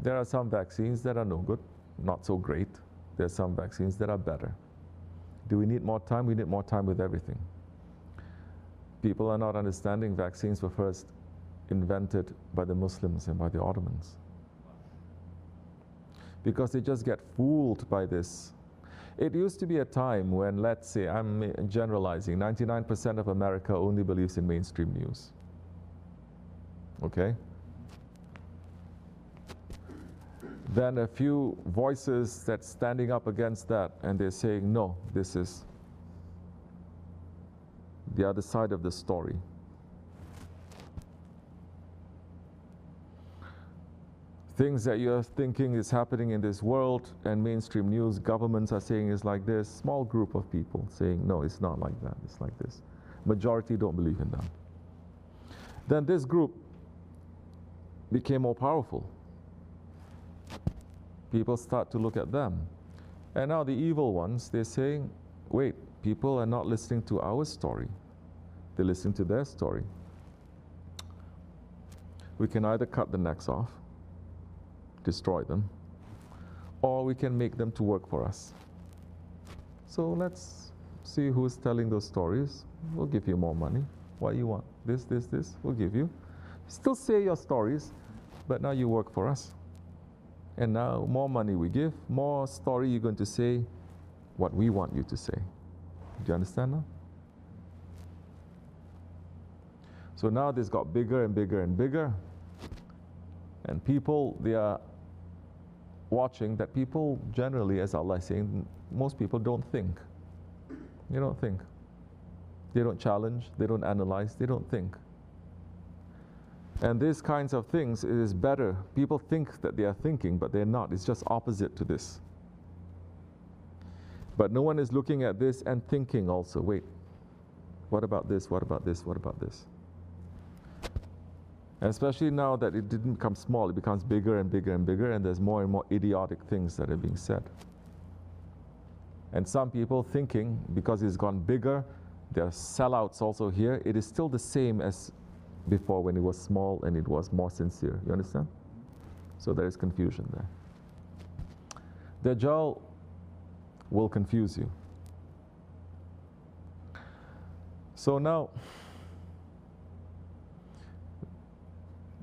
there are some vaccines that are no good, not so great. There are some vaccines that are better. Do we need more time? We need more time with everything. People are not understanding vaccines were first invented by the Muslims and by the Ottomans. Because they just get fooled by this. It used to be a time when, let's say, I'm generalizing, 99% of America only believes in mainstream news. Okay? Then a few voices that's standing up against that, and they're saying, no, this is the other side of the story. Things that you're thinking is happening in this world, and mainstream news, governments are saying is like this. Small group of people saying, no, it's not like that, it's like this. Majority don't believe in them. Then this group became more powerful. People start to look at them. And now the evil ones, they're saying, wait, people are not listening to our story. They're listening to their story. We can either cut the necks off, destroy them, or we can make them to work for us. So let's see who's telling those stories. We'll give you more money. What you want? This, we'll give you. Still say your stories, but now you work for us. And now more money we give, more story you're going to say what we want you to say. Do you understand now? So now this got bigger and bigger and bigger. And people, they are watching that people generally, as Allah is saying, most people don't think. They don't think. They don't challenge, they don't analyze, they don't think. And these kinds of things is better. People think that they are thinking, but they're not. It's just opposite to this. But no one is looking at this and thinking also, wait, what about this, what about this, what about this? And especially now that it didn't become small, it becomes bigger and bigger and bigger, and there's more and more idiotic things that are being said. And some people thinking, because it's gone bigger, there are sellouts also here, it is still the same as before when it was small and it was more sincere. You understand? So there is confusion there. Dajjal will confuse you. So now,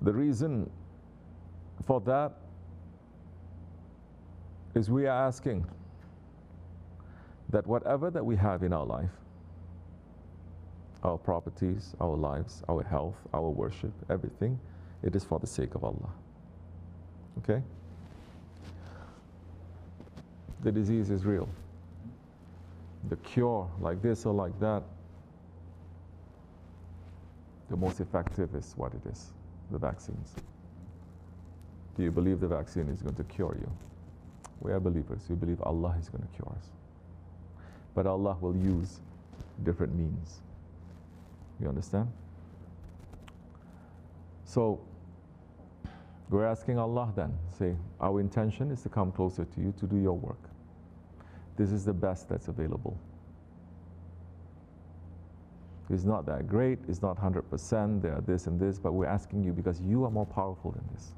the reason for that is we are asking that whatever that we have in our life, our properties, our lives, our health, our worship, everything, it is for the sake of Allah. Okay? The disease is real. the cure like this or like that. The most effective is what it is, the vaccines. Do you believe the vaccine is going to cure you? We are believers. We believe Allah is going to cure us. But Allah will use different means. You understand? So, we're asking Allah then, say, our intention is to come closer to you to do your work. This is the best that's available. It's not that great, it's not 100%, there are this and this, but we're asking you because you are more powerful than this.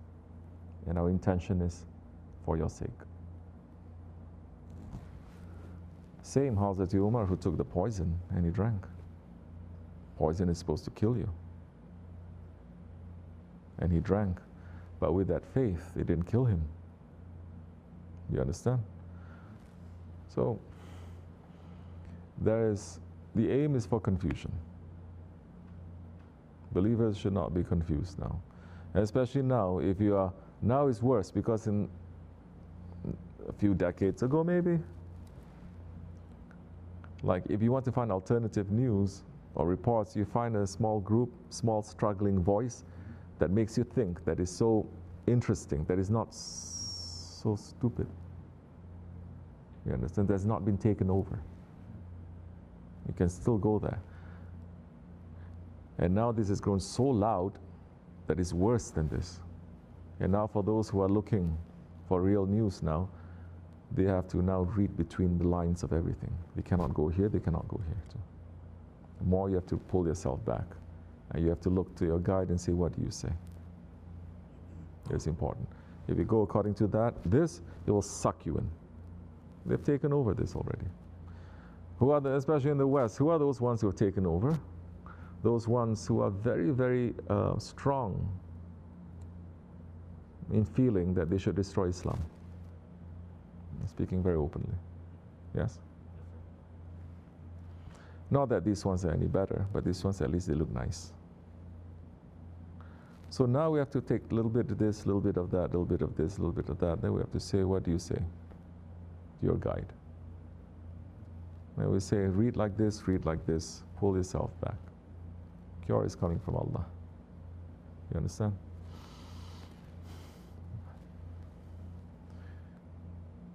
And our intention is for your sake. Same Hazrat Umar who took the poison and he drank. Poison is supposed to kill you. And he drank. But with that faith, it didn't kill him. You understand? So, the aim is for confusion. Believers should not be confused now. Especially now, now it's worse because in a few decades ago maybe, like if you want to find alternative news or reports, you find a small group, small struggling voice that makes you think, that is so interesting, that is not so stupid. You understand? That's not been taken over. You can still go there. And now this has grown so loud that it's worse than this. And now for those who are looking for real news now, they have to now read between the lines of everything. They cannot go here, they cannot go here too. The more you have to pull yourself back. And you have to look to your guide and say, what do you say? It's important. If you go according to that, it will suck you in. They've taken over this already. Especially in the West, who are those ones who have taken over? Those ones who are very, very strong in feeling that they should destroy Islam. I'm speaking very openly. Yes? Not that these ones are any better, but these ones at least they look nice. So now we have to take a little bit of this, a little bit of that, a little bit of this, a little bit of that. Then we have to say, what do you say? Your guide. Then we say, read like this, pull yourself back. Cure is coming from Allah. You understand?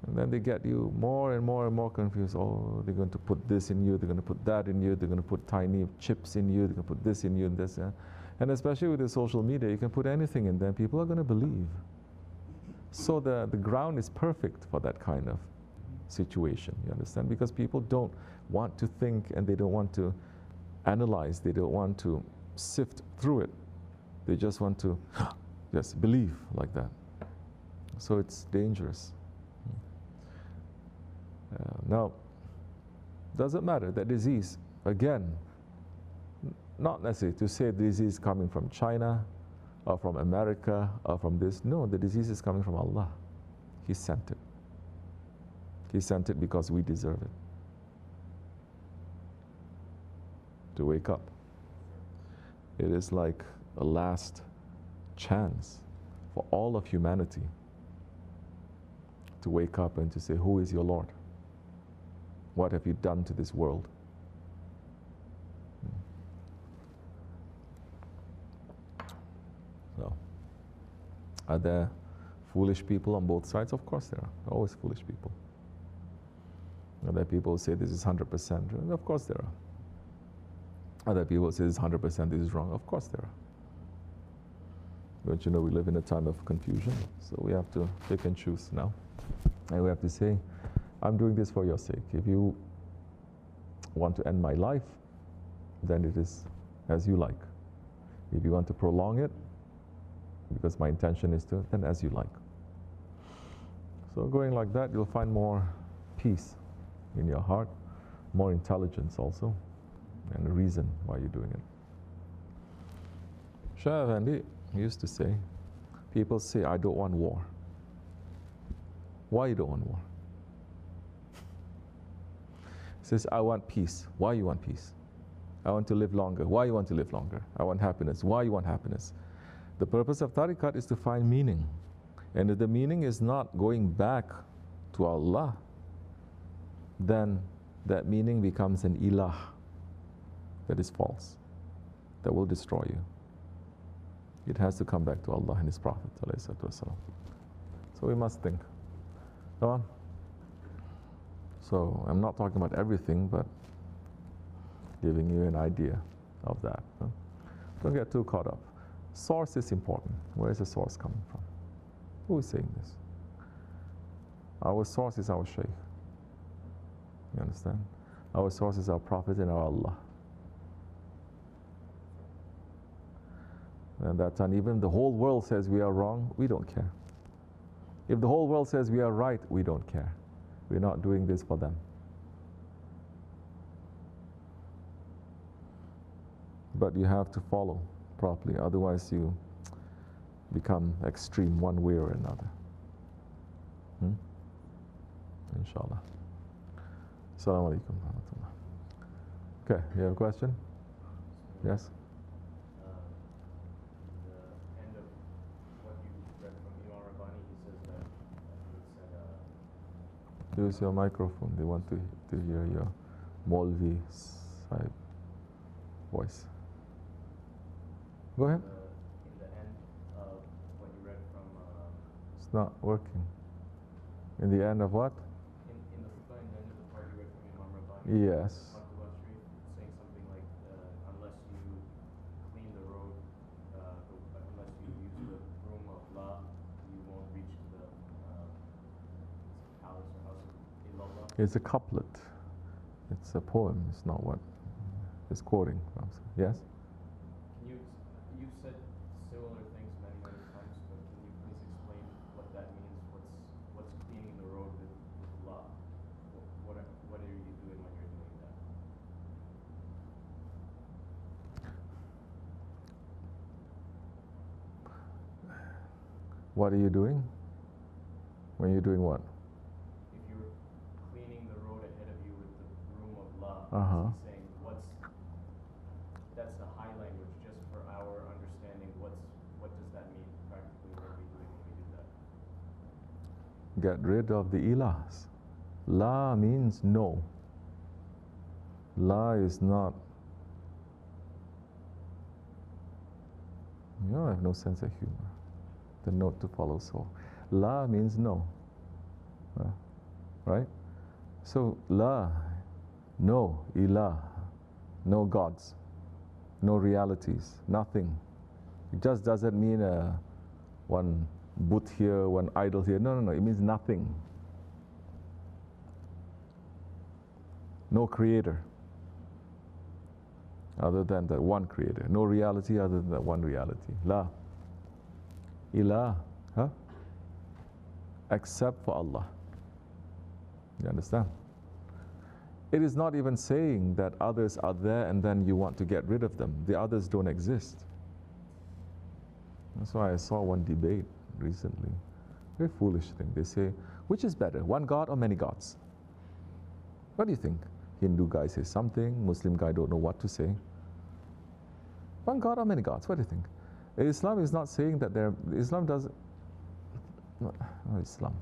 And then they get you more and more and more confused. Oh, they're going to put this in you, they're going to put that in you, they're going to put tiny chips in you, they're going to put this in you and this. And especially with the social media, you can put anything in there, people are going to believe. So the ground is perfect for that kind of situation, you understand? Because people don't want to think and they don't want to analyze, they don't want to sift through it. They just want to just believe like that. So it's dangerous. Now, doesn't matter, that disease, again, not necessarily to say the disease is coming from China or from America or from this. No, the disease is coming from Allah. He sent it. He sent it because we deserve it. To wake up. It is like a last chance for all of humanity to wake up and to say, who is your Lord? What have you done to this world? So, are there foolish people on both sides? Of course there are. Always foolish people. Other people say this is 100%. Of course there are. Other people say this is 100%, this is wrong. Of course there are. Don't you know we live in a time of confusion? So we have to pick and choose now. And we have to say, I'm doing this for your sake. If you want to end my life, then it is as you like. If you want to prolong it, because my intention is to, then as you like. So going like that, you'll find more peace in your heart, more intelligence also, and a reason why you're doing it. Shah Effendi used to say, people say, I don't want war. Why you don't want war? He says, I want peace. Why you want peace? I want to live longer. Why you want to live longer? I want happiness. Why you want happiness? The purpose of tariqat is to find meaning. And if the meaning is not going back to Allah, then that meaning becomes an ilah that is false, that will destroy you. It has to come back to Allah and His Prophet. So we must think. Go on. So I'm not talking about everything, but giving you an idea of that. Don't get too caught up. Source is important. Where is the source coming from? Who is saying this? Our source is our Shaykh. You understand? Our source is our Prophet and our Allah. And that's uneven. The whole world says we are wrong, we don't care. If the whole world says we are right, we don't care. We're not doing this for them. But you have to follow properly, otherwise you become extreme one way or another. Inshallah. Assalamu alaikum. Okay, you have a question? Yes? The end of what you read from Imam Rabbani, he says that he said, Use your microphone. They want to hear your Molvi side voice. Go ahead. in the end of what you read from It's not working. In the end of what? in the Fuqah, in the end of the part you read from Imam Rabbani, Yes. Abdullah Sharif, saying something like, unless you clean the road, unless you use the broom of La, you won't reach the palace or house of Ilallah. It's a couplet. It's a poem. It's not what it's quoting from. Yes? You've said similar things many times, but can you please explain what that means? What's cleaning the road with La? What are you doing when you're doing that? What are you doing? When you're doing what? If you're cleaning the road ahead of you with the broom of La, Uh-huh. he's saying that's the high language, just for our understanding. What does that mean practically? What are we doing when we do that? Get rid of the ilahs. La means no. La is not. You have no sense of humor. The note to follow. So, La means no. Right? So, La, no, ilah, no gods, no realities, nothing. It just doesn't mean one but here, one idol here. No. It means nothing. No creator other than that one creator. No reality other than that one reality. La. Ilah. Except for Allah. You understand? It is not even saying that others are there and then you want to get rid of them. The others don't exist. That's why I saw one debate recently. Very foolish thing. They say, which is better, one God or many gods? What do you think? Hindu guy says something, Muslim guy don't know what to say. One God or many gods? What do you think? Islam is not saying that Islam doesn't. No, Islam.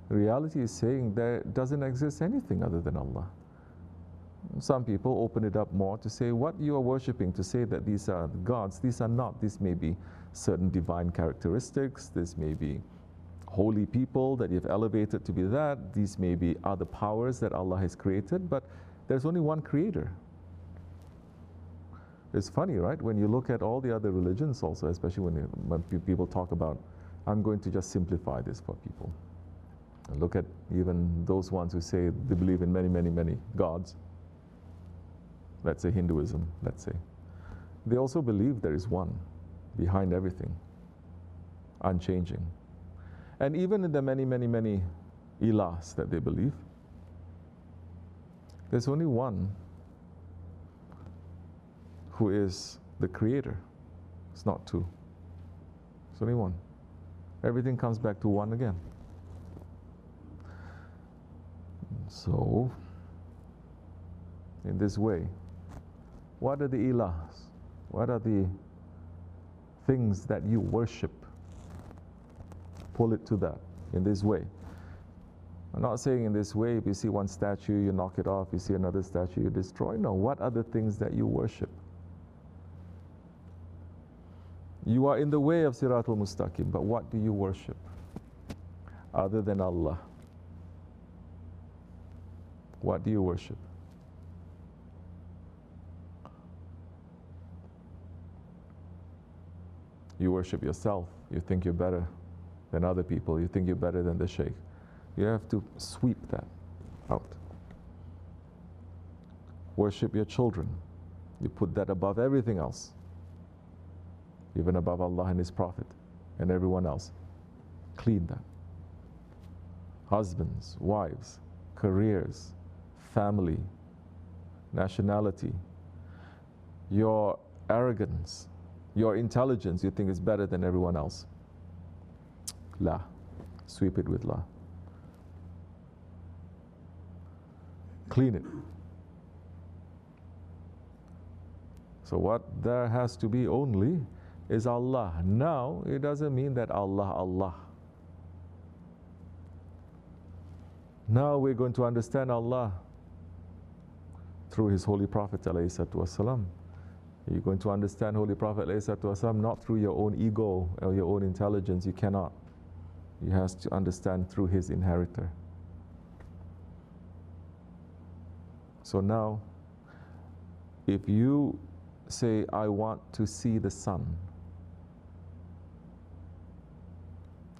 Reality is saying there doesn't exist anything other than Allah. Some people open it up more to say what you are worshipping, to say that these are gods. These are not. These may be certain divine characteristics. This may be holy people that you've elevated to be that. These may be other powers that Allah has created, but there's only one creator. It's funny, right? When you look at all the other religions also, especially when people talk about, I'm going to just simplify this for people. And look at even those ones who say they believe in many gods. Let's say Hinduism, let's say. They also believe there is one behind everything, unchanging. And even in the many ilahs that they believe, there's only one who is the creator. It's not two. It's only one. Everything comes back to one again. So, in this way, what are the ilahs? What are the things that you worship? Pull it to that in this way. I'm not saying in this way, if you see one statue, you knock it off, you see another statue, you destroy. No, what are the things that you worship? You are in the way of Siratul Mustaqim, but what do you worship other than Allah? What do you worship? You worship yourself. You think you're better than other people. You think you're better than the sheikh. You have to sweep that out. Worship your children. You put that above everything else, even above Allah and His Prophet and everyone else. Clean that. Husbands, wives, careers, family, nationality, your arrogance, your intelligence you think is better than everyone else. La. Sweep it with La. Clean it. So what there has to be only is Allah. Now, it doesn't mean that Allah. Now we're going to understand Allah through His Holy Prophet ﷺ. You're going to understand Holy Prophet ﷺ not through your own ego or your own intelligence. You cannot. You have to understand through His inheritor. So now, if you say, I want to see the sun,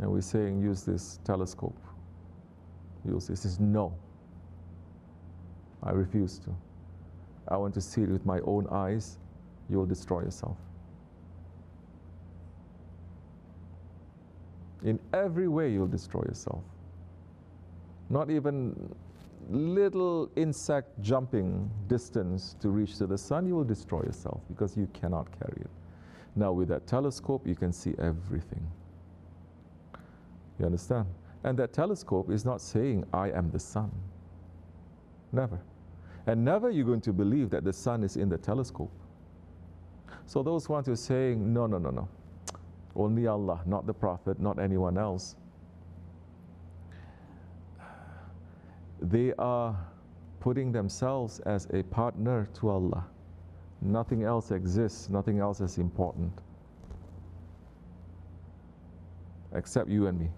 and we're saying use this telescope, you'll say, says, no, I refuse to. I want to see it with my own eyes. You'll destroy yourself. In every way, you'll destroy yourself. Not even little insect jumping distance to reach to the sun, you will destroy yourself because you cannot carry it. Now with that telescope, you can see everything. You understand? And that telescope is not saying, I am the sun. Never. And never you're going to believe that the sun is in the telescope. So those ones who are saying, no. Only Allah, not the Prophet, not anyone else. They are putting themselves as a partner to Allah. Nothing else exists, nothing else is important. Except you and me.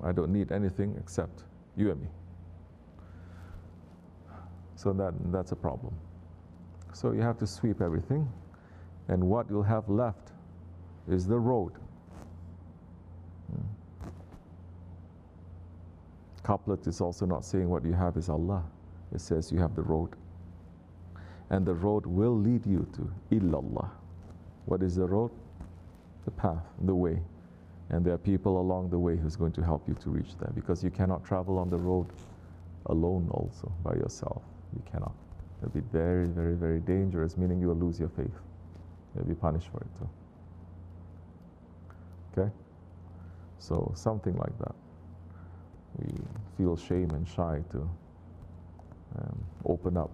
I don't need anything except you and me. So that's a problem. So you have to sweep everything, and what you'll have left is the road. Couplet is also not saying what you have is Allah. It says you have the road. And the road will lead you to illallah. What is the road? The path, the way. And there are people along the way who's going to help you to reach there, because you cannot travel on the road alone also, by yourself. You cannot. It'll be very, very, very dangerous, meaning you will lose your faith. You'll be punished for it too. Okay? So something like that. We feel shame and shy to open up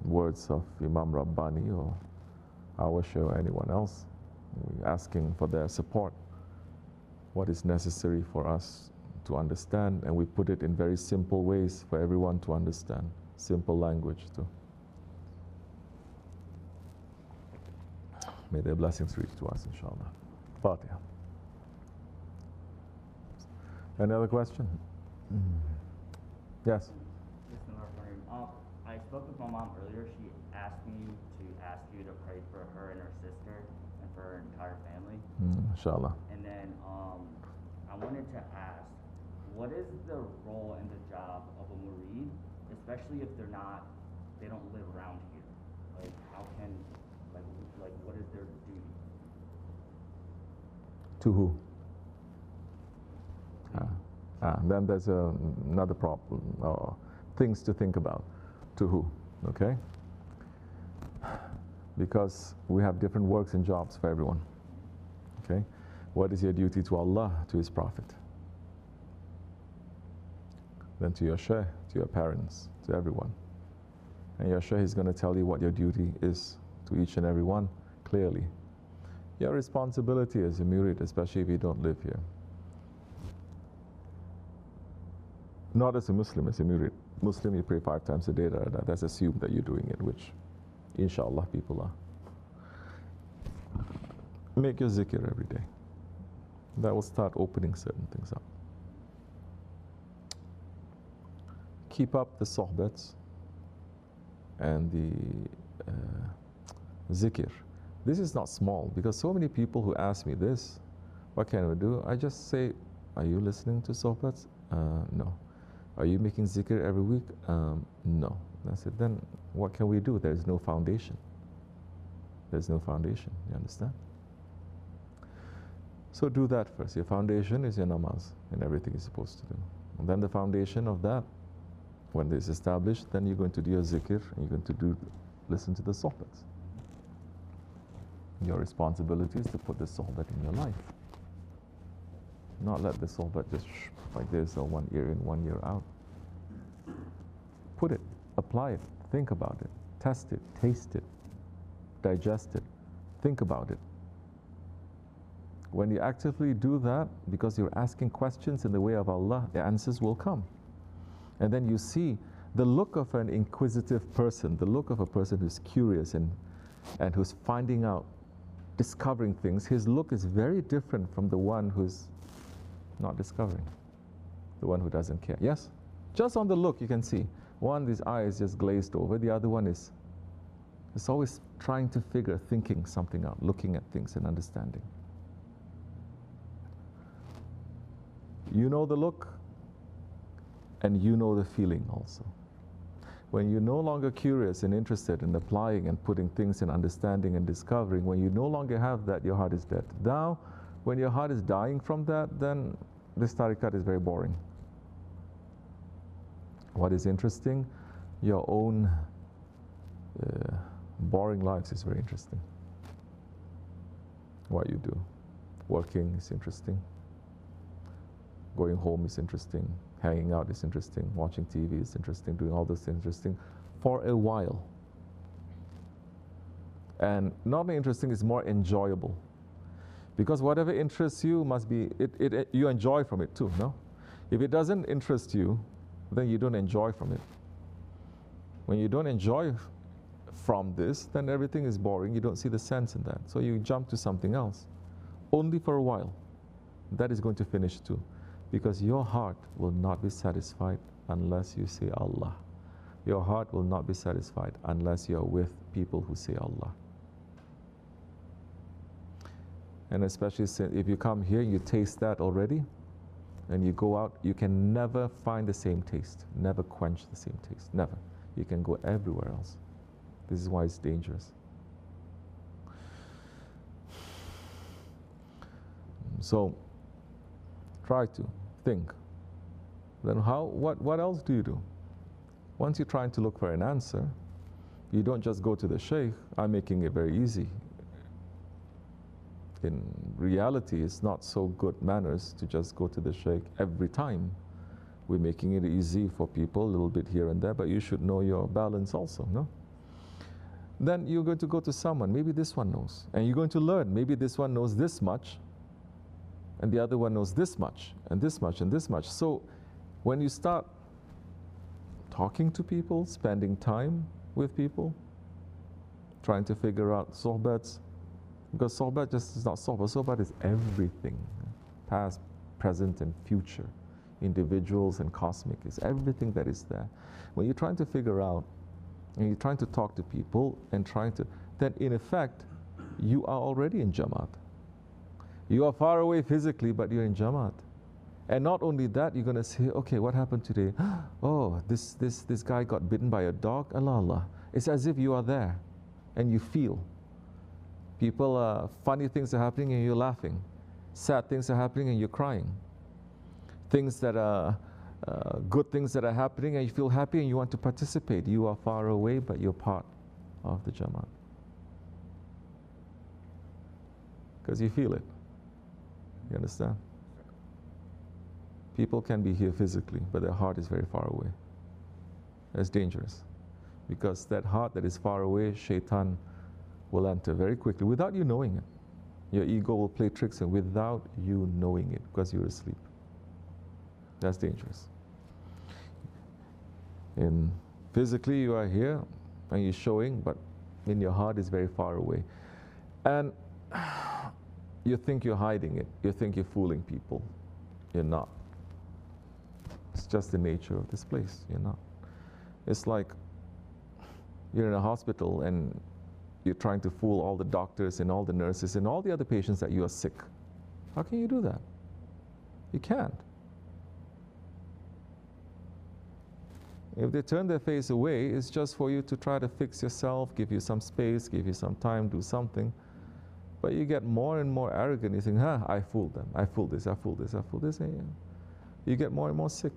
words of Imam Rabbani or our show or anyone else. We're asking for their support. What is necessary for us to understand, and we put it in very simple ways for everyone to understand. Simple language too. May their blessings reach to us, inshallah. Fatiha. Any other question? Yes? Bismillahirrahmanirrahim. I spoke with my mom earlier. She asked me to ask you to pray for her and her sister and for her entire family. Inshallah. And then I wanted to ask, what is the role and the job of a murid, especially if they don't live around here? Like, how can, like what is their duty? To who? Then there's another problem, or things to think about. To who? Okay? Because we have different works and jobs for everyone. Okay? What is your duty to Allah, to His Prophet? Then to your shaykh, to your parents, to everyone. And your shaykh is going to tell you what your duty is to each and every one clearly. Your responsibility as a murid, especially if you don't live here, Not as a Muslim. As a Muslim, you pray 5 times a day. That's assumed that you're doing it, which, inshallah, people are. Make your zikr every day. That will start opening certain things up. Keep up the sohbats and the zikr. This is not small, because so many people who ask me this, what can we do? I just say, are you listening to sohbats? No. Are you making zikr every week? No. I said, then what can we do? There is no foundation. There's no foundation, you understand? So do that first. Your foundation is your namaz and everything you're supposed to do. And then the foundation of that, when it's established, then you're going to do your zikr and you're going to listen to the sohbats. Your responsibility is to put the sohbat in your life. Not let the sohbat just like this, or one ear in, 1 ear out. Put it, apply it, think about it, test it, taste it, digest it, think about it. When you actively do that, because you're asking questions in the way of Allah, the answers will come. And then you see the look of an inquisitive person, the look of a person who's curious and who's finding out, discovering things. His look is very different from the one who's not discovering, the one who doesn't care. Yes? Just on the look you can see. One, his eye is just glazed over. The other one is always trying to figure, thinking something out, looking at things and understanding. You know the look, and you know the feeling also. When you're no longer curious and interested in applying and putting things in understanding and discovering, when you no longer have that, your heart is dead. Now, when your heart is dying from that, then this tariqat is very boring. What is interesting? Your own boring lives is very interesting. What you do. Working is interesting. Going home is interesting. Hanging out is interesting. Watching TV is interesting. Doing all those things interesting for a while. And not only interesting, it's more enjoyable. Because whatever interests you must be, you enjoy from it too, no? If it doesn't interest you, then you don't enjoy from it. When you don't enjoy from this, then everything is boring. You don't see the sense in that. So you jump to something else, only for a while. That is going to finish too. Because your heart will not be satisfied unless you say Allah. Your heart will not be satisfied unless you're with people who say Allah. And especially if you come here, you taste that already, and you go out, you can never find the same taste, never quench the same taste, never. You can go everywhere else. This is why it's dangerous. So, try to think. Then what else do you do? Once you're trying to look for an answer, you don't just go to the sheikh. I'm making it very easy. In reality, it's not so good manners to just go to the sheikh every time. We're making it easy for people, a little bit here and there, but you should know your balance also, no? Then you're going to go to someone, maybe this one knows, and you're going to learn, maybe this one knows this much, and the other one knows this much, and this much, and this much. So when you start talking to people, spending time with people, trying to figure out sohbats, because sohbat just is not sohbat. Sohbat is everything, past, present, and future, individuals and cosmic. It's everything that is there. When you're trying to figure out, and you're trying to talk to people, and then in effect, you are already in Jamaat. You are far away physically, but you're in Jamaat. And not only that, you're going to say, okay, what happened today? Oh, this guy got bitten by a dog. Allah, Allah. It's as if you are there, and you feel. People, funny things are happening and you're laughing. Sad things are happening and you're crying. Things that are good things that are happening and you feel happy and you want to participate. You are far away, but you're part of the Jamaat. Because you feel it. You understand? People can be here physically, but their heart is very far away. That's dangerous. Because that heart that is far away, shaitan will enter very quickly without you knowing it. Your ego will play tricks and without you knowing it because you're asleep. That's dangerous. In physically you are here and you're showing, but in your heart is very far away. And you think you're hiding it. You think you're fooling people. You're not. It's just the nature of this place. You're not. It's like you're in a hospital and you're trying to fool all the doctors and all the nurses and all the other patients that you are sick. How can you do that? You can't. If they turn their face away, it's just for you to try to fix yourself, give you some space, give you some time, do something. But you get more and more arrogant. You think, I fooled them. I fooled this, I fooled this, I fooled this. And you get more and more sick.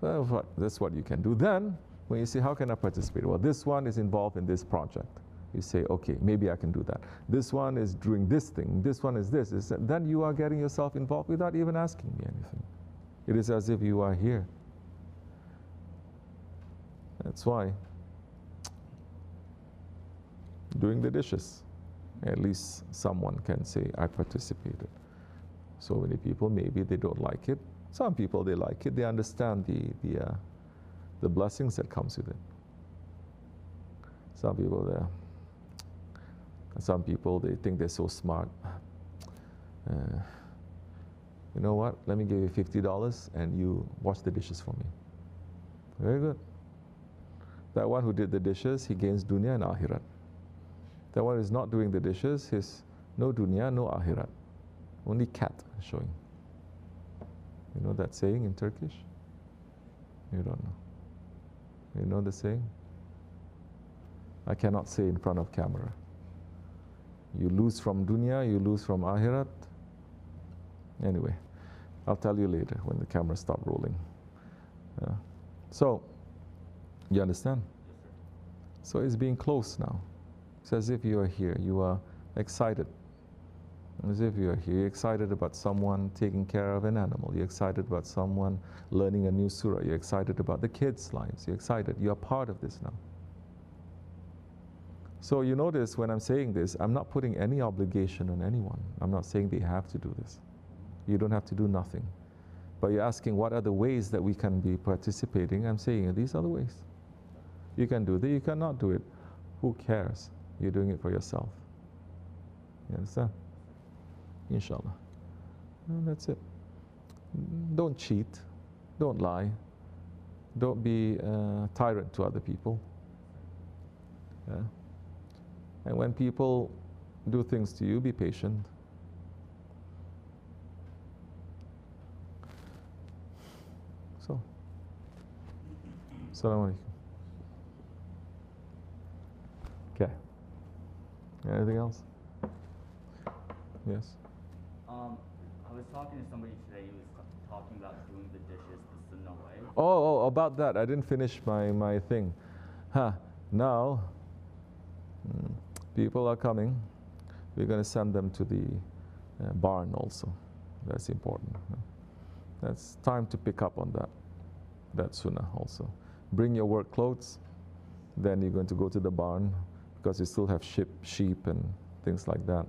Well, that's what you can do. Then, when you say, how can I participate? Well, this one is involved in this project. You say, okay, maybe I can do that. This one is doing this thing. This one is this. Then you are getting yourself involved without even asking me anything. It is as if you are here. That's why doing the dishes, at least someone can say, I participated. So many people, maybe they don't like it. Some people, they like it. They understand the blessings that comes with it. Some people, they think they're so smart. You know what? Let me give you $50 and you wash the dishes for me. Very good. That one who did the dishes, he gains dunya and akhirat. That one who is not doing the dishes, his no dunya, no akhirat. Only cat showing. You know that saying in Turkish? You don't know. You know the saying? I cannot say in front of camera. You lose from dunya, you lose from akhirat. Anyway, I'll tell you later when the camera stops rolling. So, you understand? So it's being close now. It's as if you are here, you are excited. As if you are here, you're excited about someone taking care of an animal. You're excited about someone learning a new surah. You're excited about the kids' lives. You're excited. You're part of this now. So you notice when I'm saying this, I'm not putting any obligation on anyone. I'm not saying they have to do this. You don't have to do nothing. But you're asking what are the ways that we can be participating. I'm saying these are the ways. You can do that, you cannot do it. Who cares? You're doing it for yourself. You understand? Inshallah. And that's it. Don't cheat. Don't lie. Don't be a tyrant to other people. Yeah? And when people do things to you, be patient. So, Assalamu alaikum. Okay. Anything else? Yes? I was talking to somebody today who was talking about doing the dishes the sunnah way. Oh, about that. I didn't finish my thing. Now, people are coming. We're going to send them to the barn also. That's important. That's time to pick up on that sunnah also. Bring your work clothes. Then you're going to go to the barn because you still have sheep and things like that.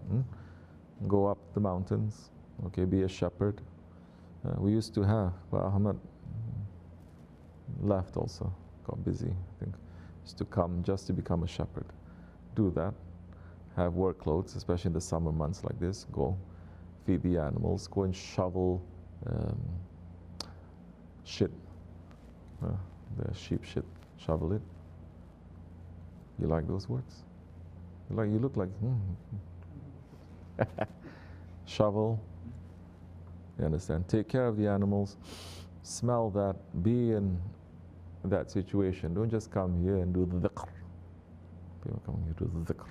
Go up the mountains. Okay, be a shepherd. We used to have, but Ahmad left also, got busy, I think. Used to come just to become a shepherd. Do that. Have work clothes, especially in the summer months like this. Go feed the animals. Go and shovel shit. The sheep shit. Shovel it. You like those words? You look like, shovel. You understand? Take care of the animals. Smell that. Be in that situation. Don't just come here and do the dhikr. People come here to do the dhikr.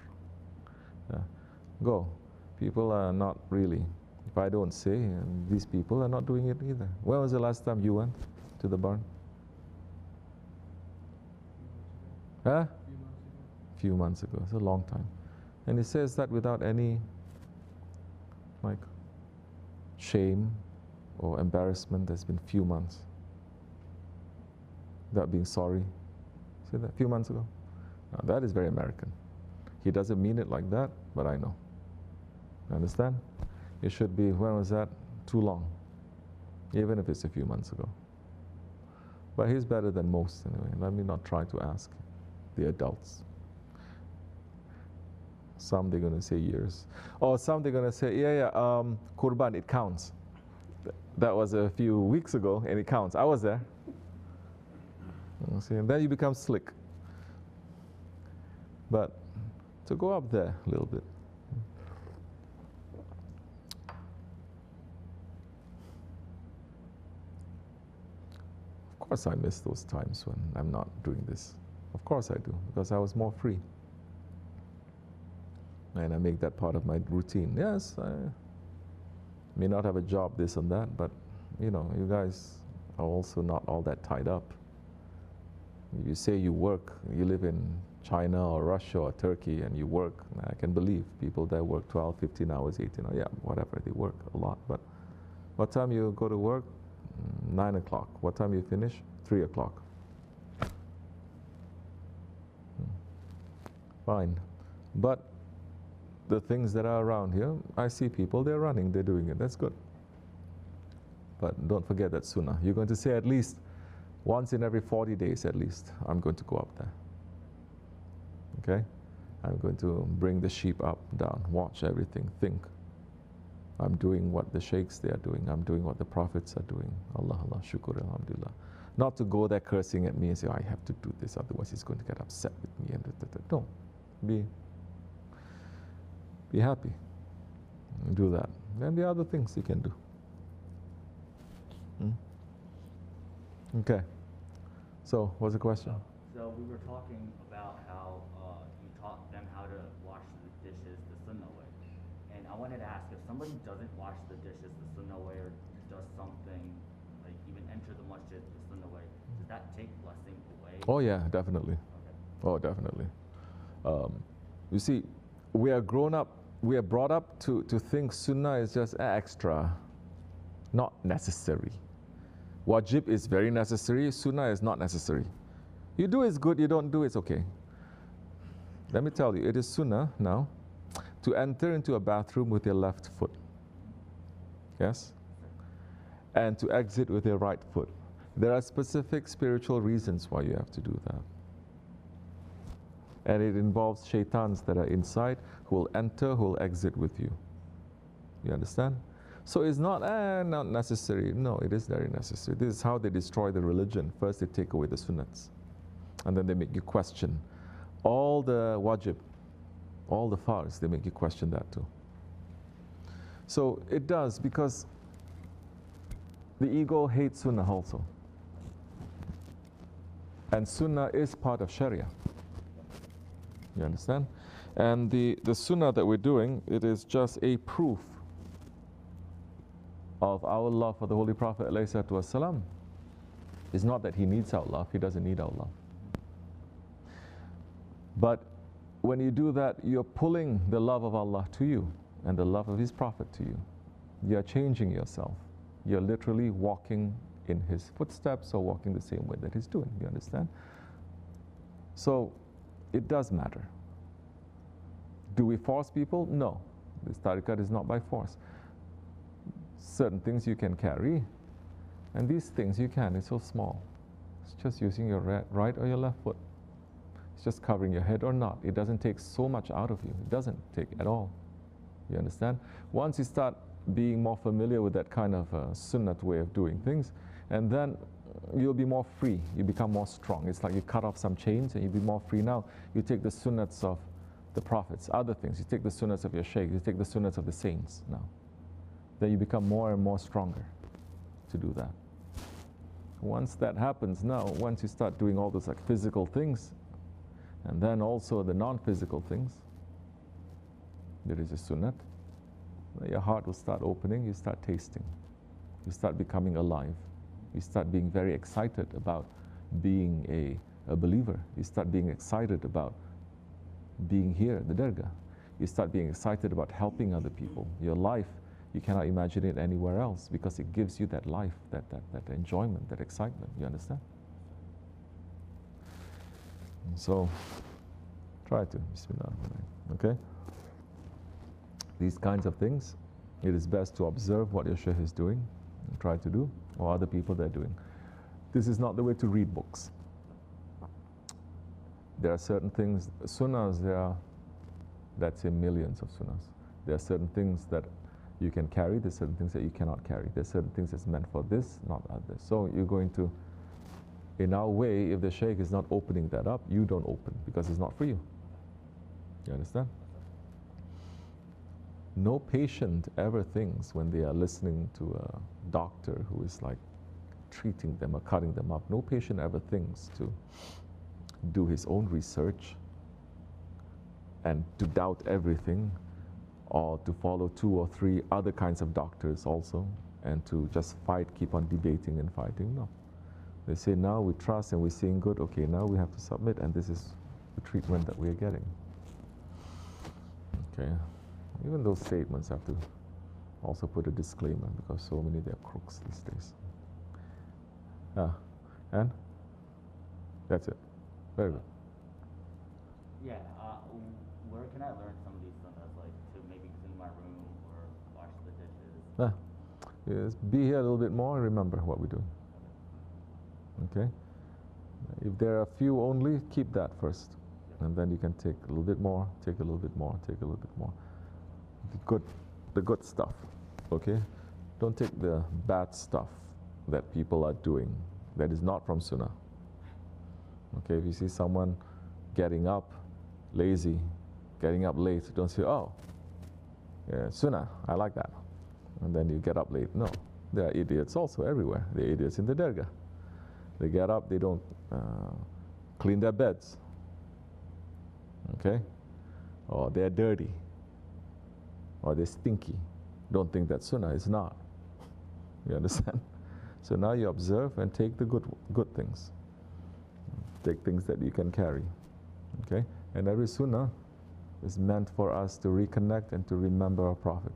Yeah. Go. People are not really, if I don't say, these people are not doing it either. When was the last time you went to the barn? Huh? Few months ago. It's a long time. And he says that without any shame or embarrassment. There's been few months. Without being sorry. See that? A few months ago. Now, that is very American. He doesn't mean it like that, but I know. You understand? It should be, when was that? Too long. Even if it's a few months ago. But he's better than most anyway. Let me not try to ask the adults. Some they're going to say years. Or some they're going to say, Kurban, it counts. That was a few weeks ago, and it counts. I was there. You see, and then you become slick. But to go up there a little bit. Of course I miss those times when I'm not doing this. Of course I do, because I was more free. And I make that part of my routine. Yes, I may not have a job, this and that, but you know, you guys are also not all that tied up. You say you work, you live in China or Russia or Turkey and you work. I can believe people that work 12, 15 hours, 18 hours, yeah, whatever, they work a lot. But what time you go to work? 9 o'clock. What time you finish? 3 o'clock. Fine. But the things that are around here, I see people, they're running, they're doing it. That's good. But don't forget that sunnah. You're going to say at least once in every 40 days at least, I'm going to go up there. Okay? I'm going to bring the sheep up, down, watch everything, think. I'm doing what the sheikhs they are doing. I'm doing what the prophets are doing. Allah, Allah, shukr, alhamdulillah. Not to go there cursing at me and say, I have to do this, otherwise he's going to get upset with me. And no, be happy. Do that. Then the other things you can do. Okay. So, what's the question? So we were talking about how you taught them how to wash the dishes the sunnah way. And I wanted to ask, if somebody doesn't wash the dishes the sunnah way or does something, like even enter the masjid the sunnah way, does that take blessing away? Oh yeah, definitely. Okay. Oh, definitely. You see, we are grown up, we are brought up to think sunnah is just extra, not necessary. Wajib is very necessary, sunnah is not necessary. You do it's good, you don't do it's okay. Let me tell you, it is sunnah now to enter into a bathroom with your left foot. Yes? And to exit with your right foot. There are specific spiritual reasons why you have to do that. And it involves shaitans that are inside who will enter, who will exit with you. You understand? So it's not necessary. No, it is very necessary. This is how they destroy the religion. First they take away the sunnats. And then they make you question. All the wajib, all the farz, they make you question that too. So it does, because the ego hates sunnah also. And sunnah is part of sharia. You understand? And the sunnah that we're doing, it is just a proof of our love for the Holy Prophet ﷺ. It's not that he needs our love, he doesn't need our love. But when you do that, you're pulling the love of Allah to you and the love of His Prophet to you. You're changing yourself. You're literally walking in His footsteps or walking the same way that He's doing. You understand? So it does matter. Do we force people? No. This tariqat is not by force. Certain things you can carry, and these things you can. It's so small. It's just using your right or your left foot. It's just covering your head or not. It doesn't take so much out of you. It doesn't take at all. You understand? Once you start being more familiar with that kind of sunnat way of doing things, and then you'll be more free. You become more strong. It's like you cut off some chains and you'll be more free. Now you take the sunnats of the prophets, other things. You take the sunnats of your shaykh. You take the sunnats of the saints now. Then you become more and more stronger to do that. Once that happens now, once you start doing all those like physical things, and then also the non-physical things, there is a sunnat, your heart will start opening, you start tasting, you start becoming alive, you start being very excited about being a believer, you start being excited about being here at the Dergah, you start being excited about helping other people. Your life, you cannot imagine it anywhere else because it gives you that life, that enjoyment, that excitement. You understand? So, try to, bismillahirrahmanirrahim, okay? These kinds of things, it is best to observe what your shaykh is doing, and try to do, or other people they're doing. This is not the way to read books. There are certain things, sunnahs, there are, let's say, millions of sunnahs. There are certain things that you can carry, there's certain things that you cannot carry. There's certain things that's meant for this, not others. So you're going to, in our way, if the shaykh is not opening that up, you don't open, because it's not for you. You understand? No patient ever thinks when they are listening to a doctor who is like treating them or cutting them up, no patient ever thinks to do his own research and to doubt everything, or to follow 2 or 3 other kinds of doctors also, and to just fight, keep on debating and fighting. No. They say, now we trust and we're seeing good, okay, now we have to submit, and this is the treatment that we are getting. Okay. Even those statements have to also put a disclaimer, because so many, they're crooks these days. And that's it. Very good. Yeah, where can I learn some of these sunnahs, like to maybe clean my room or wash the dishes? Yes, be here a little bit more and remember what we do. Okay? If there are a few only, keep that first. And then you can take a little bit more, take a little bit more, take a little bit more. The good stuff, okay? Don't take the bad stuff that people are doing that is not from Sunnah. Okay, if you see someone getting up lazy, getting up late, don't say, oh, yeah, Sunnah, I like that. And then you get up late. No, there are idiots also everywhere. There are idiots in the Dergah. They get up, they don't clean their beds. Okay? Or they're dirty. Or they're stinky. Don't think that Sunnah is not. You understand? So now you observe and take the good things. Take things that you can carry. Okay? And every Sunnah is meant for us to reconnect and to remember our Prophet.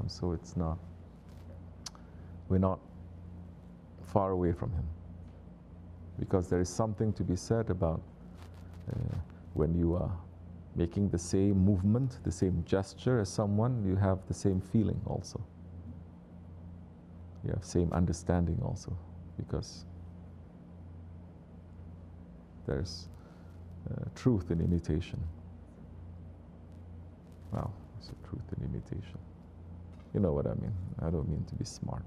So it's not, we're not far away from him. Because there is something to be said about when you are making the same movement, the same gesture as someone, you have the same feeling also. You have same understanding also, because there's truth in imitation. Wow, there's a truth in imitation. You know what I mean? I don't mean to be smart.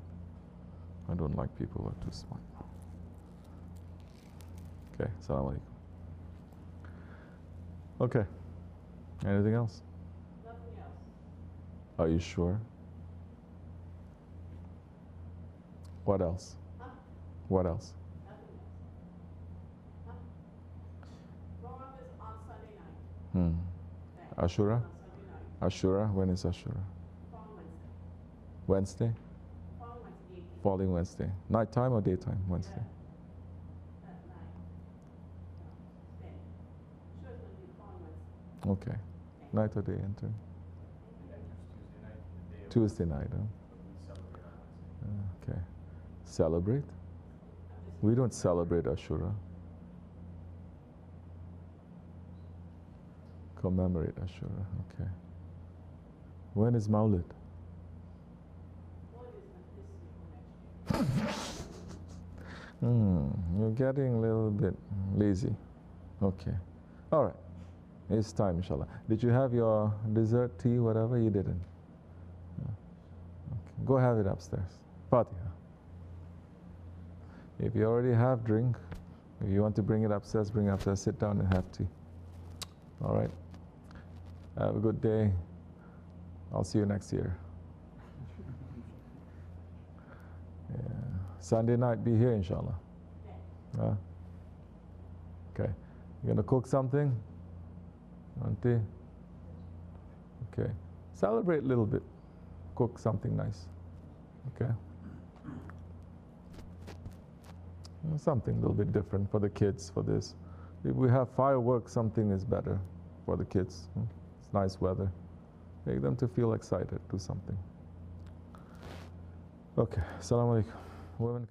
I don't like people who are too smart. Okay, Assalamu alaikum. Okay, anything else? Nothing else. Are you sure? What else? Huh? What else? Nothing else. Huh? Program is on Sunday night. Okay. Ashura? On Sunday night. Ashura, when is Ashura? Following Wednesday. Wednesday? Following Wednesday. Following Wednesday. Nighttime or daytime? Wednesday. Yeah. At night. No. Day. Sure, it's going to be following Wednesday. Okay. Night or day enter? Tuesday night, the day of Tuesday night, huh? we celebrate on Wednesday. Okay. Celebrate? We don't celebrate Ashura. Commemorate Ashura, okay. When is Maulid? What is this year or next year? You're getting a little bit lazy. Okay. All right. It's time, inshallah. Did you have your dessert, tea, whatever? You didn't. Yeah. Okay. Go have it upstairs. Fatiha. If you already have drink, if you want to bring it upstairs, bring it upstairs. Sit down and have tea. All right. Have a good day. I'll see you next year. Yeah. Sunday night, be here, inshallah. Okay. You gonna cook something? Auntie? Okay. Celebrate a little bit. Cook something nice. Okay. Something a little bit different for the kids, for this. If we have fireworks, something is better for the kids. It's nice weather. Make them to feel excited, do something. Okay. Assalamu alaikum. Women.